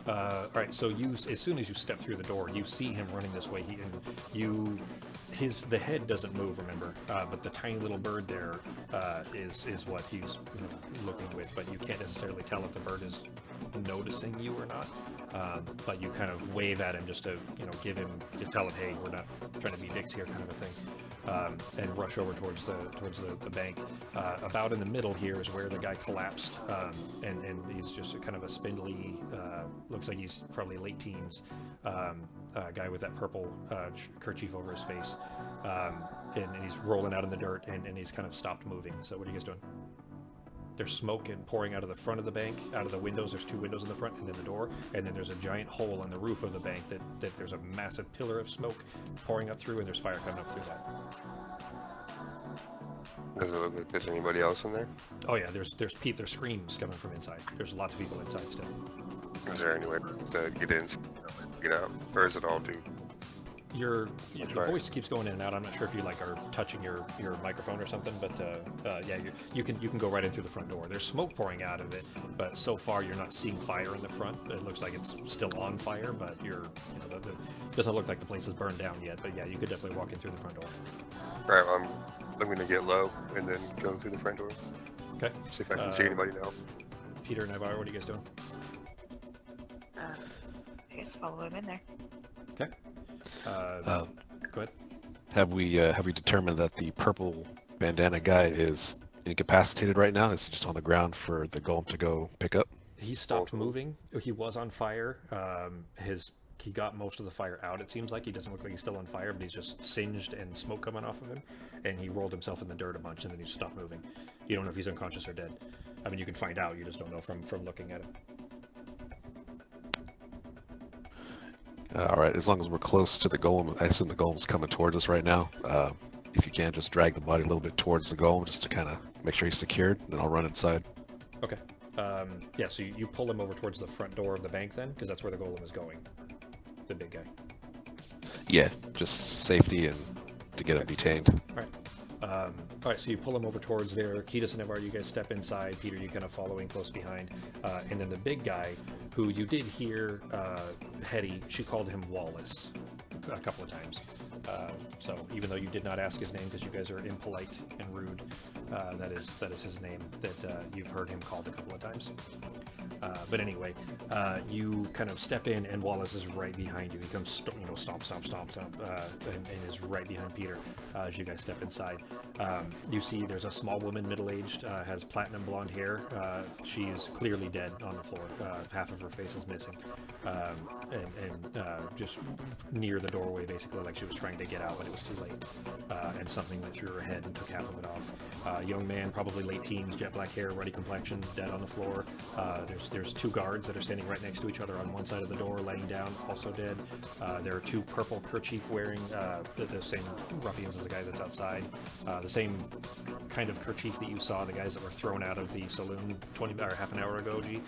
All right. So as soon as you step through the door, you see him running this way. The head doesn't move, remember, but the tiny little bird there is what he's looking with. But you can't necessarily tell if the bird is noticing you or not. But you kind of wave at him just to to tell him, hey, we're not trying to be dicks here, kind of a thing. and rush over towards the bank. About in the middle here is where the guy collapsed, and he's just kind of a spindly, looks like he's probably late teens, guy with that purple kerchief over his face, and he's rolling out in the dirt, and he's kind of stopped moving. So what are you guys doing? There's smoke and pouring out of the front of the bank, out of the windows. There's 2 windows in the front and then the door, and then there's a giant hole in the roof of the bank that there's a massive pillar of smoke pouring up through, and there's fire coming up through that. Does it look like there's anybody else in there? Oh yeah, there's screams coming from inside. There's lots of people inside still. Is there any way to get in, get out, or is it all too? The voice keeps going in and out. I'm not sure if you are touching your microphone or something, but yeah, you can go right in through the front door. There's smoke pouring out of it, but so far you're not seeing fire in the front. It looks like it's still on fire, but doesn't look like the place is burned down yet. But yeah, you could definitely walk in through the front door. All right, well, I'm going to get low and then go through the front door. Okay. See if I can see anybody now. Peter and Navarro, what are you guys doing? I guess follow him in there. Okay. Go ahead. Have we determined that the purple bandana guy is incapacitated right now? Is he just on the ground for the golem to go pick up? He stopped moving. He was on fire. He got most of the fire out, it seems like. He doesn't look like he's still on fire, but he's just singed and smoke coming off of him. And he rolled himself in the dirt a bunch, and then he stopped moving. You don't know if he's unconscious or dead. I mean, you can find out. You just don't know from looking at him. All right, as long as we're close to the golem, I assume the golem's coming towards us right now. If you can, just drag the body a little bit towards the golem, just to kind of make sure he's secured, then I'll run inside. Okay. Yeah, so you pull him over towards the front door of the bank then, because that's where the golem is going. The big guy. Yeah, just safety and to get him detained. All right, so you pull him over towards there. Ketis and Navarro, you guys step inside. Peter, you kind of following close behind. And then the big guy, who you did hear, Hetty, she called him Wallace a couple of times. So even though you did not ask his name because you guys are impolite and rude, that is his name that you've heard him called a couple of times. But anyway, you kind of step in, and Wallace is right behind you. He comes, stomp, and is right behind Peter as you guys step inside. You see there's a small woman, middle-aged, has platinum blonde hair. She's clearly dead on the floor. Half of her face is missing, and just near the doorway, basically, like she was trying to get out, but it was too late. And something went through her head and took half of it off. Young man, probably late teens, jet black hair, ruddy complexion, dead on the floor. There's 2 guards that are standing right next to each other on one side of the door, laying down, also dead. There are 2 purple kerchief wearing, the same ruffians as the guy that's outside. The same kind of kerchief that you saw the guys that were thrown out of the saloon half an hour ago, G.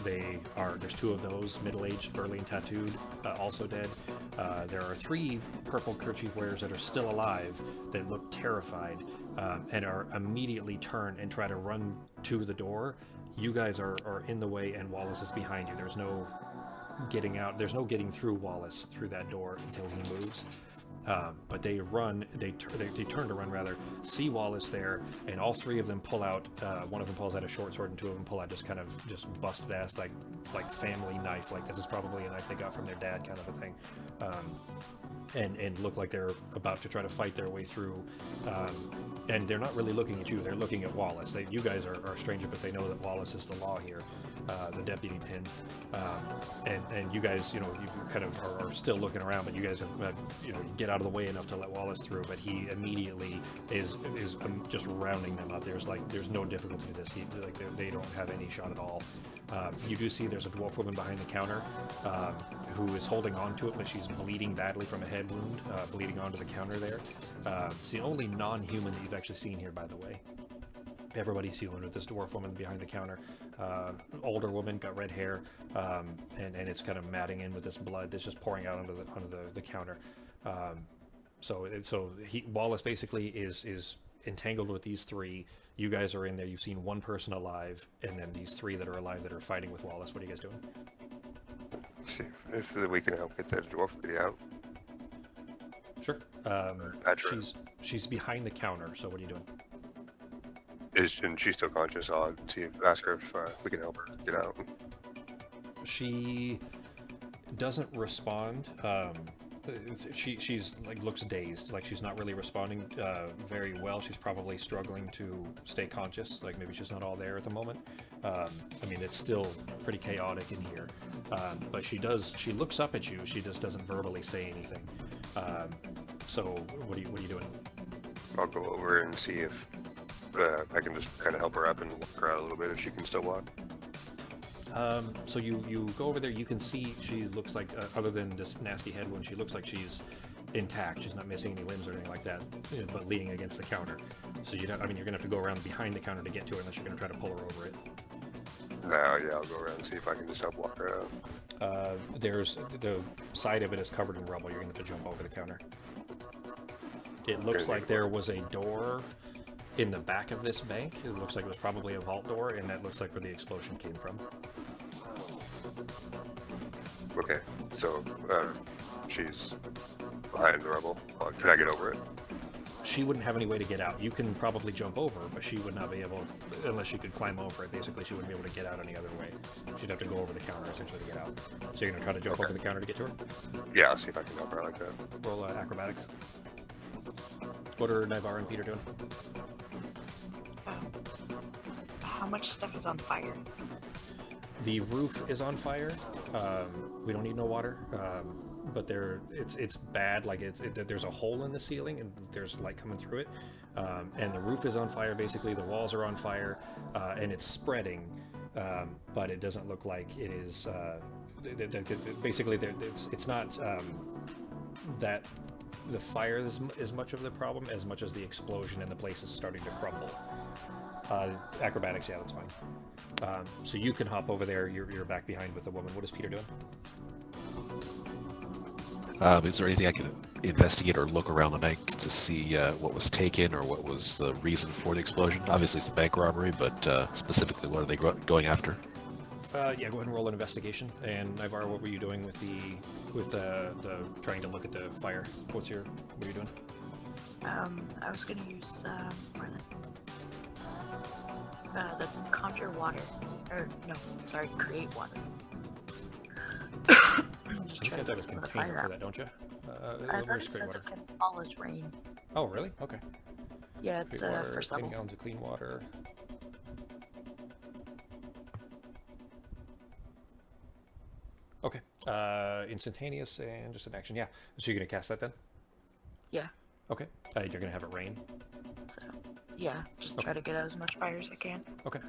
There's 2 of those, middle-aged, burly and tattooed, also dead. There are 3 purple kerchief wearers that are still alive that look terrified, and are immediately turn and try to run to the door. You guys are in the way, and Wallace is behind you. There's no getting out. There's no getting through Wallace through that door until he moves. But they run. They turn to run rather. See Wallace there, and all 3 of them pull out. One of them pulls out a short sword, and 2 of them pull out just kind of busted ass like family knife. Like this is probably a knife they got from their dad, kind of a thing. And look like they're about to try to fight their way through. And they're not really looking at you. They're looking at Wallace. You guys are strangers, but they know that Wallace is the law here, the deputy pin. And you guys, you kind of are still looking around, but you guys have, get out of the way enough to let Wallace through. But he immediately is just rounding them up. There's no difficulty to this. They don't have any shot at all. You do see there's a dwarf woman behind the counter who is holding on to it, but she's bleeding badly from a head wound, bleeding onto the counter there. It's the only non-human that you've actually seen here, by the way. Everybody's human with this dwarf woman behind the counter. Older woman, got red hair, and it's kind of matting in with this blood that's just pouring out onto the counter. Wallace basically is entangled with these 3. You guys are in there. You've seen 1 person alive, and then these 3 that are alive that are fighting with Wallace. What are you guys doing? See if we can help get that dwarf lady out. Sure. She's behind the counter. So what are you doing? And she's still conscious? I'll ask her if we can help her get out. She doesn't respond. she's like looks dazed, like she's not really responding very well. She's probably struggling to stay conscious, like maybe she's not all there at the moment. I mean, it's still pretty chaotic in here, but she looks up at you. She just doesn't verbally say anything. So what are you doing? I'll go over and see if I can just kind of help her up and walk her out a little bit if she can still walk. So you go over there. You can see she looks like, other than this nasty head wound, she looks like she's intact. She's not missing any limbs or anything like that, but leaning against the counter. So you're gonna have to go around behind the counter to get to her, unless you're gonna try to pull her over it. No, yeah, I'll go around and see if I can just help walk her out. There's the side of it is covered in rubble. You're gonna have to jump over the counter. It looks like there was a door in the back of this bank. It looks like it was probably a vault door, and that looks like where the explosion came from. Okay, so she's behind the rubble. Can I get over it? She wouldn't have any way to get out. You can probably jump over, but she would not be able, unless she could climb over it. Basically, she wouldn't be able to get out any other way. She'd have to go over the counter essentially to get out. So you're gonna try to jump over the counter to get to her? Yeah, I'll see if I can help her out like that. Roll acrobatics. What are Navarre and Peter doing? How much stuff is on fire? The roof is on fire. We don't need no water, but it's bad. Like there's a hole in the ceiling and there's light coming through it, and the roof is on fire. Basically, the walls are on fire, and it's spreading, but it doesn't look like it is. Basically, it's not that the fire is much of the problem as much as the explosion and the place is starting to crumble. Acrobatics, yeah, that's fine. So you can hop over there. You're back behind with the woman. What is Peter doing? Is there anything I can investigate or look around the bank to see what was taken or what was the reason for the explosion? Obviously, it's a bank robbery, but specifically, what are they going after? Yeah, go ahead and roll an investigation. And Navarre, what were you doing with the trying to look at the fire? What are you doing? I was gonna use the conjure water, or no, sorry, create water. I think I have a container for that, don't you? I thought it says it can fall as rain. Oh, really? Okay. Yeah, it's first 10 level. gallons of clean water. Okay. Instantaneous and just an action. Yeah. So you're gonna cast that then? Yeah. Okay. You're gonna have it rain. So, yeah, just try to get out as much fire as I can. Okay.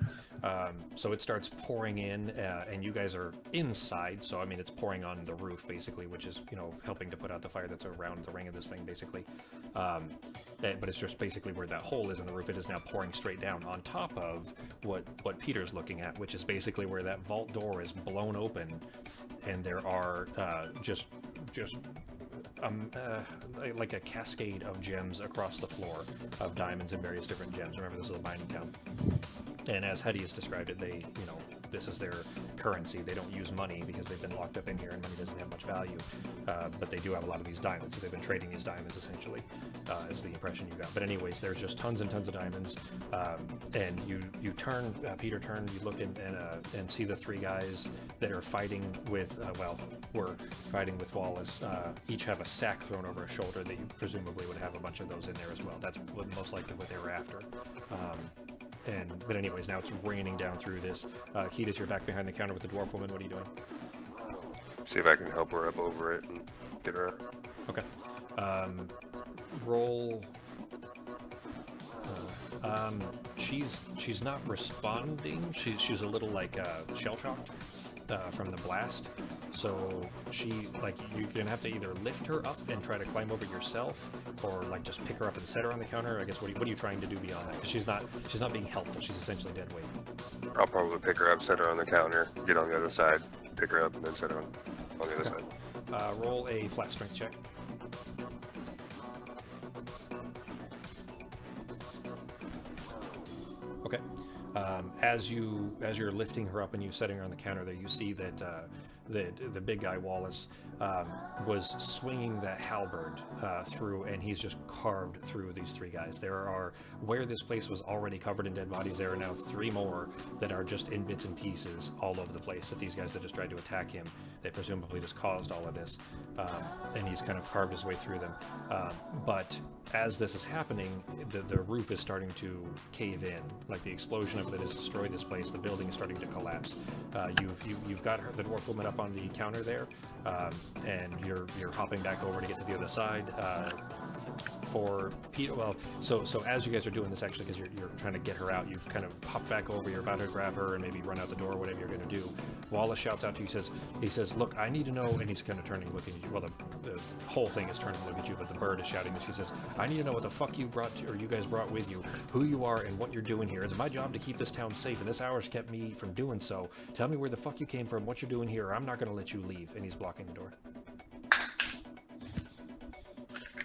So it starts pouring in, and you guys are inside. So I mean, it's pouring on the roof basically, which is helping to put out the fire that's around the ring of this thing basically. But it's just basically where that hole is in the roof. It is now pouring straight down on top of what Peter's looking at, which is basically where that vault door is blown open, and there are just like a cascade of gems across the floor of diamonds and various different gems. Remember, this is a mining town. And as Hetty has described it, they, this is their currency. They don't use money because they've been locked up in here and money doesn't have much value. But they do have a lot of these diamonds, so they've been trading these diamonds essentially, is the impression you got. But anyways, there's just tons and tons of diamonds. And you turn, Peter turned, you look and see the three guys that are fighting with, were fighting with Wallace. Each have a sack thrown over a shoulder that you presumably would have a bunch of those in there as well. That's most likely what they were after. But anyways, now it's raining down through this. Ketis, you're back behind the counter with the dwarf woman. What are you doing? See if I can help her up over it and get her out. Okay. Roll. She's not responding. She's a little like shell shocked from the blast. So you're gonna have to either lift her up and try to climb over yourself, or like just pick her up and set her on the counter. I guess what are you trying to do beyond that? Because she's not being helpful. She's essentially dead weight. I'll probably pick her up, set her on the counter, get on the other side, pick her up, and then set her on the other side. Roll a flat strength check. Okay. As you're lifting her up and you setting her on the counter there, you see that the big guy Wallace was swinging that halberd through, and he's just carved through these 3 guys. There are, where this place was already covered in dead bodies, there are now 3 more that are just in bits and pieces all over the place, that these guys that just tried to attack him, they presumably just caused all of this, and he's kind of carved his way through them. But as this is happening, the roof is starting to cave in. Like, the explosion of it has destroyed this place. The building is starting to collapse. You've got the dwarf woman up on the counter there, and you're hopping back over to get to the other side. For Peter, well, so as you guys are doing this, actually, because you're trying to get her out, you've kind of hopped back over, you're about to grab her and maybe run out the door, whatever you're going to do. Wallace shouts out to you, he says, look, I need to know, and he's kind of turning, looking at you. Well, the whole thing is turning to look at you, but the bird is shouting, and she says, I need to know what the fuck you guys brought with you, who you are, and what you're doing here. It's my job to keep this town safe, and this hour's kept me from doing so. Tell me where the fuck you came from, what you're doing here, or I'm not going to let you leave. And he's blocking the door.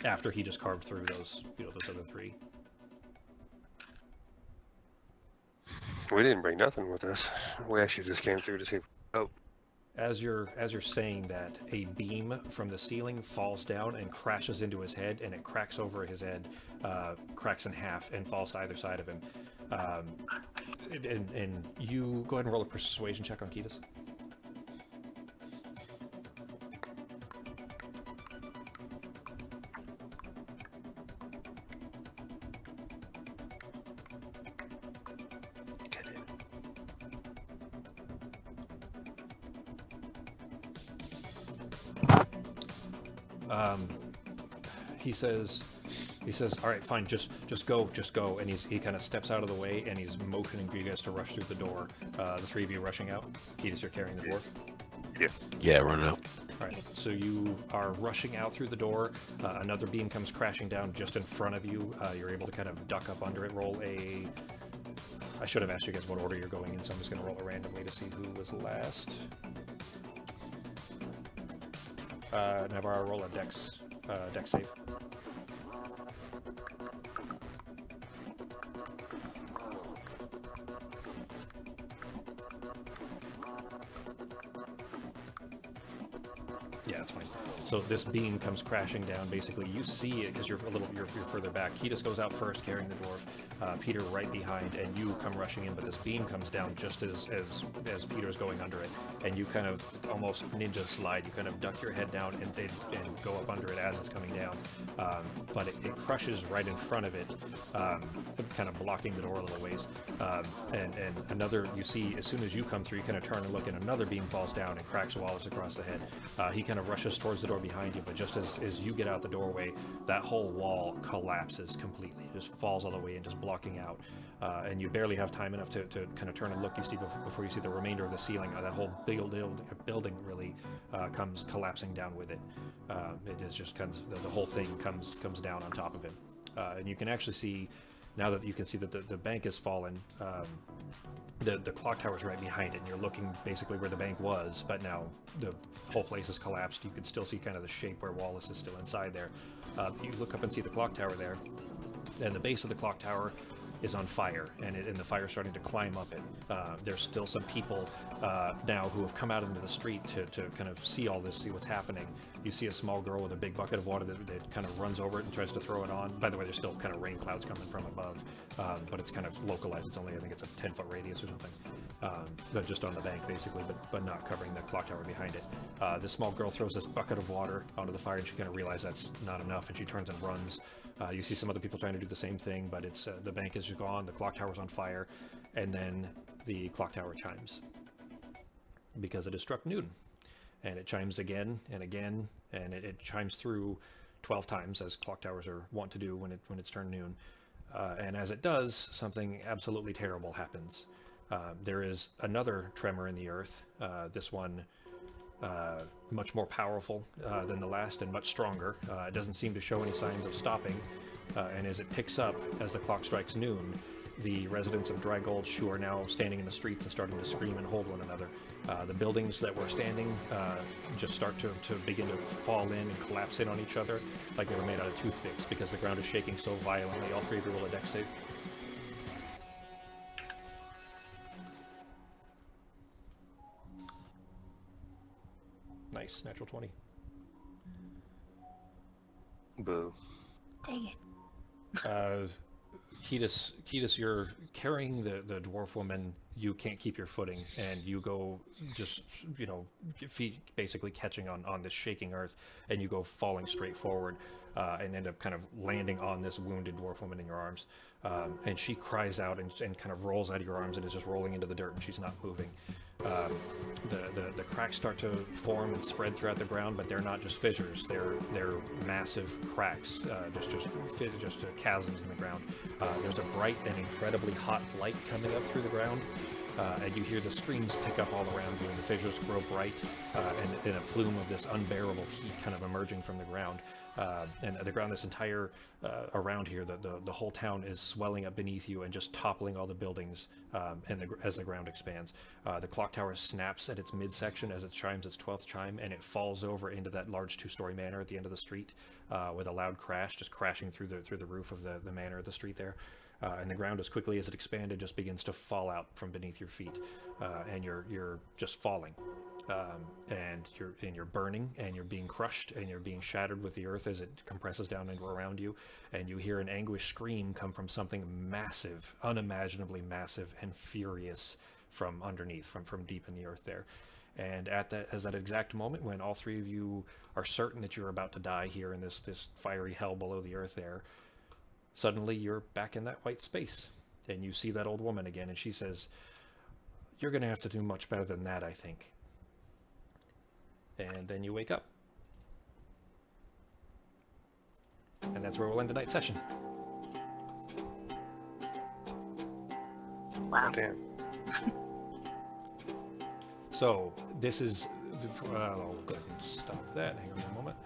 After he just carved through those other 3. We didn't bring nothing with us. We actually just came through to see. Oh, As you're saying that, a beam from the ceiling falls down and crashes into his head, and it cracks over his head, cracks in half, and falls to either side of him. And you go ahead and roll a persuasion check on Ketis. He says, all right, fine, just go, and he kind of steps out of the way, and he's motioning for you guys to rush through the door. The 3 of you rushing out. Ketis, you're carrying the dwarf. Yeah, run out. All right, so you are rushing out through the door. Another beam comes crashing down just in front of you. You're able to kind of duck up under it. I should have asked you guys what order you're going in, so I'm just going to roll it randomly to see who was last. Navarro, roll a dex save. Yeah, it's fine. So this beam comes crashing down. Basically, you see it because you're further back. Ketis goes out first, carrying the dwarf. Peter right behind, and you come rushing in. But this beam comes down just as Peter's going under it, and you kind of almost ninja slide. You kind of duck your head down and go up under it as it's coming down. But it crushes right in front of it, kind of blocking the door a little ways. And another, you see, as soon as you come through, you kind of turn and look, and another beam falls down and cracks Wallace across the head. He kind of rushes towards the door behind you, but just as you get out the doorway, that whole wall collapses completely. It just falls all the way in, just blocking out. And you barely have time enough to kind of turn and look. You see before you see the remainder of the ceiling. That whole building really comes collapsing down with it. It is just the whole thing comes down on top of it. And you can actually see, now that you can see that the bank has fallen, the clock tower's right behind it, and you're looking basically where the bank was, but now the whole place has collapsed. You can still see kind of the shape where Wallace is still inside there. You look up and see the clock tower there, and the base of the clock tower is on fire, and the fire's starting to climb up it. There's still some people now who have come out into the street to kind of see all this, see what's happening. You see a small girl with a big bucket of water that kind of runs over it and tries to throw it on. By the way, there's still kind of rain clouds coming from above, but it's kind of localized. It's only, I think it's a 10-foot radius or something, but just on the bank basically, but not covering the clock tower behind it. This small girl throws this bucket of water onto the fire, and she kind of realizes that's not enough, and she turns and runs. You see some other people trying to do the same thing, but it's the bank is gone, the clock tower's on fire, and then the clock tower chimes because it has struck noon. And it chimes again and again, and it chimes through 12 times, as clock towers are wont to do when it's turned noon. And as it does, something absolutely terrible happens. There is another tremor in the earth. This one much more powerful than the last and much stronger. It doesn't seem to show any signs of stopping. And as it picks up, as the clock strikes noon, the residents of Dry Gulch, who are now standing in the streets and starting to scream and hold one another. The buildings that were standing just start to begin to fall in and collapse in on each other like they were made out of toothpicks because the ground is shaking so violently. All 3 of you roll a dex save. Nice, natural 20. Boo. Dang it. Ketis, you're carrying the dwarf woman. You can't keep your footing, and you go just, feet basically catching on this shaking earth, and you go falling straight forward, and end up kind of landing on this wounded dwarf woman in your arms. And she cries out and kind of rolls out of your arms and is just rolling into the dirt, and she's not moving. The cracks start to form and spread throughout the ground, but they're not just fissures; they're massive cracks, just chasms in the ground. There's a bright and incredibly hot light coming up through the ground, and you hear the screams pick up all around you, and the fissures grow bright, and a plume of this unbearable heat kind of emerging from the ground. And the ground, this entire around here, the whole town is swelling up beneath you and just toppling all the buildings as the ground expands. The clock tower snaps at its midsection as it chimes its 12th chime, and it falls over into that large 2-story manor at the end of the street with a loud crash, just crashing through the roof of the manor at the street there. And the ground, as quickly as it expanded, just begins to fall out from beneath your feet, and you're just falling. And you're burning, and you're being crushed, and you're being shattered with the earth as it compresses down around you, and you hear an anguished scream come from something massive, unimaginably massive and furious from underneath, from deep in the earth there. And at that exact moment when all three of you are certain that you're about to die here in this fiery hell below the earth there, suddenly you're back in that white space, and you see that old woman again, and she says, "You're going to have to do much better than that, I think." And then you wake up. And that's where we'll end tonight's session. Wow. Oh, damn. So, this is... I'll go ahead and stop that. Hang on a moment.